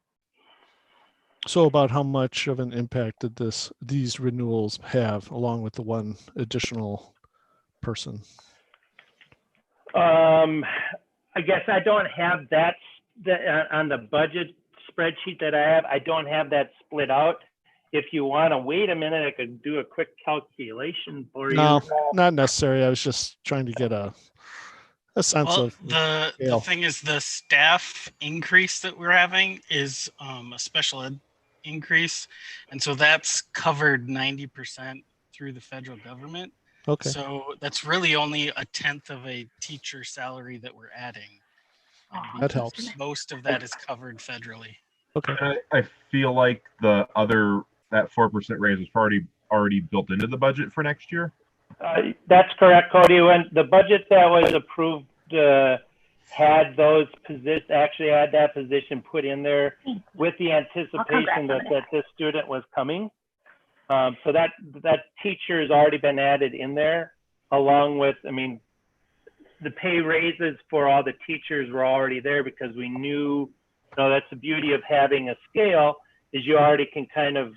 Speaker 7: So about how much of an impact did these renewals have, along with the one additional person?
Speaker 6: I guess I don't have that on the budget spreadsheet that I have. I don't have that split out. If you want to wait a minute, I could do a quick calculation for you.
Speaker 7: No, not necessary. I was just trying to get a sense of
Speaker 12: the thing is the staff increase that we're having is a special ed increase, and so that's covered 90% through the federal government.
Speaker 7: Okay.
Speaker 12: So that's really only 1/10 of a teacher salary that we're adding.
Speaker 7: That helps.
Speaker 12: Most of that is covered federally.
Speaker 7: Okay.
Speaker 4: I feel like that 4% raise was already built into the budget for next year.
Speaker 6: That's correct, Cody. When the budget that was approved had that position put in there with the anticipation that this student was coming. So that teacher has already been added in there, along with, the pay raises for all the teachers were already there because we knew, that's the beauty of having a scale, is you already can kind of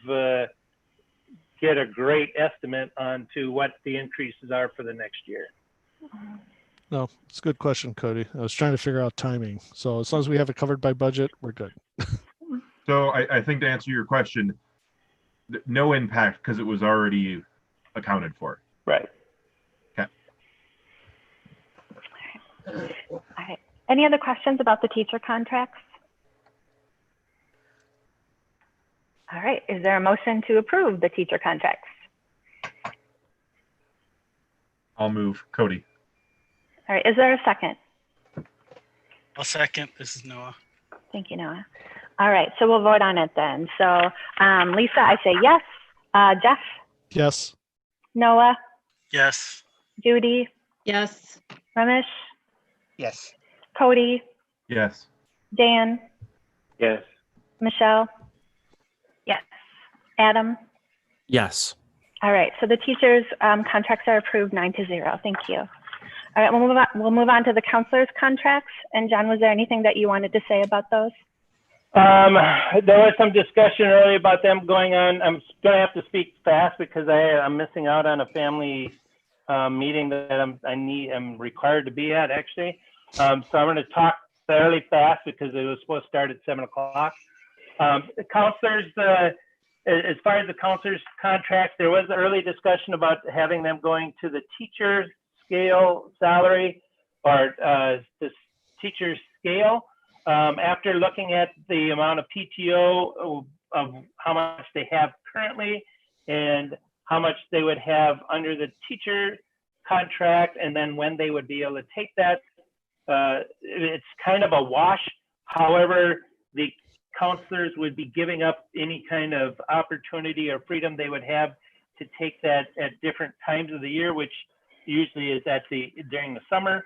Speaker 6: get a great estimate onto what the increases are for the next year.
Speaker 7: No, it's a good question, Cody. I was trying to figure out timing. So as long as we have it covered by budget, we're good.
Speaker 4: So I think to answer your question, No impact because it was already accounted for.
Speaker 6: Right.
Speaker 4: Okay.
Speaker 8: All right. Any other questions about the teacher contracts? All right. Is there a motion to approve the teacher contracts?
Speaker 4: I'll move. Cody.
Speaker 8: All right. Is there a second?
Speaker 12: I'll second. This is Noah.
Speaker 8: Thank you, Noah. All right. So we'll vote on it then. So Lisa, I say yes. Jeff?
Speaker 7: Yes.
Speaker 8: Noah?
Speaker 12: Yes.
Speaker 8: Judy?
Speaker 1: Yes.
Speaker 8: Ramesh?
Speaker 5: Yes.
Speaker 8: Cody?
Speaker 4: Yes.
Speaker 8: Dan?
Speaker 9: Yes.
Speaker 8: Michelle?
Speaker 10: Yes.
Speaker 8: Adam?
Speaker 11: Yes.
Speaker 8: All right. So the teachers' contracts are approved 9-0. Thank you. All right. We'll move on to the counselors' contracts. And John, was there anything that you wanted to say about those?
Speaker 6: There was some discussion earlier about them going on. I'm going to have to speak fast because I'm missing out on a family meeting that I'm required to be at actually. So I'm going to talk fairly fast because it was supposed to start at 7 o'clock. The counselors, as far as the counselors' contracts, there was early discussion about having them going to the teacher's scale salary or the teacher's scale. After looking at the amount of PTO of how much they have currently and how much they would have under the teacher contract, and then when they would be able to take that, it's kind of a wash. However, the counselors would be giving up any kind of opportunity or freedom they would have to take that at different times of the year, which usually is during the summer.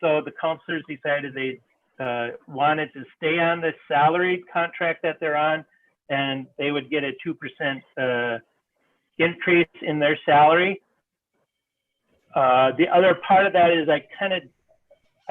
Speaker 6: So the counselors decided they wanted to stay on the salaried contract that they're on, and they would get a 2% increase in their salary. The other part of that is I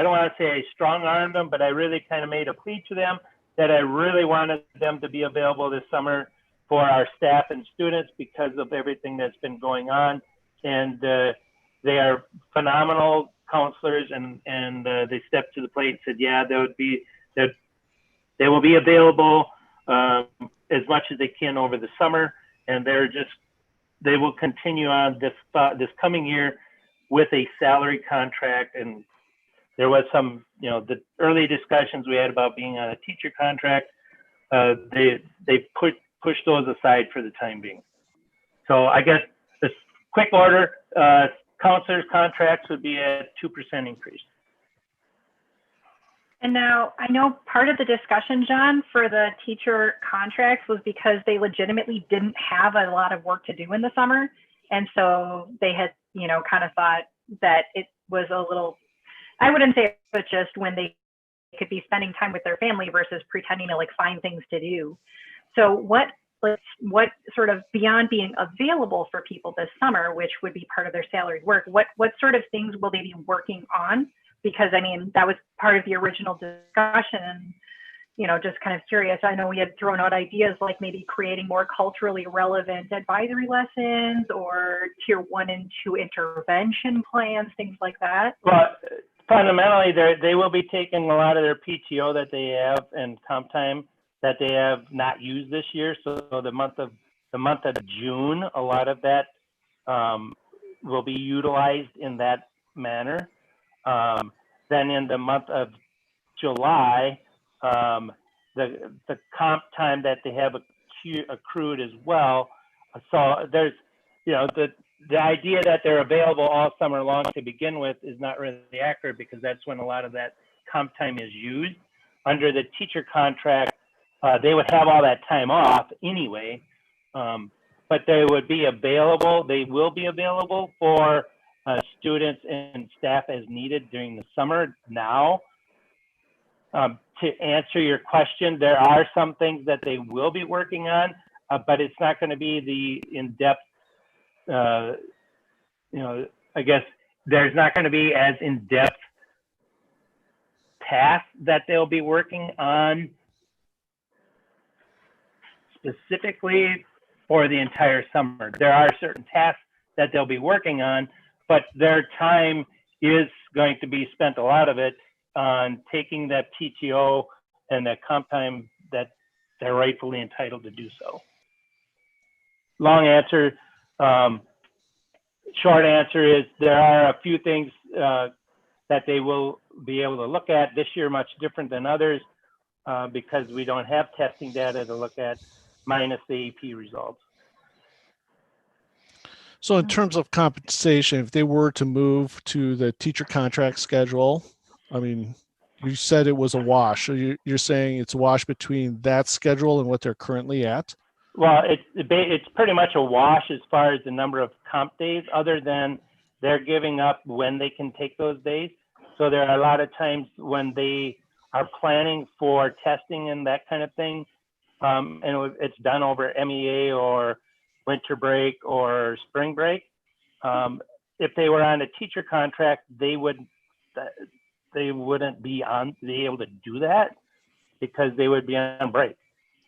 Speaker 6: don't want to say I strong-armed them, but I really kind of made a plea to them that I really wanted them to be available this summer for our staff and students because of everything that's been going on. And they are phenomenal counselors, and they stepped to the plate and said, yeah, they will be available as much as they can over the summer, and they will continue on this coming year with a salary contract. And there was some, the early discussions we had about being on a teacher contract, they pushed those aside for the time being. So I guess this quick order, counselors' contracts would be a 2% increase.
Speaker 10: And now I know part of the discussion, John, for the teacher contracts was because they legitimately didn't have a lot of work to do in the summer. And so they had, kind of thought that it was a little, I wouldn't say it was just when they could be spending time with their family versus pretending to find things to do. So what sort of, beyond being available for people this summer, which would be part of their salaried work, what sort of things will they be working on? Because that was part of the original discussion, just kind of curious. I know we had thrown out ideas like maybe creating more culturally relevant advisory lessons or tier 1 and 2 intervention plans, things like that.
Speaker 6: Well, fundamentally, they will be taking a lot of their PTO that they have and comp time that they have not used this year. So the month of June, a lot of that will be utilized in that manner. Then in the month of July, the comp time that they have accrued as well. So there's, the idea that they're available all summer long to begin with is not really accurate because that's when a lot of that comp time is used. Under the teacher contract, they would have all that time off anyway, but they would be available. They will be available for students and staff as needed during the summer now. To answer your question, there are some things that they will be working on, but it's not going to be the in-depth, I guess there's not going to be as in-depth tasks that they'll be working on specifically for the entire summer. There are certain tasks that they'll be working on, but their time is going to be spent, a lot of it, on taking that PTO and that comp time that they're rightfully entitled to do so. long answer. Short answer is there are a few things that they will be able to look at this year, much different than others, because we don't have testing data to look at, minus the AP results.
Speaker 7: So in terms of compensation, if they were to move to the teacher contract schedule, I mean, you said it was a wash. So you're saying it's a wash between that schedule and what they're currently at?
Speaker 6: Well, it's pretty much a wash as far as the number of comp days, other than they're giving up when they can take those days. So there are a lot of times when they are planning for testing and that kind of thing, and it's done over MEA or winter break or spring break. If they were on a teacher contract, they wouldn't be able to do that because they would be on break.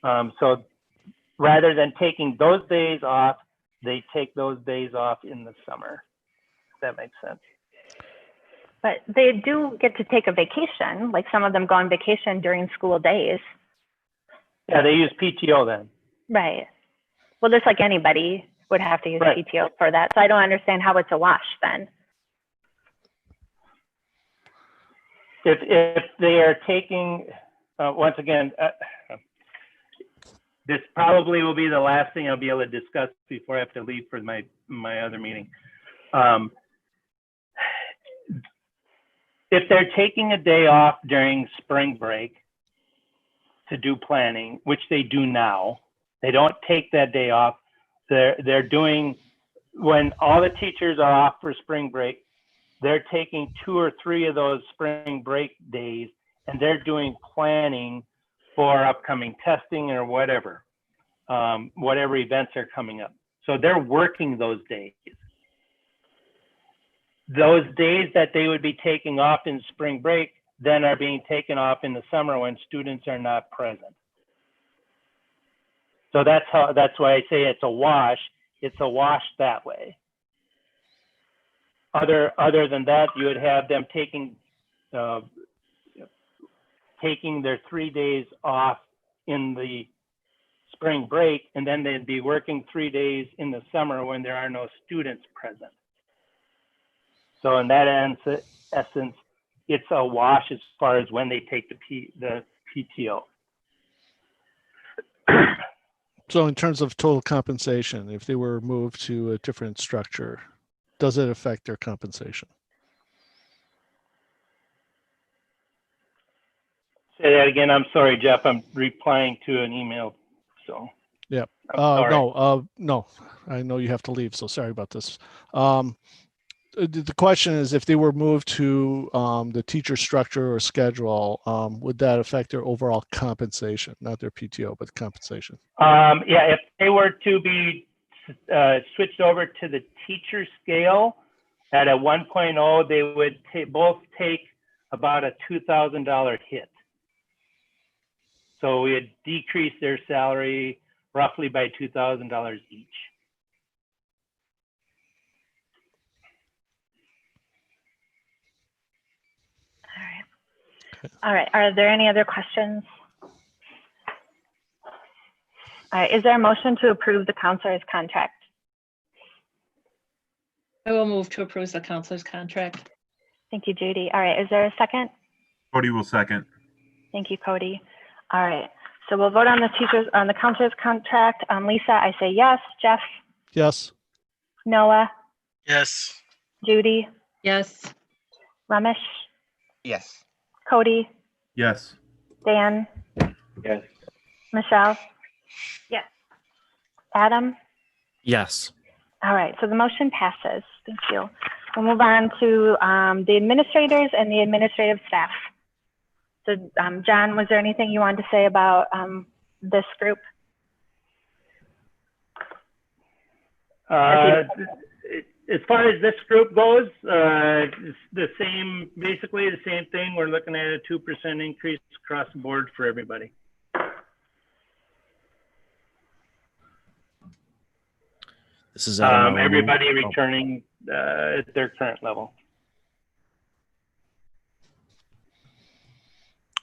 Speaker 6: So rather than taking those days off, they take those days off in the summer. If that makes sense.
Speaker 8: But they do get to take a vacation. Like some of them go on vacation during school days.
Speaker 6: Yeah, they use PTO then.
Speaker 8: Right. Well, just like anybody would have to use
Speaker 6: Right.
Speaker 8: PTO for that. So I don't understand how it's a wash then.
Speaker 6: If they are taking, once again, this probably will be the last thing I'll be able to discuss before I have to leave for my other meeting. If they're taking a day off during spring break to do planning, which they do now, they don't take that day off. They're doing, when all the teachers are off for spring break, they're taking 2 or 3 of those spring break days and they're doing planning for upcoming testing or whatever events are coming up. So they're working those days. Those days that they would be taking off in spring break then are being taken off in the summer when students are not present. So that's why I say it's a wash. It's a wash that way. Other than that, you would have them taking their 3 days off in the spring break, and then they'd be working 3 days in the summer when there are no students present. So in that essence, it's a wash as far as when they take the PTO.
Speaker 7: So in terms of total compensation, if they were moved to a different structure, does it affect their compensation?
Speaker 6: Say that again. I'm sorry, Jeff. I'm replying to an email. So.
Speaker 7: Yeah.
Speaker 6: Sorry.
Speaker 7: No, I know you have to leave, so sorry about this. The question is, if they were moved to the teacher structure or schedule, would that affect their overall compensation, not their PTO, but compensation?
Speaker 6: Yeah, if they were to be switched over to the teacher scale at a 1.0, they would both take about a $2,000 hit. So we would decrease their salary roughly by $2,000 each.
Speaker 8: All right. Are there any other questions? All right. Is there a motion to approve the counselor's contract?
Speaker 1: I will move to approve the counselor's contract.
Speaker 8: Thank you, Judy. All right. Is there a second?
Speaker 4: Cody will second.
Speaker 8: Thank you, Cody. All right. So we'll vote on the counselor's contract. Lisa, I say yes. Jeff?
Speaker 7: Yes.
Speaker 8: Noah?
Speaker 12: Yes.
Speaker 8: Judy?
Speaker 1: Yes.
Speaker 8: Ramesh?
Speaker 5: Yes.
Speaker 8: Cody?
Speaker 4: Yes.
Speaker 8: Dan?
Speaker 9: Yes.
Speaker 8: Michelle?
Speaker 10: Yes.
Speaker 8: Adam?
Speaker 11: Yes.
Speaker 8: All right, so the motion passes. Thank you. We'll move on to the administrators and the administrative staff. So John, was there anything you wanted to say about this group?
Speaker 6: As far as this group goes, it's basically the same thing. We're looking at a 2% increase across the board for everybody.
Speaker 11: This is at a normal-
Speaker 6: everybody returning at their current level.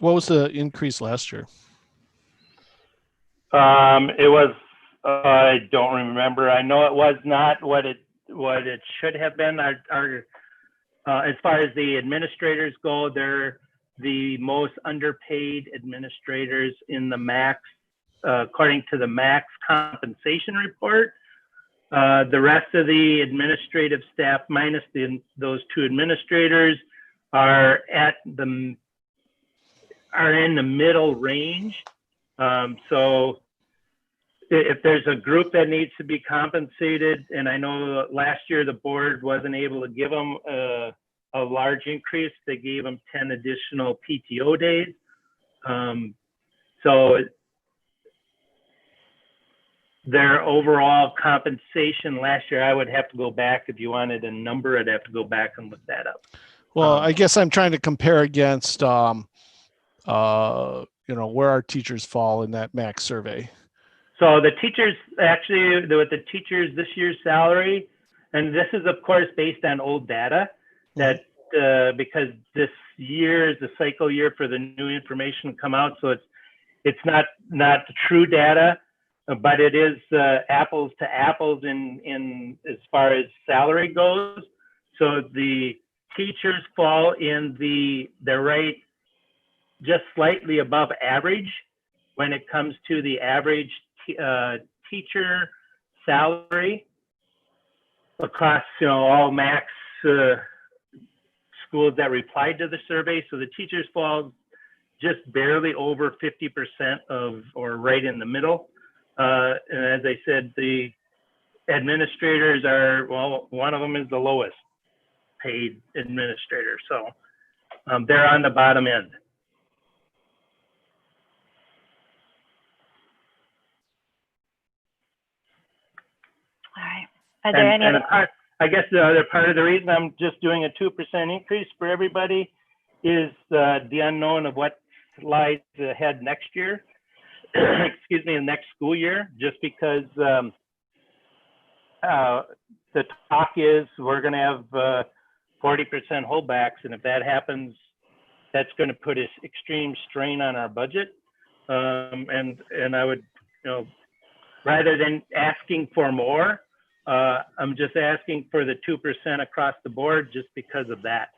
Speaker 7: What was the increase last year?
Speaker 6: It was I don't remember. I know it was not what it should have been. As far as the administrators go, they're the most underpaid administrators in the max, according to the max compensation report. The rest of the administrative staff, minus those two administrators, are in the middle range. So if there's a group that needs to be compensated, and I know last year the board wasn't able to give them a large increase, they gave them 10 additional PTO days. So their overall compensation last year, I would have to go back, if you wanted a number, I'd have to go back and look that up.
Speaker 7: Well, I guess I'm trying to compare against, where our teachers fall in that max survey.
Speaker 6: So the teachers, actually, with the teachers, this year's salary, and this is of course based on old data, that because this year is the cycle year for the new information to come out, so it's not the true data, but it is apples to apples in as far as salary goes. So the teachers fall in they're right just slightly above average when it comes to the average teacher salary across all max schools that replied to the survey. So the teachers fall just barely over 50% or right in the middle. And as I said, the administrators are, well, one of them is the lowest paid administrator. So they're on the bottom end.
Speaker 8: All right. Are there any other?
Speaker 6: I guess the other part of the reason I'm just doing a 2% increase for everybody is the unknown of what lies ahead next year. Excuse me, next school year, just because the talk is we're going to have 40% holdbacks, and if that happens, that's going to put an extreme strain on our budget. And I would, rather than asking for more, I'm just asking for the 2% across the board just because of that.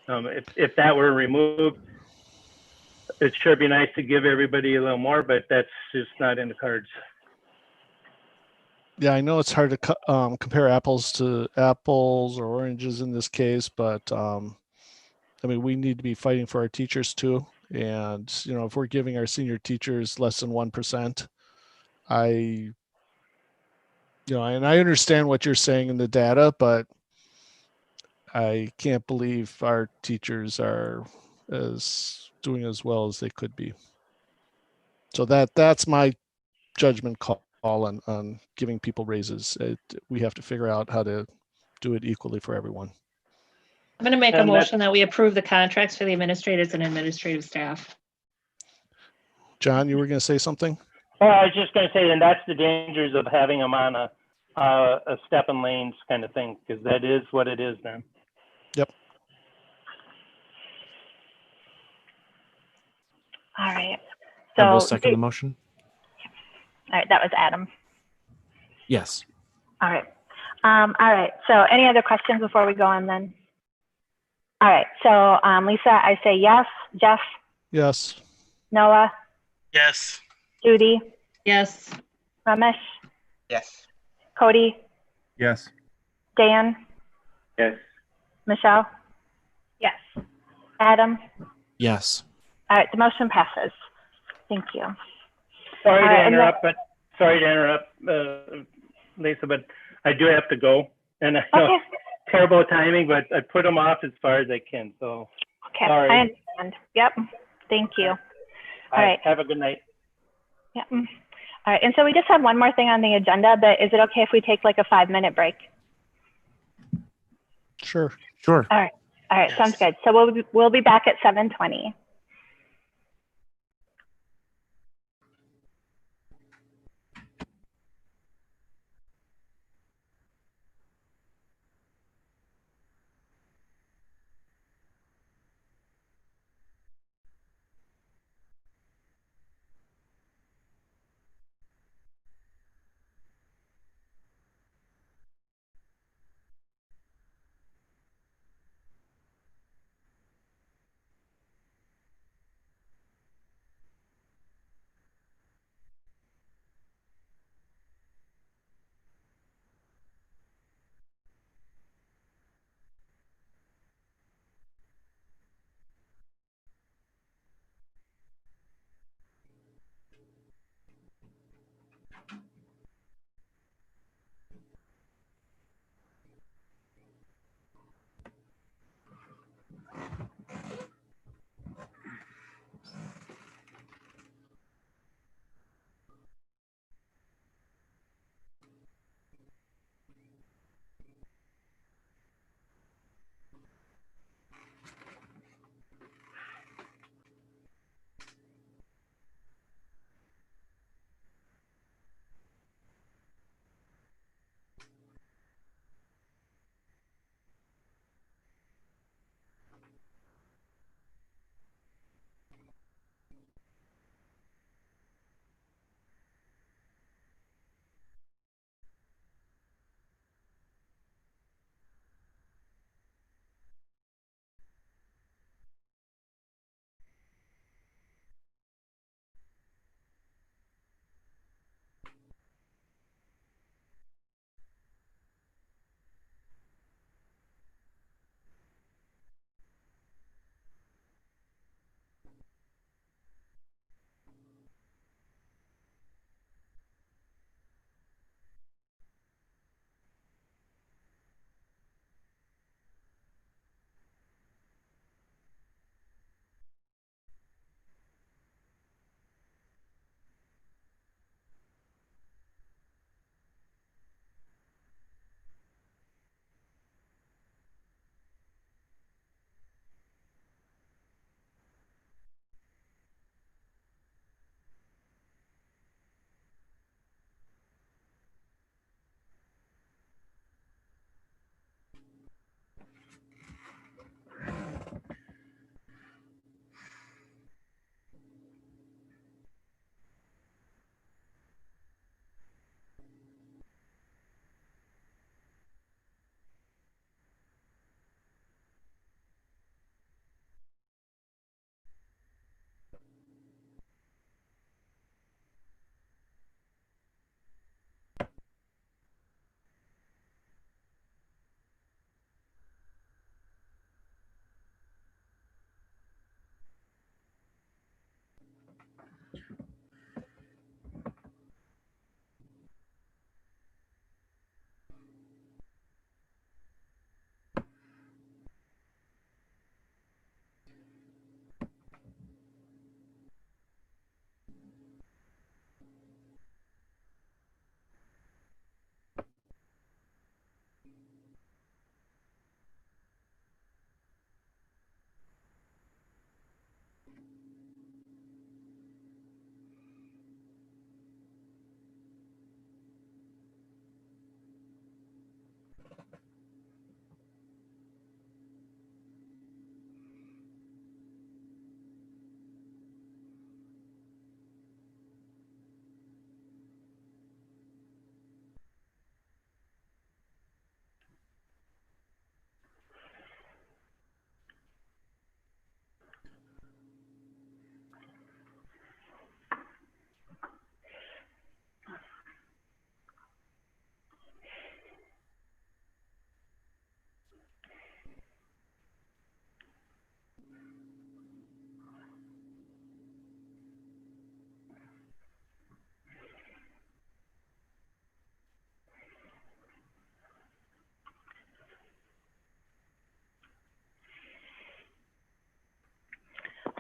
Speaker 6: If that were removed, it sure be nice to give everybody a little more, but that's just not in the cards.
Speaker 7: Yeah, I know it's hard to compare apples to apples or oranges in this case, but we need to be fighting for our teachers too. And if we're giving our senior teachers less than 1%, and I understand what you're saying in the data, but I can't believe our teachers are doing as well as they could be. So that's my judgment call on giving people raises. We have to figure out how to do it equally for everyone.
Speaker 1: I'm going to make a motion that we approve the contracts for the administrators and administrative staff.
Speaker 7: John, you were going to say something?
Speaker 6: Well, I was just going to say, and that's the dangers of having them on a step and lanes kind of thing, because that is what it is then.
Speaker 7: Yep.
Speaker 8: All right.
Speaker 11: So I will second the motion.
Speaker 8: All right, that was Adam.
Speaker 11: Yes.
Speaker 8: All right. All right. So any other questions before we go on then? All right. So Lisa, I say yes. Jeff?
Speaker 7: Yes.
Speaker 8: Noah?
Speaker 12: Yes.
Speaker 8: Judy?
Speaker 1: Yes.
Speaker 8: Ramesh?
Speaker 5: Yes.
Speaker 8: Cody?
Speaker 9: Yes.
Speaker 8: Dan?
Speaker 9: Yes.
Speaker 8: Michelle?
Speaker 10: Yes.
Speaker 8: Adam?
Speaker 11: Yes.
Speaker 8: All right, the motion passes. Thank you.
Speaker 6: Sorry to interrupt, Lisa, but I do have to go. And I know terrible timing, but I put them off as far as I can. So
Speaker 8: okay,
Speaker 6: sorry.
Speaker 8: I understand. Yep. Thank you. All right.
Speaker 6: Have a good night.
Speaker 8: Yep. All right. And so we just have one more thing on the agenda, but is it okay if we take like a 5-minute break?
Speaker 7: Sure.
Speaker 11: Sure.
Speaker 8: All right. All right.
Speaker 12: Yes.
Speaker 8: Sounds good. So we'll be back at 7:20.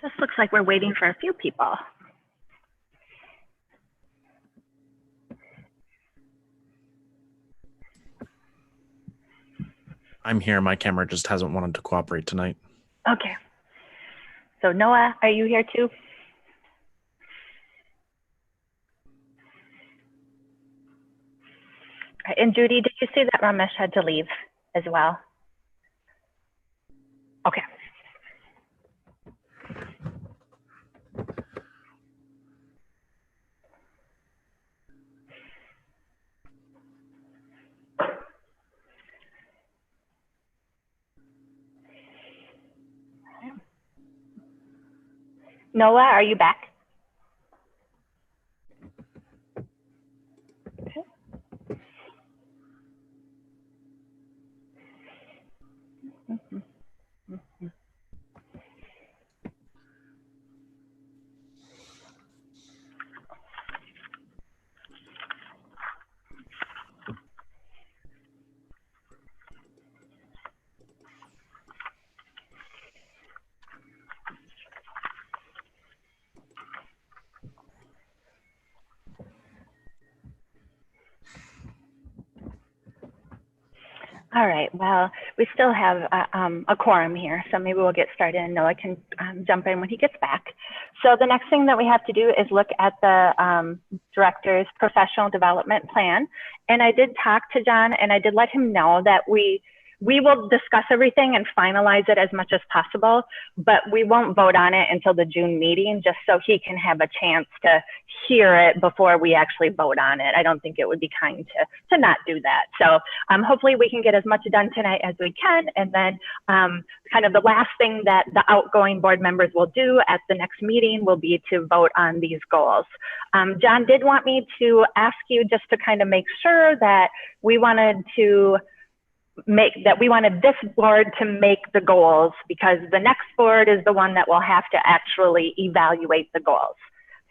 Speaker 8: Just looks like we're waiting for a few people.
Speaker 11: I'm here. My camera just hasn't wanted to cooperate tonight.
Speaker 8: Okay. So Noah, are you here too? And Judy, did you see that Ramesh had to leave as well? Okay. Noah, are you back? Okay. All right, well, we still have a quorum here, so maybe we'll get started and Noah can jump in when he gets back. So the next thing that we have to do is look at the director's professional development plan. And I did talk to John and I did let him know that we will discuss everything and finalize it as much as possible, but we won't vote on it until the June meeting, just so he can have a chance to hear it before we actually vote on it. I don't think it would be kind to not do that. So hopefully we can get as much done tonight as we can. And then kind of the last thing that the outgoing board members will do at the next meeting will be to vote on these goals. John did want me to ask you just to kind of make sure that we wanted this board to make the goals, because the next board is the one that will have to actually evaluate the goals.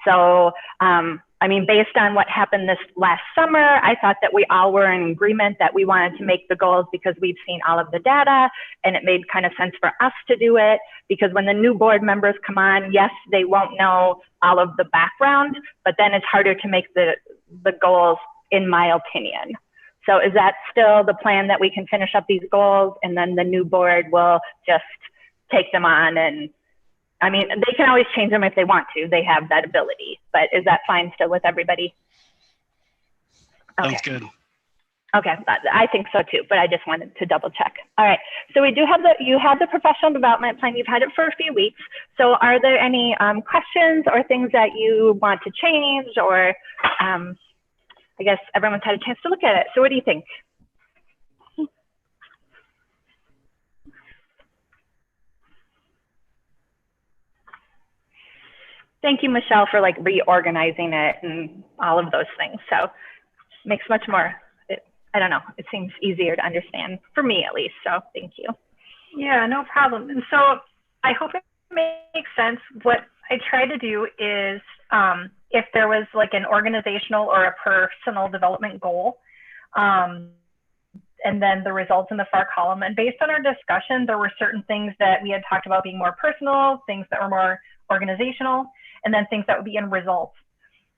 Speaker 8: So, I mean, based on what happened this last summer, I thought that we all were in agreement that we wanted to make the goals because we've seen all of the data and it made kind of sense for us to do it, because when the new board members come on, yes, they won't know all of the background, but then it's harder to make the goals, in my opinion. So is that still the plan, that we can finish up these goals and then the new board will just take them on? And I mean, they can always change them if they want to. They have that ability, but is that fine still with everybody? Okay.
Speaker 12: Sounds good.
Speaker 8: Okay, I think so too, but I just wanted to double check. All right, so we do have you have the professional development plan. You've had it for a few weeks. So are there any questions or things that you want to change, or I guess everyone's had a chance to look at it. So what do you think? Thank you, Michelle, for like reorganizing it and all of those things. So makes much more, I don't know, it seems easier to understand for me at least. So thank you.
Speaker 10: Yeah, no problem. And so I hope it makes sense. What I try to do is, if there was like an organizational or a personal development goal, and then the results in the far column. And based on our discussion, there were certain things that we had talked about being more personal, things that were more organizational, and then things that would be in results.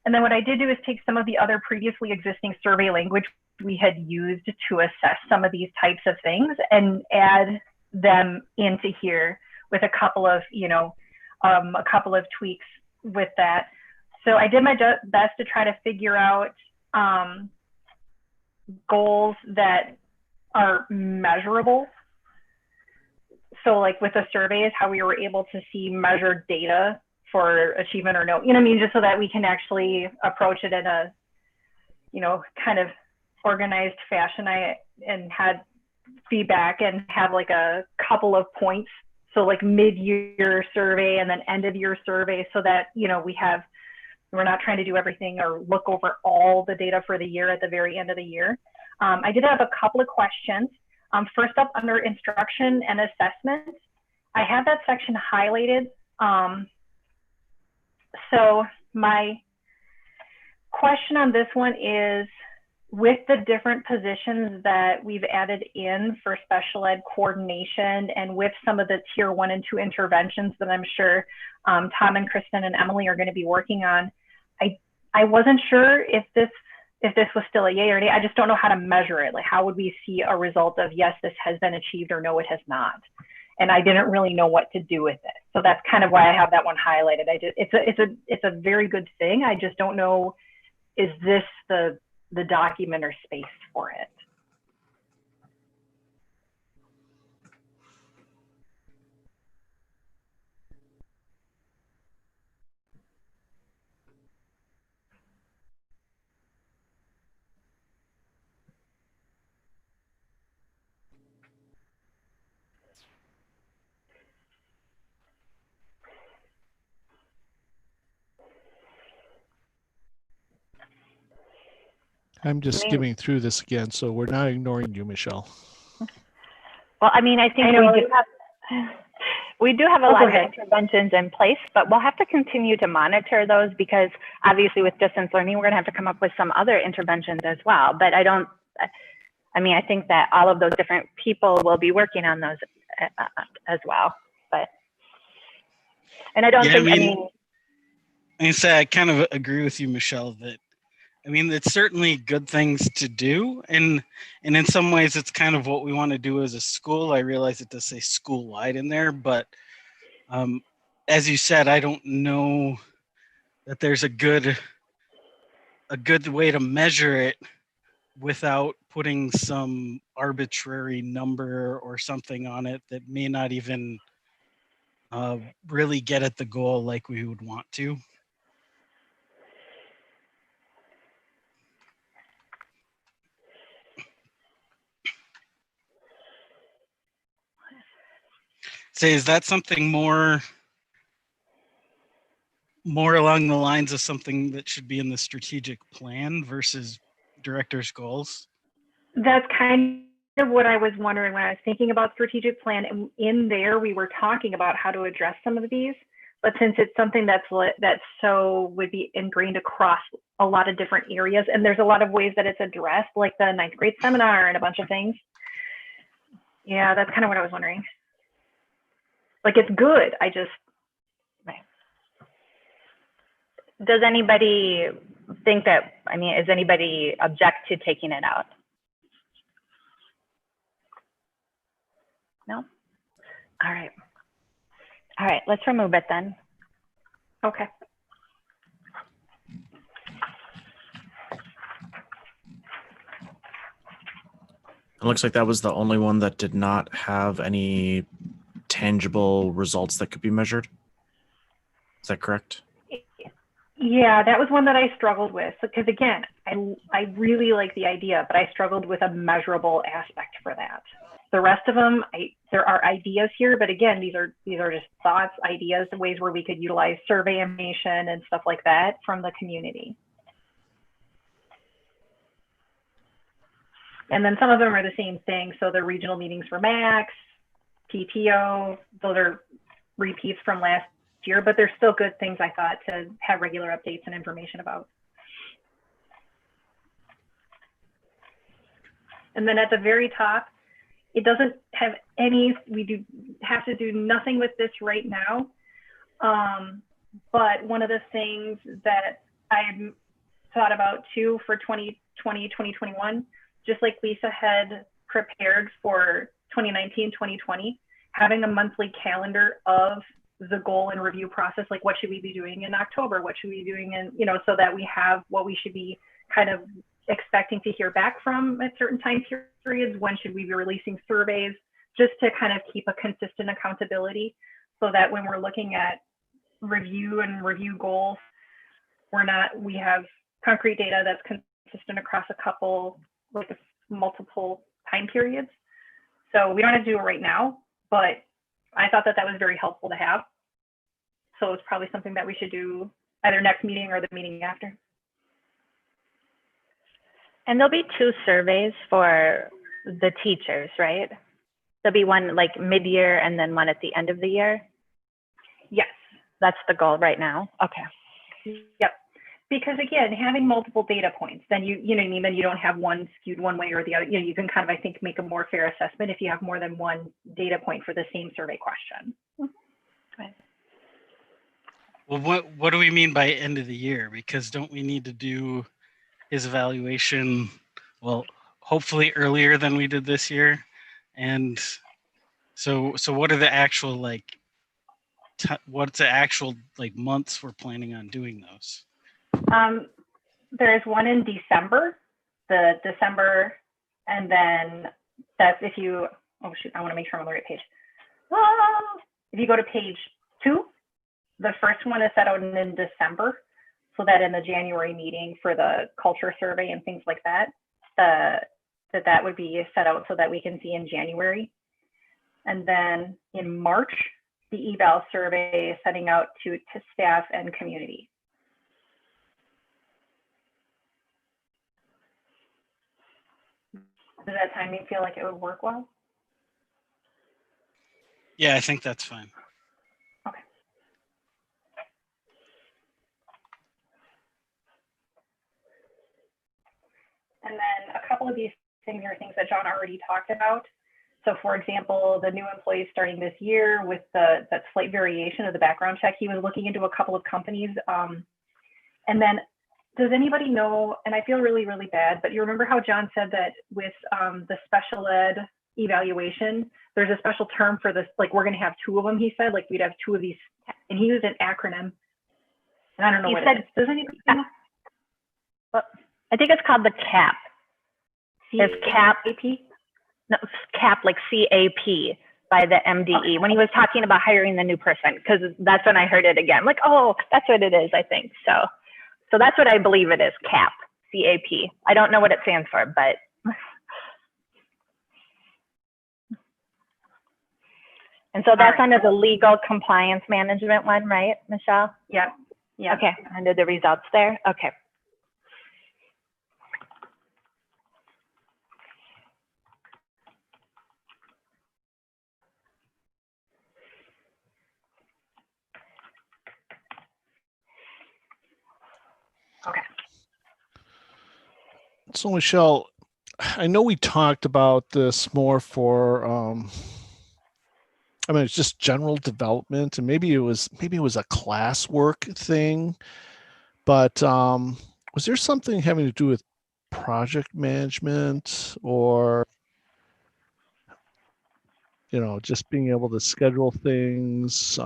Speaker 10: And then what I did do is take some of the other previously existing survey language we had used to assess some of these types of things and add them into here with a couple of, a couple of tweaks with that. So I did my best to try to figure out goals that are measurable. So like with the surveys, how we were able to see measured data for achievement or no, just so that we can actually approach it in a, kind of organized fashion. And had feedback and have like a couple of points. So like mid-year survey and then end of year survey, so that, we're not trying to do everything or look over all the data for the year at the very end of the year. I did have a couple of questions. First up, under instruction and assessment, I have that section highlighted. So my question on this one is, with the different positions that we've added in for special ed coordination and with some of the tier 1 and 2 interventions that I'm sure Tom and Kristen and Emily are going to be working on, I wasn't sure if this was still a yay or nay. I just don't know how to measure it. Like, how would we see a result of yes, this has been achieved, or no, it has not? And I didn't really know what to do with it. So that's kind of why I have that one highlighted. It's a very good thing. I just don't know, is this the document or space for it?
Speaker 7: I'm just skimming through this again, so we're not ignoring you, Michelle.
Speaker 8: Well, I mean, I think we do have a lot of interventions in place, but we'll have to continue to monitor those, because obviously with distance learning, we're going to have to come up with some other interventions as well. But I think that all of those different people will be working on those as well. And I don't think,
Speaker 12: I kind of agree with you, Michelle, that it's certainly good things to do. And in some ways, it's kind of what we want to do as a school. I realize it does say school-wide in there, but as you said, I don't know that there's a good way to measure it without putting some arbitrary number or something on it that may not even really get at the goal like we would want to. Say, is that something more along the lines of something that should be in the strategic plan versus director's goals?
Speaker 10: That's kind of what I was wondering when I was thinking about strategic plan. And in there, we were talking about how to address some of these. But since it's something that would be ingrained across a lot of different areas, and there's a lot of ways that it's addressed, like the 9th grade seminar and a bunch of things. Yeah, that's kind of what I was wondering. Like, it's good.
Speaker 8: does anybody think that, does anybody object to taking it out? No? All right. All right, let's remove it then.
Speaker 10: Okay.
Speaker 11: It looks like that was the only one that did not have any tangible results that could be measured. Is that correct?
Speaker 10: Yeah, that was one that I struggled with, because again, I really like the idea, but I struggled with a measurable aspect for that. The rest of them, there are ideas here, but again, these are just thoughts, ideas, ways where we could utilize survey information and stuff like that from the community. And then some of them are the same thing. So the regional meetings for Max, PTO, those are repeats from last year, but they're still good things, I thought, to have regular updates and information about. And then at the very top, it doesn't have any, we have to do nothing with this right now. But one of the things that I thought about too for 2020, 2021, just like Lisa had prepared for 2019, 2020, having a monthly calendar of the goal and review process, like what should we be doing in October? What should we be doing in, so that we have what we should be kind of expecting to hear back from at certain time periods. When should we be releasing surveys, just to kind of keep a consistent accountability, so that when we're looking at review and review goals, we have concrete data that's consistent across a couple, like multiple time periods. So we don't have to do it right now, but I thought that was very helpful to have. So it's probably something that we should do either next meeting or the meeting after.
Speaker 8: And there'll be 2 surveys for the teachers, right? There'll be one like mid-year and then one at the end of the year?
Speaker 10: Yes.
Speaker 8: That's the goal right now? Okay.
Speaker 10: Yep. because again, having multiple data points, then you know what I mean, then you don't have one skewed one way or the other. You know, you can kind of, I think, make a more fair assessment if you have more than one data point for the same survey question.
Speaker 12: Well, what do we mean by end of the year? Because don't we need to do his evaluation, well, hopefully earlier than we did this year? And so what are the actual what's the actual months we're planning on doing those?
Speaker 10: There's one in December, and then that's if you, oh shoot, I want to make sure I'm on the right page. If you go to page 2, the first one is set out in December, so that in the January meeting for the culture survey and things like that, that would be set out so that we can see in January. And then in March, the eval survey is setting out to staff and community. Does that timing feel like it would work well?
Speaker 12: Yeah, I think that's fine.
Speaker 10: Okay. And then a couple of these things are things that John already talked about. So for example, the new employees starting this year with that slight variation of the background check, he was looking into a couple of companies. And then does anybody know, and I feel really, really bad, but you remember how John said that with the special ed evaluation, there's a special term for this, like we're gonna have 2 of them, he said, like we'd have 2 of these, and he used an acronym. And I don't know what it is. Does anybody know?
Speaker 8: Well, I think it's called the CAP. It's CAP. No, CAP, like CAP by the MDE, when he was talking about hiring the new person, because that's when I heard it again. Like, oh, that's what it is, I think. So that's what I believe it is, CAP, CAP. I don't know what it stands for, but. And so that's under the legal compliance management one, right, Michelle?
Speaker 10: Yeah. Yeah.
Speaker 8: Okay, under the results there, okay.
Speaker 10: Okay.
Speaker 7: So Michelle, I know we talked about this more for, I mean, it's just general development, and maybe it was a classwork thing, but was there something having to do with project management, or just being able to schedule things,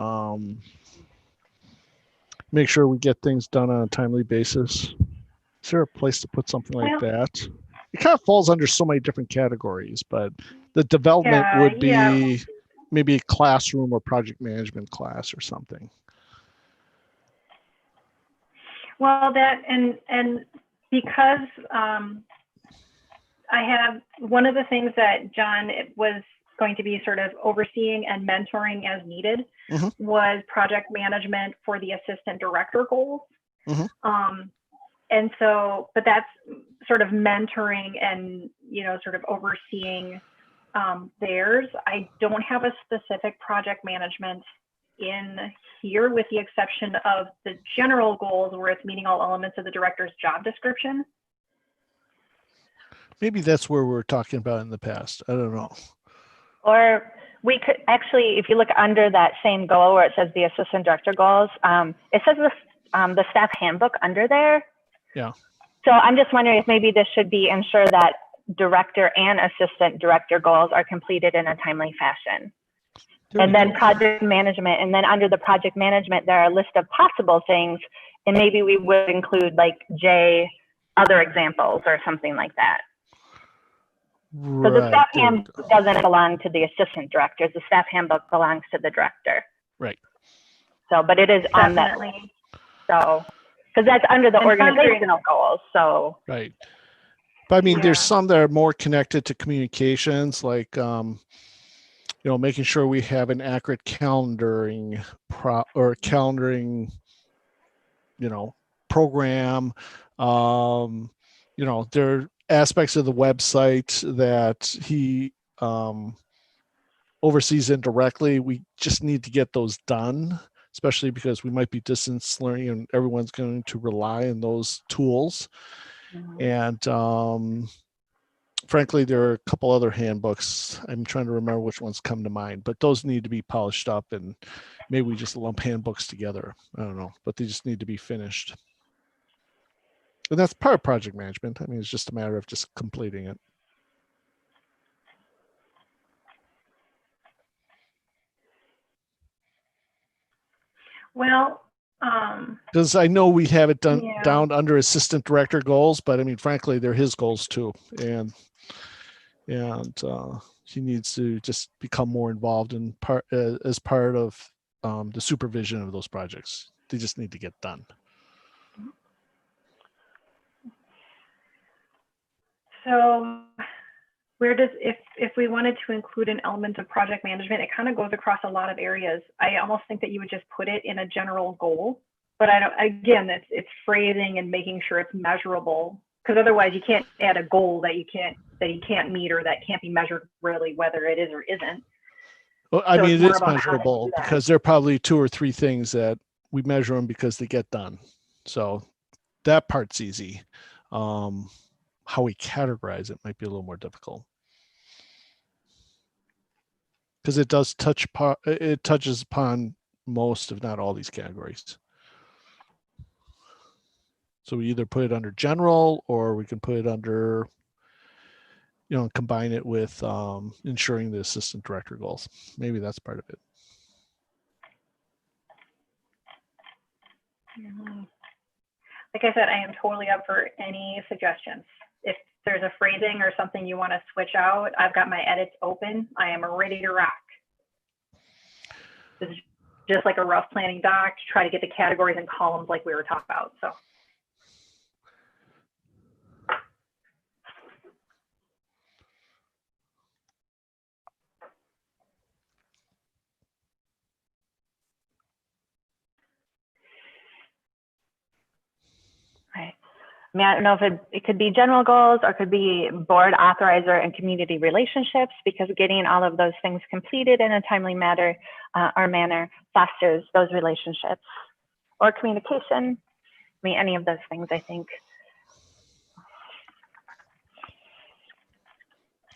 Speaker 7: make sure we get things done on a timely basis? Is there a place to put something like that? It kind of falls under so many different categories, but the development would be maybe a classroom or project management class or something.
Speaker 10: Well, that and because I have one of the things that John was going to be sort of overseeing and mentoring as needed was project management for the assistant director goals. And so, but that's sort of mentoring and, sort of overseeing theirs. I don't have a specific project management in here, with the exception of the general goals where it's meeting all elements of the director's job description.
Speaker 7: Maybe that's where we're talking about in the past. I don't know.
Speaker 8: Or we could actually, if you look under that same goal where it says the assistant director goals, it says the staff handbook under there.
Speaker 7: Yeah.
Speaker 8: So I'm just wondering if maybe this should be ensure that director and assistant director goals are completed in a timely fashion. And then project management, and then under the project management, there are a list of possible things, and maybe we would include like J, other examples or something like that. So the staff handbook doesn't belong to the assistant directors. The staff handbook belongs to the director.
Speaker 7: Right.
Speaker 8: So, but it is on that. So, because that's under the organizational goals. So.
Speaker 7: Right. But I mean, there's some that are more connected to communications, like, making sure we have an accurate calendaring program. There are aspects of the website that he oversees indirectly. We just need to get those done especially because we might be distance learning and everyone's going to rely on those tools. And frankly, there are a couple other handbooks. I'm trying to remember which ones come to mind, but those need to be polished up, and maybe we just lump handbooks together. I don't know, but they just need to be finished. And that's part of project management. I mean, it's just a matter of just completing it.
Speaker 10: Well,
Speaker 7: because I know we have it done
Speaker 10: yeah.
Speaker 7: down under assistant director goals, but I mean, frankly, they're his goals too, and he needs to just become more involved in as part of the supervision of those projects. They just need to get done.
Speaker 10: So where does, if we wanted to include an element of project management, it kind of goes across a lot of areas. I almost think that you would just put it in a general goal, but I don't, again, it's phrasing and making sure it's measurable, because otherwise you can't add a goal that you can't meet or that can't be measured really, whether it is or isn't.
Speaker 7: Well, I
Speaker 10: So
Speaker 7: mean,
Speaker 10: it's
Speaker 7: it
Speaker 10: more
Speaker 7: is
Speaker 10: about how to
Speaker 7: measurable
Speaker 10: do that.
Speaker 7: because there are probably 2 or 3 things that we measure them because they get done. So that part's easy. How we categorize it might be a little more difficult, because it does it touches upon most, if not all, these categories. So we either put it under general, or we can put it under, combine it with ensuring the assistant director goals. Maybe that's part of it.
Speaker 10: Like I said, I am totally up for any suggestions. If there's a phrasing or something you want to switch out, I've got my edits open. I am ready to rock. This is just like a rough planning doc to try to get the categories and columns like we were talking about. So.
Speaker 8: Right. I mean, I don't know if it could be general goals or it could be board authorizer and community relationships, because getting all of those things completed in a timely manner fosters those relationships, or communication. I mean, any of those things, I think.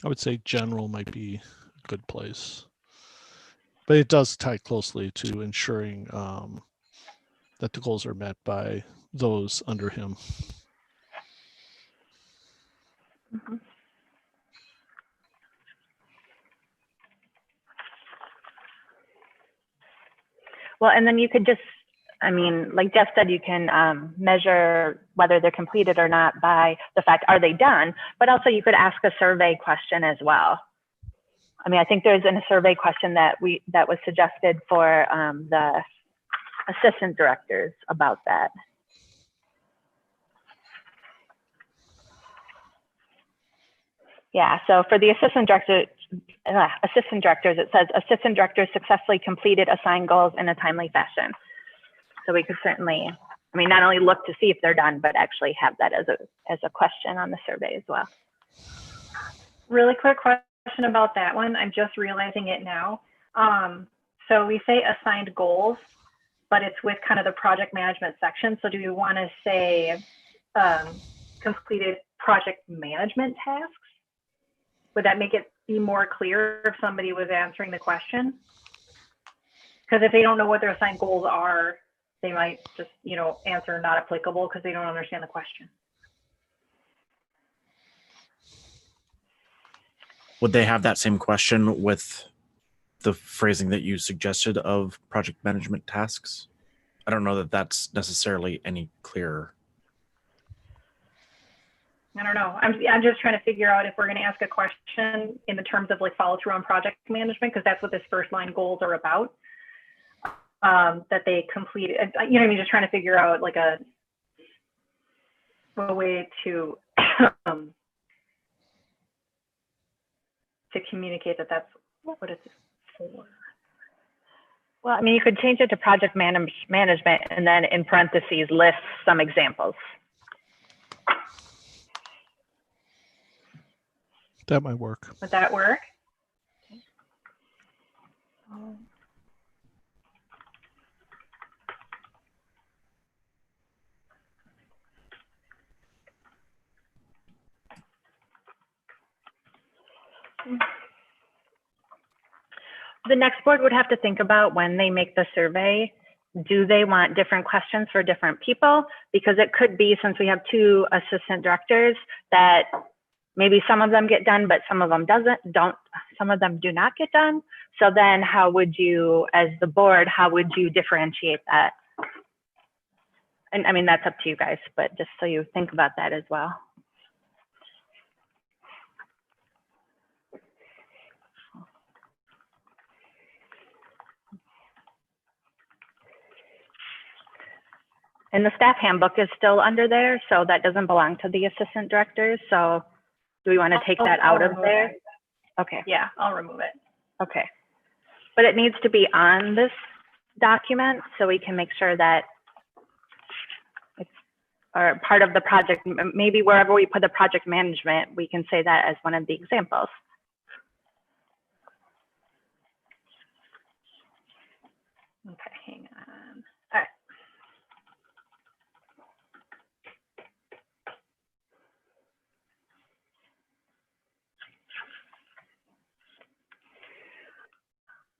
Speaker 7: I would say general might be a good place, but it does tie closely to ensuring that the goals are met by those under him.
Speaker 8: Mm-hmm. Well, and then you could just, I mean, like Jeff said, you can measure whether they're completed or not by the fact, are they done? But also you could ask a survey question as well. I mean, I think there's a survey question that was suggested for the assistant directors about that. Yeah, so for the assistant directors, it says assistant directors successfully completed assigned goals in a timely fashion. So we could certainly, I mean, not only look to see if they're done, but actually have that as a question on the survey as well.
Speaker 10: Really quick question about that one. I'm just realizing it now. So we say assigned goals, but it's with kind of the project management section. So do you want to say completed project management tasks? Would that make it be more clear if somebody was answering the question? Because if they don't know what their assigned goals are, they might just, answer not applicable because they don't understand the question.
Speaker 11: Would they have that same question with the phrasing that you suggested of project management tasks? I don't know that that's necessarily any clearer.
Speaker 10: I don't know. I'm just trying to figure out if we're going to ask a question in the terms of like follow through on project management, because that's what this first line goals are about. That they completed, what I mean, just trying to figure out like a way to to communicate that that's what it's for.
Speaker 8: Well, I mean, you could change it to project management and then in parentheses list some examples.
Speaker 7: That might work.
Speaker 10: Would that work?
Speaker 8: the next board would have to think about when they make the survey, do they want different questions for different people? Because it could be, since we have 2 assistant directors, that maybe some of them get done, but some of them some of them do not get done. So then how would you, as the board, how would you differentiate that? And I mean, that's up to you guys, but just so you think about that as well. And the staff handbook is still under there, so that doesn't belong to the assistant directors. So do we want to take that out of there? Okay.
Speaker 10: Yeah, I'll remove it.
Speaker 8: Okay. But it needs to be on this document so we can make sure that it's or part of the project. Maybe wherever we put the project management, we can say that as one of the examples.
Speaker 10: Okay, hang on. All right.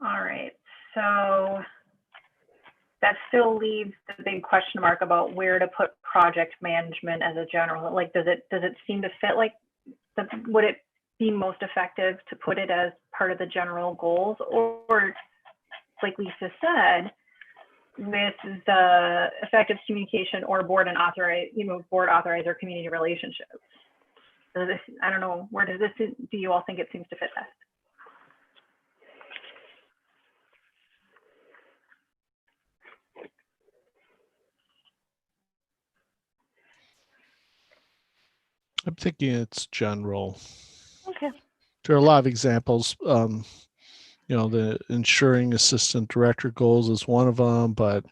Speaker 10: All right, so that still leaves the big question mark about where to put project management as a general. Like, does it seem to fit? Like, would it be most effective to put it as part of the general goals, or like Lisa said, with the effective communication or board and authorize, board authorizer community relationships? I don't know, where does this, do you all think it seems to fit best?
Speaker 7: I'm thinking it's general.
Speaker 8: Okay.
Speaker 7: There are a lot of examples. The ensuring assistant director goals is one of them, but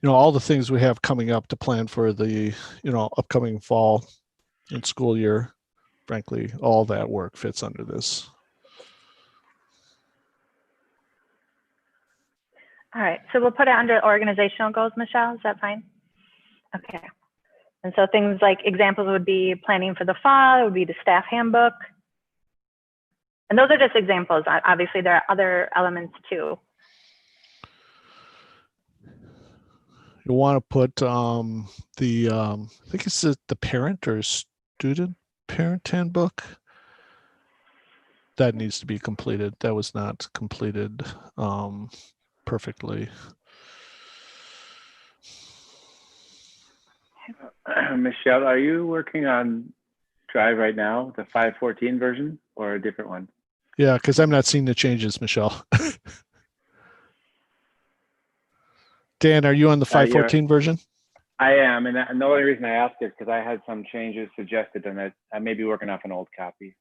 Speaker 7: all the things we have coming up to plan for the upcoming fall and school year, frankly, all that work fits under this.
Speaker 8: All right, so we'll put it under organizational goals, Michelle, is that fine? Okay. And so things like examples would be planning for the fall, it would be the staff handbook. And those are just examples. Obviously, there are other elements too.
Speaker 7: You want to put I think it's the parent or student parent handbook. That needs to be completed. That was not completed perfectly.
Speaker 9: Michelle, are you working on Drive right now, the 5.14 version, or a different one?
Speaker 7: Yeah, because I'm not seeing the changes, Michelle. Dan, are you on the 5.14 version?
Speaker 9: I am, and the only reason I asked is because I had some changes suggested, and I may be working off an old copy.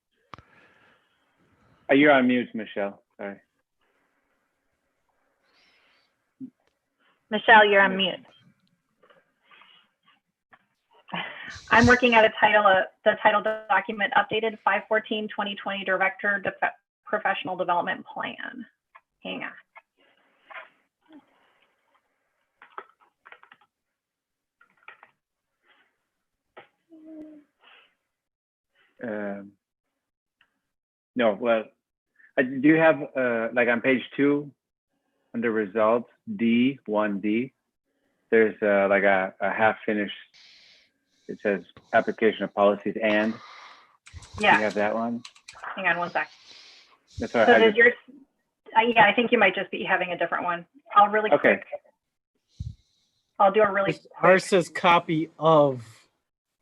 Speaker 9: You're on mute, Michelle. Sorry.
Speaker 8: Michelle, you're on mute.
Speaker 10: I'm working at the title document updated 5/14/2020 Director Professional Development Plan. Hang on.
Speaker 9: No, well, do you have like on page 2 under results D1D? There's like a half finished. It says application of policies and.
Speaker 10: Yeah.
Speaker 9: You have that one.
Speaker 10: Hang on one sec.
Speaker 9: That's all
Speaker 10: So
Speaker 9: right.
Speaker 10: yours, yeah, I think you might just be having a different one. I'll really quick. I'll do a really quick.
Speaker 5: Ours says copy of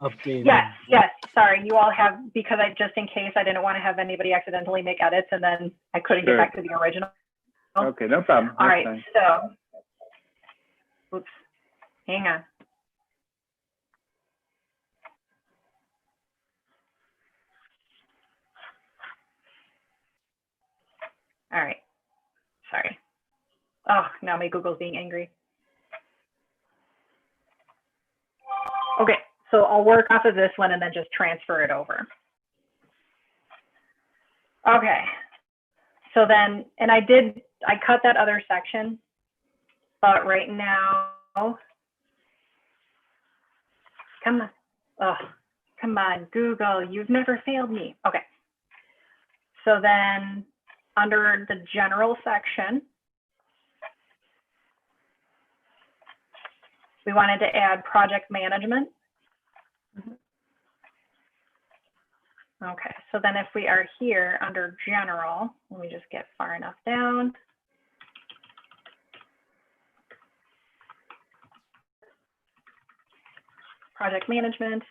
Speaker 5: updated.
Speaker 10: Yes. Sorry, you all have, because just in case I didn't want to have anybody accidentally make edits and then I couldn't get back to the original.
Speaker 9: Okay, no problem.
Speaker 10: All right, so, oops, hang on. All right, sorry. Oh, now my Google's being angry. Okay, so I'll work off of this one and then just transfer it over. Okay, so then, and I cut that other section, but right now, come on, Google, you've never failed me. Okay, so then under the general section, we wanted to add project management. Okay, so then if we are here under general, let me just get far enough down. Project management,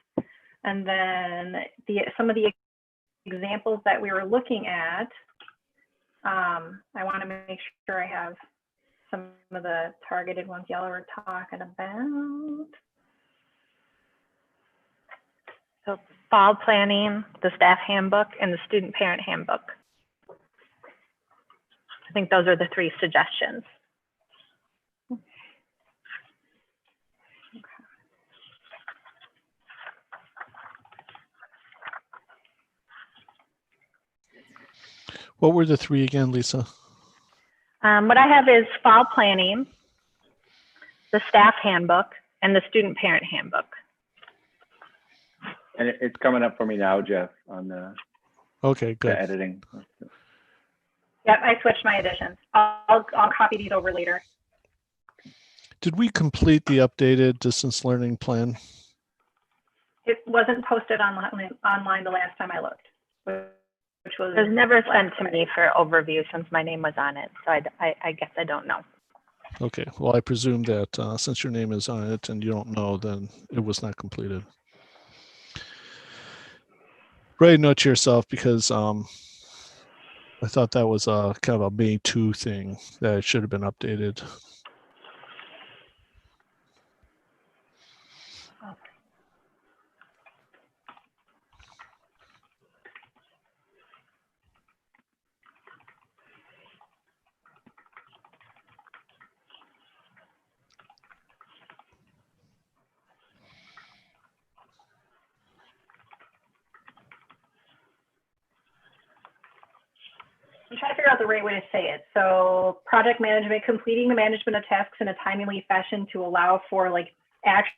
Speaker 10: and then some of the examples that we were looking at, I want to make sure I have some of the targeted ones y'all were talking about.
Speaker 2: So fall planning, the staff handbook, and the student parent handbook. I think those are the 3 suggestions.
Speaker 7: What were the 3 again, Lisa?
Speaker 2: What I have is fall planning, the staff handbook, and the student parent handbook.
Speaker 9: And it's coming up for me now, Jeff, on the
Speaker 7: Okay, good.
Speaker 9: editing.
Speaker 10: Yep, I switched my additions. I'll copy these over later.
Speaker 7: Did we complete the updated distance learning plan?
Speaker 10: It wasn't posted online the last time I looked, which was.
Speaker 2: It was never sent to me for overview since my name was on it, so I guess I don't know.
Speaker 7: Okay, well, I presume that since your name is on it and you don't know, then it was not completed. Write a note to yourself because I thought that was a kind of a May 2 thing that should have been updated.
Speaker 10: I'm trying to figure out the right way to say it. So project management, completing the management of tasks in a timely fashion to allow for like actions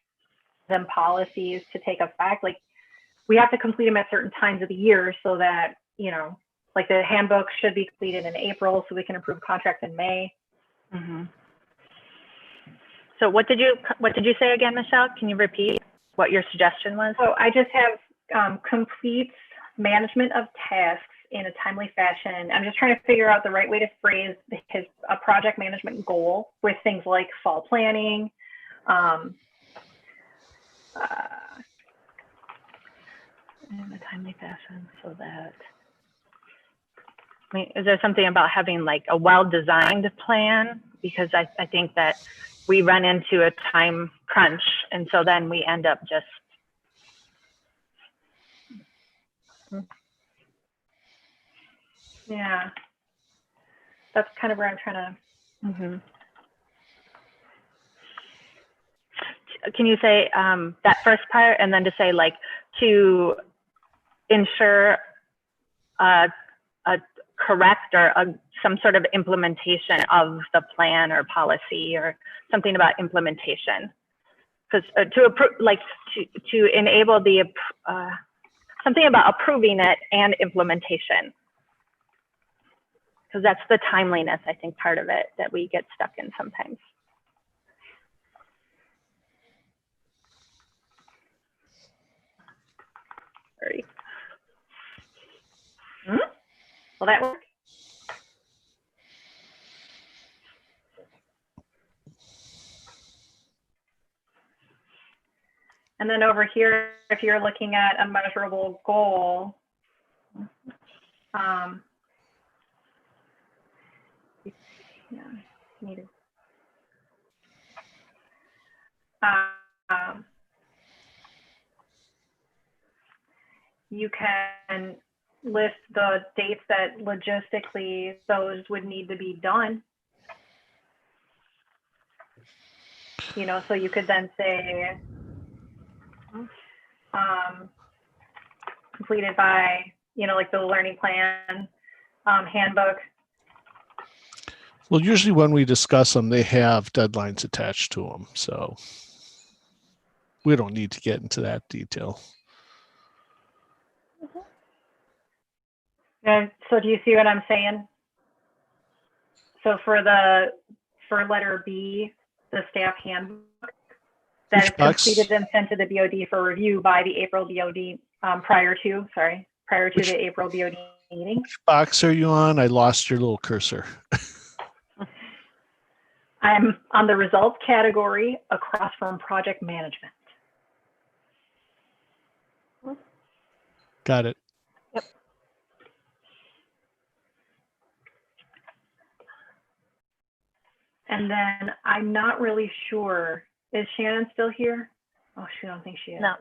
Speaker 10: and policies to take effect. Like we have to complete them at certain times of the year so that, you know, like the handbook should be completed in April so we can approve contracts in May.
Speaker 2: Mm-hmm. So what did you say again, Michelle? Can you repeat what your suggestion was?
Speaker 10: So I just have complete management of tasks in a timely fashion. I'm just trying to figure out the right way to phrase a project management goal with things like fall planning.
Speaker 2: In a timely fashion so that, I mean, is there something about having like a well-designed plan? Because I think that we run into a time crunch and so then we end up just.
Speaker 10: Yeah, that's kind of where I'm trying to.
Speaker 2: Mm-hmm. Can you say that first part and then to say like to ensure a correct or some sort of implementation of the plan or policy or something about implementation? Because to enable the something about approving it and implementation. Because that's the timeliness, I think, part of it that we get stuck in sometimes. Sorry.
Speaker 10: Will that work? And then over here, if you're looking at a measurable goal, yeah, needed. You can list the dates that logistically those would need to be done. You know, so you could then say completed by, you know, like the learning plan, handbook.
Speaker 7: Well, usually when we discuss them, they have deadlines attached to them. So we don't need to get into that detail.
Speaker 10: Yeah, so do you see what I'm saying? So for letter B, the staff handbook, that is
Speaker 7: Which box?
Speaker 10: completed and sent to the BOD for review by the April BOD, prior to
Speaker 7: Which-
Speaker 10: the April BOD meeting.
Speaker 7: Which box are you on? I lost your little cursor.
Speaker 10: I'm on the results category across from project management.
Speaker 7: Got it.
Speaker 10: And then I'm not really sure, is Shannon still here? Oh, shoot, I don't think she is.
Speaker 2: No.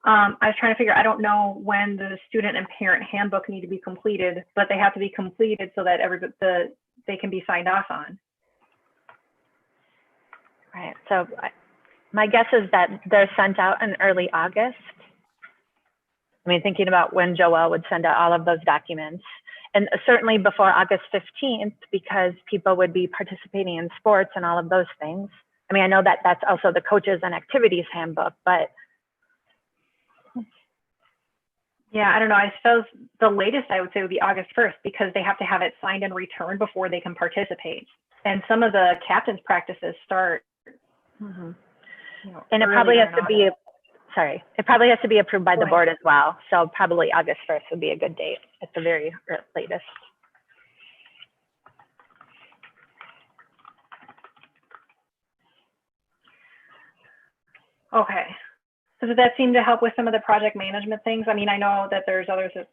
Speaker 10: I was trying to figure, I don't know when the student and parent handbook need to be completed, but they have to be completed so that they can be signed off on.
Speaker 2: Right. So my guess is that they're sent out in early August. I mean, thinking about when Joelle would send out all of those documents, and certainly before August 15th, because people would be participating in sports and all of those things. I mean, I know that that's also the coaches and activities handbook, but.
Speaker 10: Yeah, I don't know. I suppose the latest I would say would be August 1st, because they have to have it signed and returned before they can participate. And some of the captain's practices start.
Speaker 2: Mm-hmm. And it probably has to be, it probably has to be approved by the board as well. So probably August 1st would be a good date at the very latest.
Speaker 10: Okay. So does that seem to help with some of the project management things? I mean, I know that there's others that,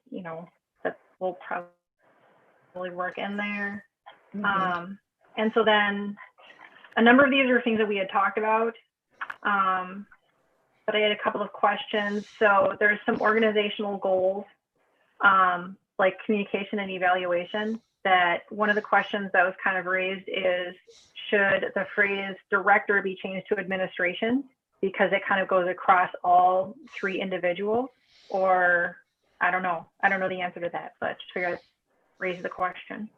Speaker 10: that will probably work in there.
Speaker 2: Mm-hmm.
Speaker 10: And so then a number of these are things that we had talked about. But I had a couple of questions. So there's some organizational goals, like communication and evaluation, that one of the questions that was kind of raised is, should the phrase director be changed to administration? Because it kind of goes across all three individuals, or I don't know. I don't know the answer to that, but just figured I'd raise the question.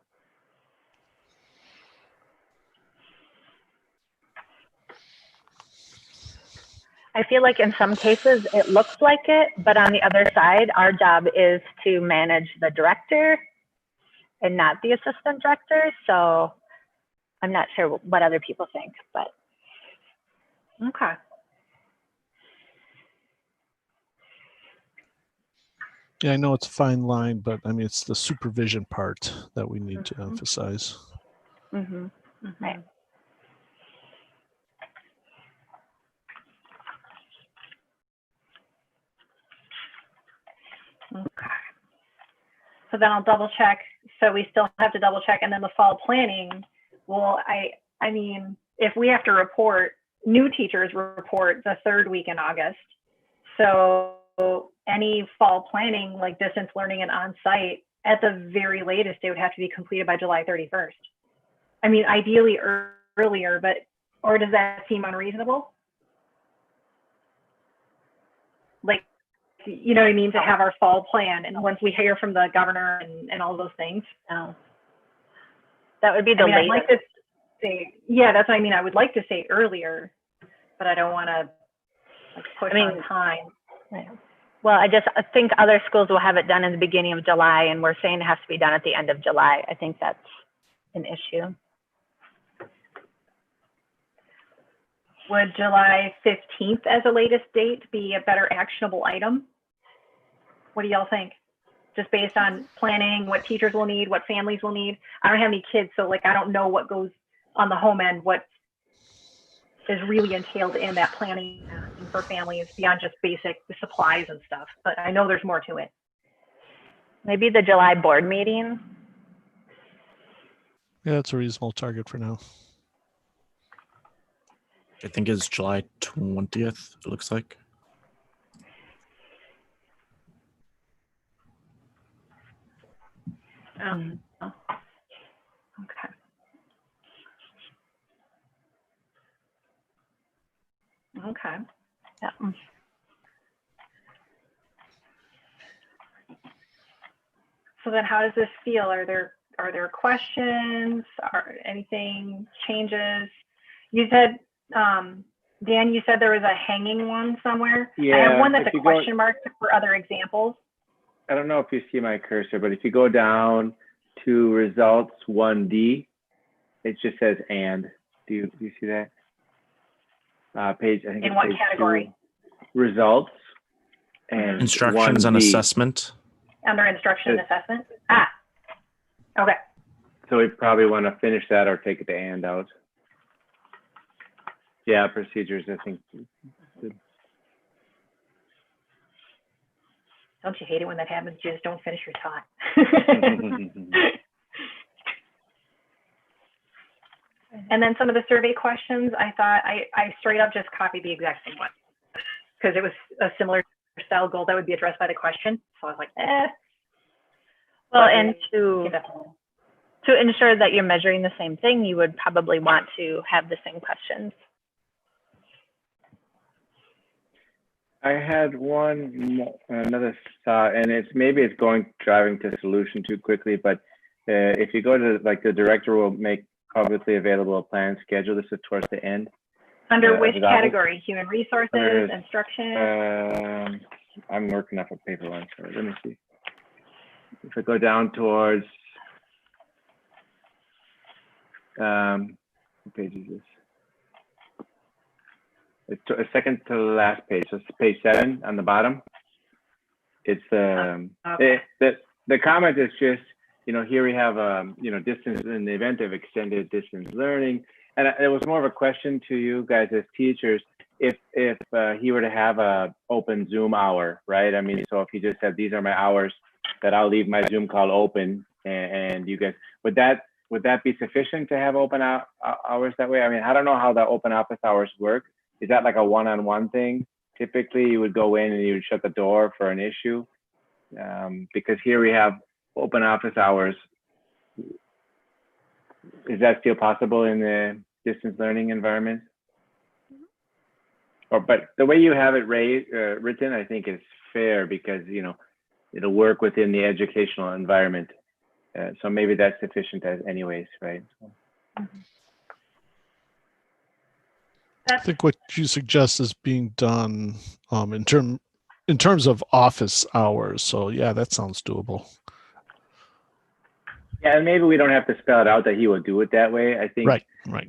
Speaker 2: I feel like in some cases it looks like it, but on the other side, our job is to manage the director and not the assistant director. So I'm not sure what other people think, but.
Speaker 10: Okay.
Speaker 7: Yeah, I know it's a fine line, but I mean, it's the supervision part that we need to
Speaker 10: Mm-hmm.
Speaker 7: emphasize.
Speaker 2: Mm-hmm.
Speaker 10: Mm-hmm.
Speaker 2: Right.
Speaker 10: Okay. So then I'll double check. So we still have to double check, and then the fall planning. Well, I mean, if we have to report, new teachers report the third week in August. So any fall planning, like distance learning and on-site, at the very latest, it would have to be completed by July 31st. I mean, ideally earlier, but, or does that seem unreasonable? Like, you know what I mean, to have our fall plan, and once we hear from the governor and all those things.
Speaker 2: Oh. That would be the
Speaker 10: I mean,
Speaker 2: latest.
Speaker 10: I'd like to say, yeah, that's what I mean. I would like to say earlier, but I don't want to push on time.
Speaker 2: Right. Well, I think other schools will have it done in the beginning of July, and we're saying it has to be done at the end of July. I think that's an issue.
Speaker 10: Would July 15th as a latest date be a better actionable item? What do y'all think? Just based on planning, what teachers will need, what families will need. I don't have any kids, so like I don't know what goes on the home end, what is really entailed in that planning for families beyond just basic supplies and stuff. But I know there's more to it.
Speaker 2: Maybe the July board meeting.
Speaker 7: Yeah, that's a reasonable target for now.
Speaker 11: I think it's July 20th, it looks like.
Speaker 10: Okay. Okay.
Speaker 2: Yeah.
Speaker 10: So then how does this feel? Are there questions? Are anything changes? You said, Dan, you said there was a hanging one somewhere.
Speaker 9: Yeah,
Speaker 10: I have one that's
Speaker 9: if
Speaker 10: a
Speaker 9: you go-
Speaker 10: question mark for other examples.
Speaker 9: I don't know if you see my cursor, but if you go down to results 1D. It just says and. Do you see that? Page, I think
Speaker 10: In
Speaker 9: it's
Speaker 10: what
Speaker 9: page
Speaker 10: category?
Speaker 9: 2, results and
Speaker 11: Instructions and
Speaker 9: 1D.
Speaker 11: assessment.
Speaker 10: Under instruction and assessment? Ah, okay.
Speaker 9: So we probably want to finish that or take the and out. Yeah, procedures, I think.
Speaker 10: Don't you hate it when that happens? You just don't finish your thought. And then some of the survey questions, I thought I straight up just copied the exact same one because it was a similar style goal that would be addressed by the question. So I was like, eh.
Speaker 2: Well, and to ensure that you're measuring the same thing, you would probably want to have the same questions.
Speaker 9: I had another thought, and maybe it's driving to solution too quickly, but if you go to like the director will make publicly available a plan schedule. This is towards the end.
Speaker 10: Under which category? Human resources, instruction?
Speaker 9: I'm working off a paper one, so let me see. If I go down towards, what page is this? It's a second to the last page. So it's page 7 on the bottom. It's
Speaker 10: okay.
Speaker 9: The comment is just, here we have distance in the event of extended distance learning, and it was more of a question to you guys as teachers. If he were to have a open Zoom hour, right? I mean, so if he just said these are my hours that I'll leave my Zoom call open, and you guys would that be sufficient to have open hours that way? I mean, I don't know how the open office hours work. Is that like a one-on-one thing? Typically, you would go in and you would shut the door for an issue, because here we have open office hours. Is that still possible in the distance learning environment? But the way you have it written, I think is fair because it'll work within the educational environment. So maybe that's sufficient anyways, right?
Speaker 7: I think what you suggest is being done in terms of office hours. So yeah, that sounds doable.
Speaker 9: Yeah, and maybe we don't have to spell it out that he will do it that way. I think
Speaker 7: right.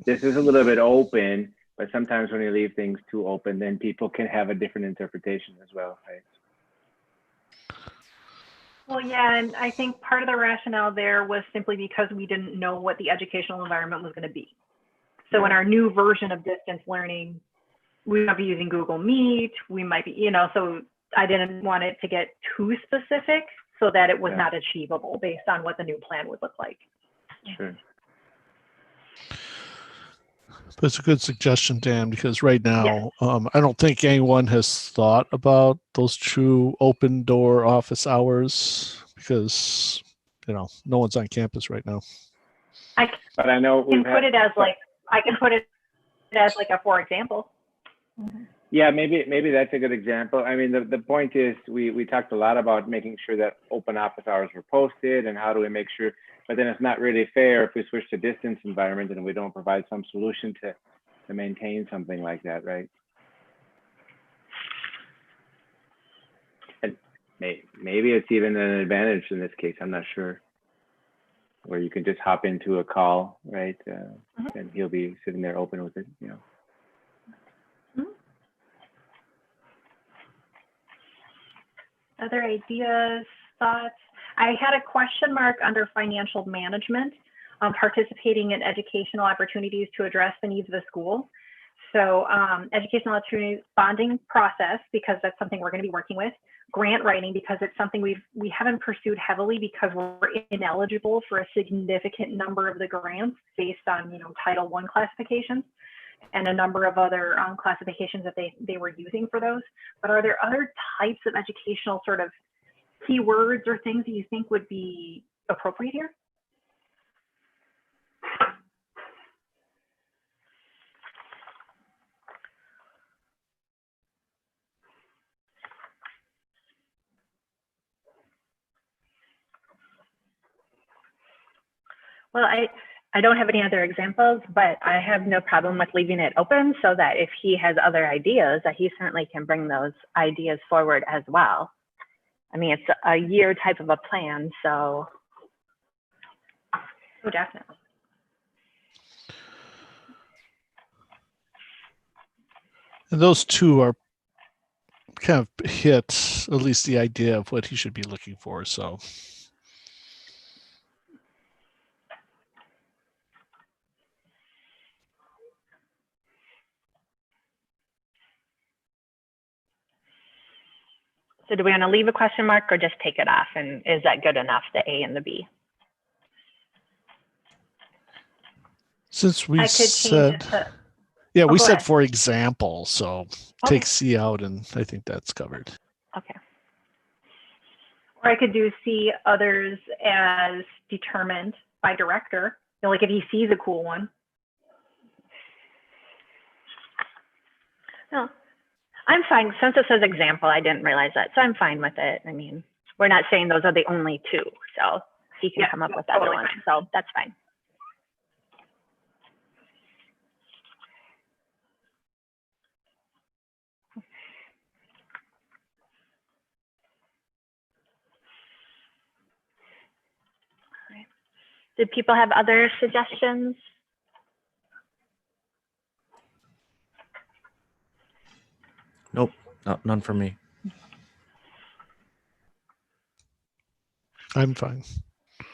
Speaker 9: This is a little bit open, but sometimes when you leave things too open, then people can have a different interpretation as well, right?
Speaker 10: Well, yeah, and I think part of the rationale there was simply because we didn't know what the educational environment was going to be. So in our new version of distance learning, we might be using Google Meet, we might be, so I didn't want it to get too specific so that it was not achievable based on what the new plan would look like.
Speaker 9: Sure.
Speaker 7: That's a good suggestion, Dan, because right now, I don't think anyone has thought about those true open door office hours because, no one's on campus right now.
Speaker 9: But I know
Speaker 10: I can put it as a for example.
Speaker 9: Yeah, maybe that's a good example. I mean, the point is we talked a lot about making sure that open office hours were posted and how do we make sure, but then it's not really fair if we switch to distance environment and we don't provide some solution to maintain something like that, right? And maybe it's even an advantage in this case, I'm not sure, where you can just hop into a call, right? And he'll be sitting there open with it,
Speaker 10: Other ideas, thoughts? I had a question mark under financial management, participating in educational opportunities to address the needs of the school. So educational opportunities bonding process, because that's something we're going to be working with. Grant writing, because it's something we haven't pursued heavily because we're ineligible for a significant number of the grants based on Title I classifications and a number of other classifications that they were using for those. But are there other types of educational sort of keywords or things that you think would be appropriate here?
Speaker 2: Well, I don't have any other examples, but I have no problem with leaving it open so that if he has other ideas, that he certainly can bring those ideas forward as well. I mean, it's a year type of a plan, so
Speaker 10: Oh, definitely.
Speaker 7: And those two are kind of hit at least the idea of what he should be looking for. So
Speaker 2: So do we want to leave a question mark or just take it off? And is that good enough, the A and the B?
Speaker 7: since we
Speaker 10: I could change
Speaker 7: said,
Speaker 10: it to,
Speaker 7: yeah, we
Speaker 10: go
Speaker 7: said
Speaker 10: ahead.
Speaker 7: for example, so
Speaker 2: Okay.
Speaker 7: take C out, and I think that's covered.
Speaker 2: Okay.
Speaker 10: or I could do see others as determined by director. You know, like if he sees a cool one.
Speaker 2: No, I'm fine. Since it says example, I didn't realize that. So I'm fine with it. I mean, we're not saying those are the only two. So he can
Speaker 10: Yeah,
Speaker 2: come up with
Speaker 10: totally
Speaker 2: other ones.
Speaker 10: fine.
Speaker 2: So that's fine. All right. Did people have other suggestions?
Speaker 11: Nope, none for me.
Speaker 7: I'm fine.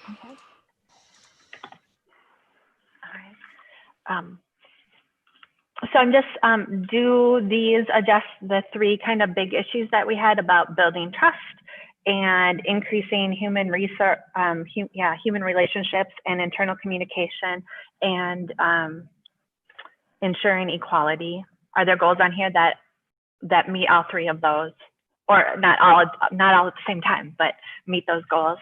Speaker 2: Okay. All right. So I'm just, do these address the three kind of big issues that we had about building trust and increasing human resource, human relationships and internal communication and ensuring equality? Are there goals on here that meet all three of those, or not all at the same time, but meet those goals?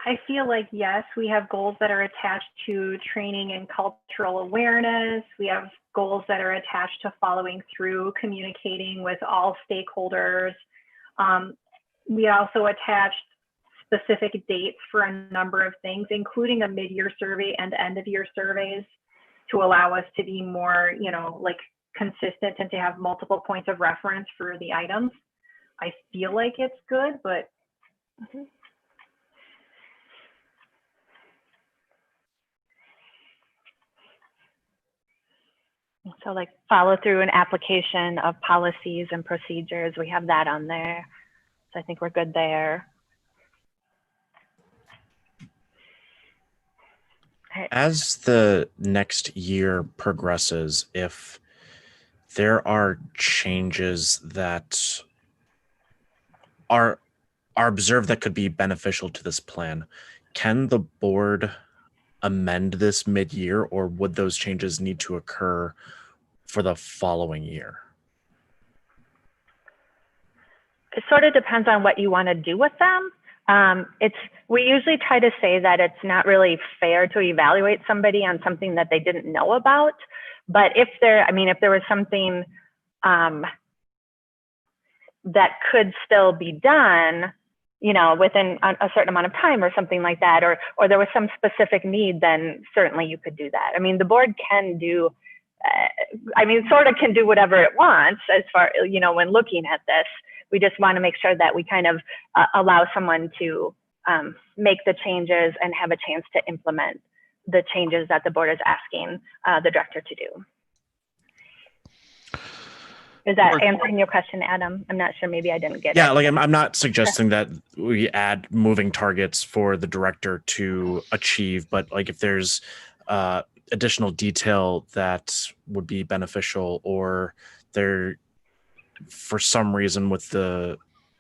Speaker 10: I feel like, yes, we have goals that are attached to training and cultural awareness. We have goals that are attached to following through, communicating with all stakeholders. We also attached specific dates for a number of things, including a mid-year survey and end-of-year surveys to allow us to be more, you know, like consistent and to have multiple points of reference for the items. I feel like it's good, but
Speaker 2: So like follow through and application of policies and procedures, we have that on there. So I think we're good there.
Speaker 11: As the next year progresses, if there are changes that are observed that could be beneficial to this plan, can the board amend this mid-year, or would those changes need to occur for the following year?
Speaker 2: It sort of depends on what you want to do with them. We usually try to say that it's not really fair to evaluate somebody on something that they didn't know about. But if there was something that could still be done, you know, within a certain amount of time or something like that, or there was some specific need, then certainly you could do that. I mean, the board can do, sort of can do whatever it wants as far, you know, when looking at this. We just want to make sure that we kind of allow someone to make the changes and have a chance to implement the changes that the board is asking the director to do. Is that answering your question, Adam? I'm not sure. Maybe I didn't get it.
Speaker 11: Yeah, like I'm not suggesting that we add moving targets for the director to achieve, but like if there's additional detail that would be beneficial, or there, for some reason with the,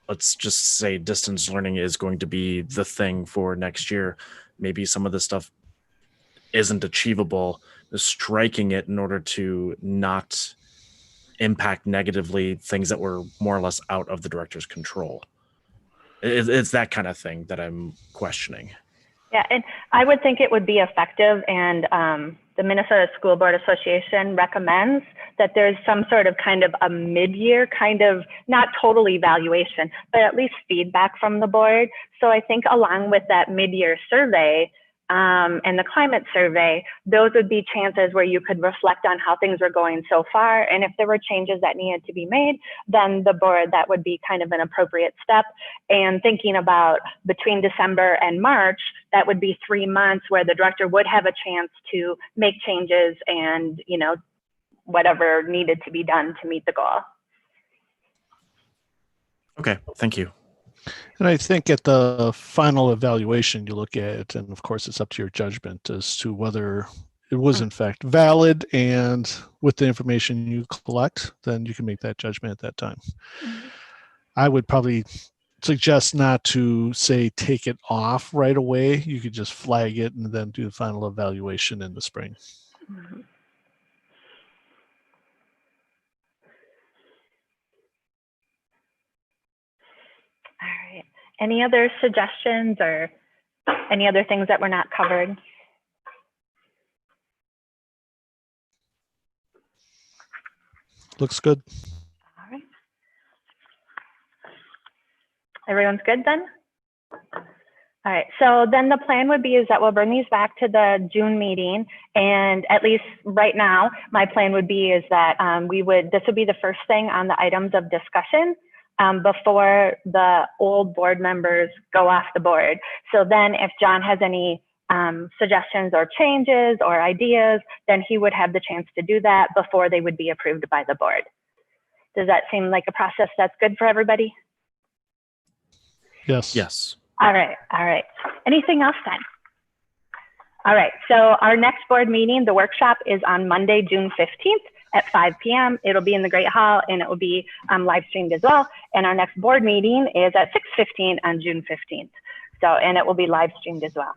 Speaker 11: let's just say distance learning is going to be the thing for next year, maybe some of the stuff isn't achievable, striking it in order to not impact negatively things that were more or less out of the director's control. It's that kind of thing that I'm questioning.
Speaker 2: Yeah, and I would think it would be effective, and the Minnesota School Board Association recommends that there's some sort of kind of a mid-year kind of, not total evaluation, but at least feedback from the board. So I think along with that mid-year survey,
Speaker 8: and the climate survey, those would be chances where you could reflect on how things were going so far. And if there were changes that needed to be made, then the board, that would be kind of an appropriate step. And thinking about between December and March, that would be 3 months where the director would have a chance to make changes and, you know, whatever needed to be done to meet the goal.
Speaker 11: Okay, thank you.
Speaker 7: And I think at the final evaluation, you look at it, and of course, it's up to your judgment as to whether it was in fact valid. And with the information you collect, then you can make that judgment at that time. I would probably suggest not to say take it off right away. You could just flag it and then do the final evaluation in the spring.
Speaker 8: Mhm. All right. Any other suggestions or any other things that were not covered?
Speaker 7: Looks good.
Speaker 8: All right. Everyone's good then? All right, so then the plan would be is that we'll bring these back to the June meeting, and at least right now, my plan would be is that this would be the first thing on the items of discussion before the old board members go off the board. So then if John has any suggestions or changes or ideas, then he would have the chance to do that before they would be approved by the board. Does that seem like a process that's good for everybody?
Speaker 7: Yes.
Speaker 11: Yes.
Speaker 8: All right, all right. Anything else then? All right, so our next board meeting, the workshop, is on Monday, June 15th at 5 p.m. It'll be in the Great Hall, and it will be live streamed as well. And our next board meeting is at 6:15 on June 15th. So, and it will be live streamed as well.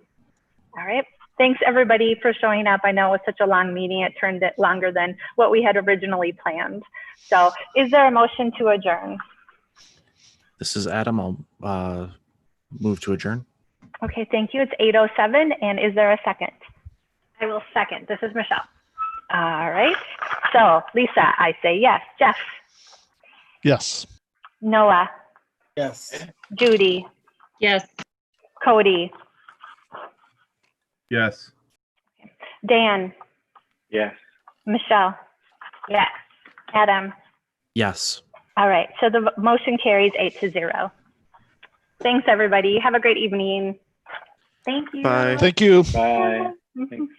Speaker 8: All right, thanks everybody for showing up. I know it was such a long meeting. It turned it longer than what we had originally planned. So is there a motion to adjourn?
Speaker 11: This is Adam. I'll move to adjourn.
Speaker 8: Okay, thank you. It's 8:07, and is there a second?
Speaker 10: I will second. This is Michelle.
Speaker 8: All right. So Lisa, I say yes. Jeff?
Speaker 7: Yes.
Speaker 8: Noah?
Speaker 5: Yes.
Speaker 8: Judy?
Speaker 1: Yes.
Speaker 8: Cody?
Speaker 4: Yes.
Speaker 8: Dan?
Speaker 9: Yes.
Speaker 8: Michelle?
Speaker 10: Yes.
Speaker 8: Adam?
Speaker 11: Yes.
Speaker 8: All right. So the motion carries 8-0. Thanks, everybody. Have a great evening.
Speaker 10: Thank you.
Speaker 11: Bye.
Speaker 7: Thank you.
Speaker 9: Bye. Thanks.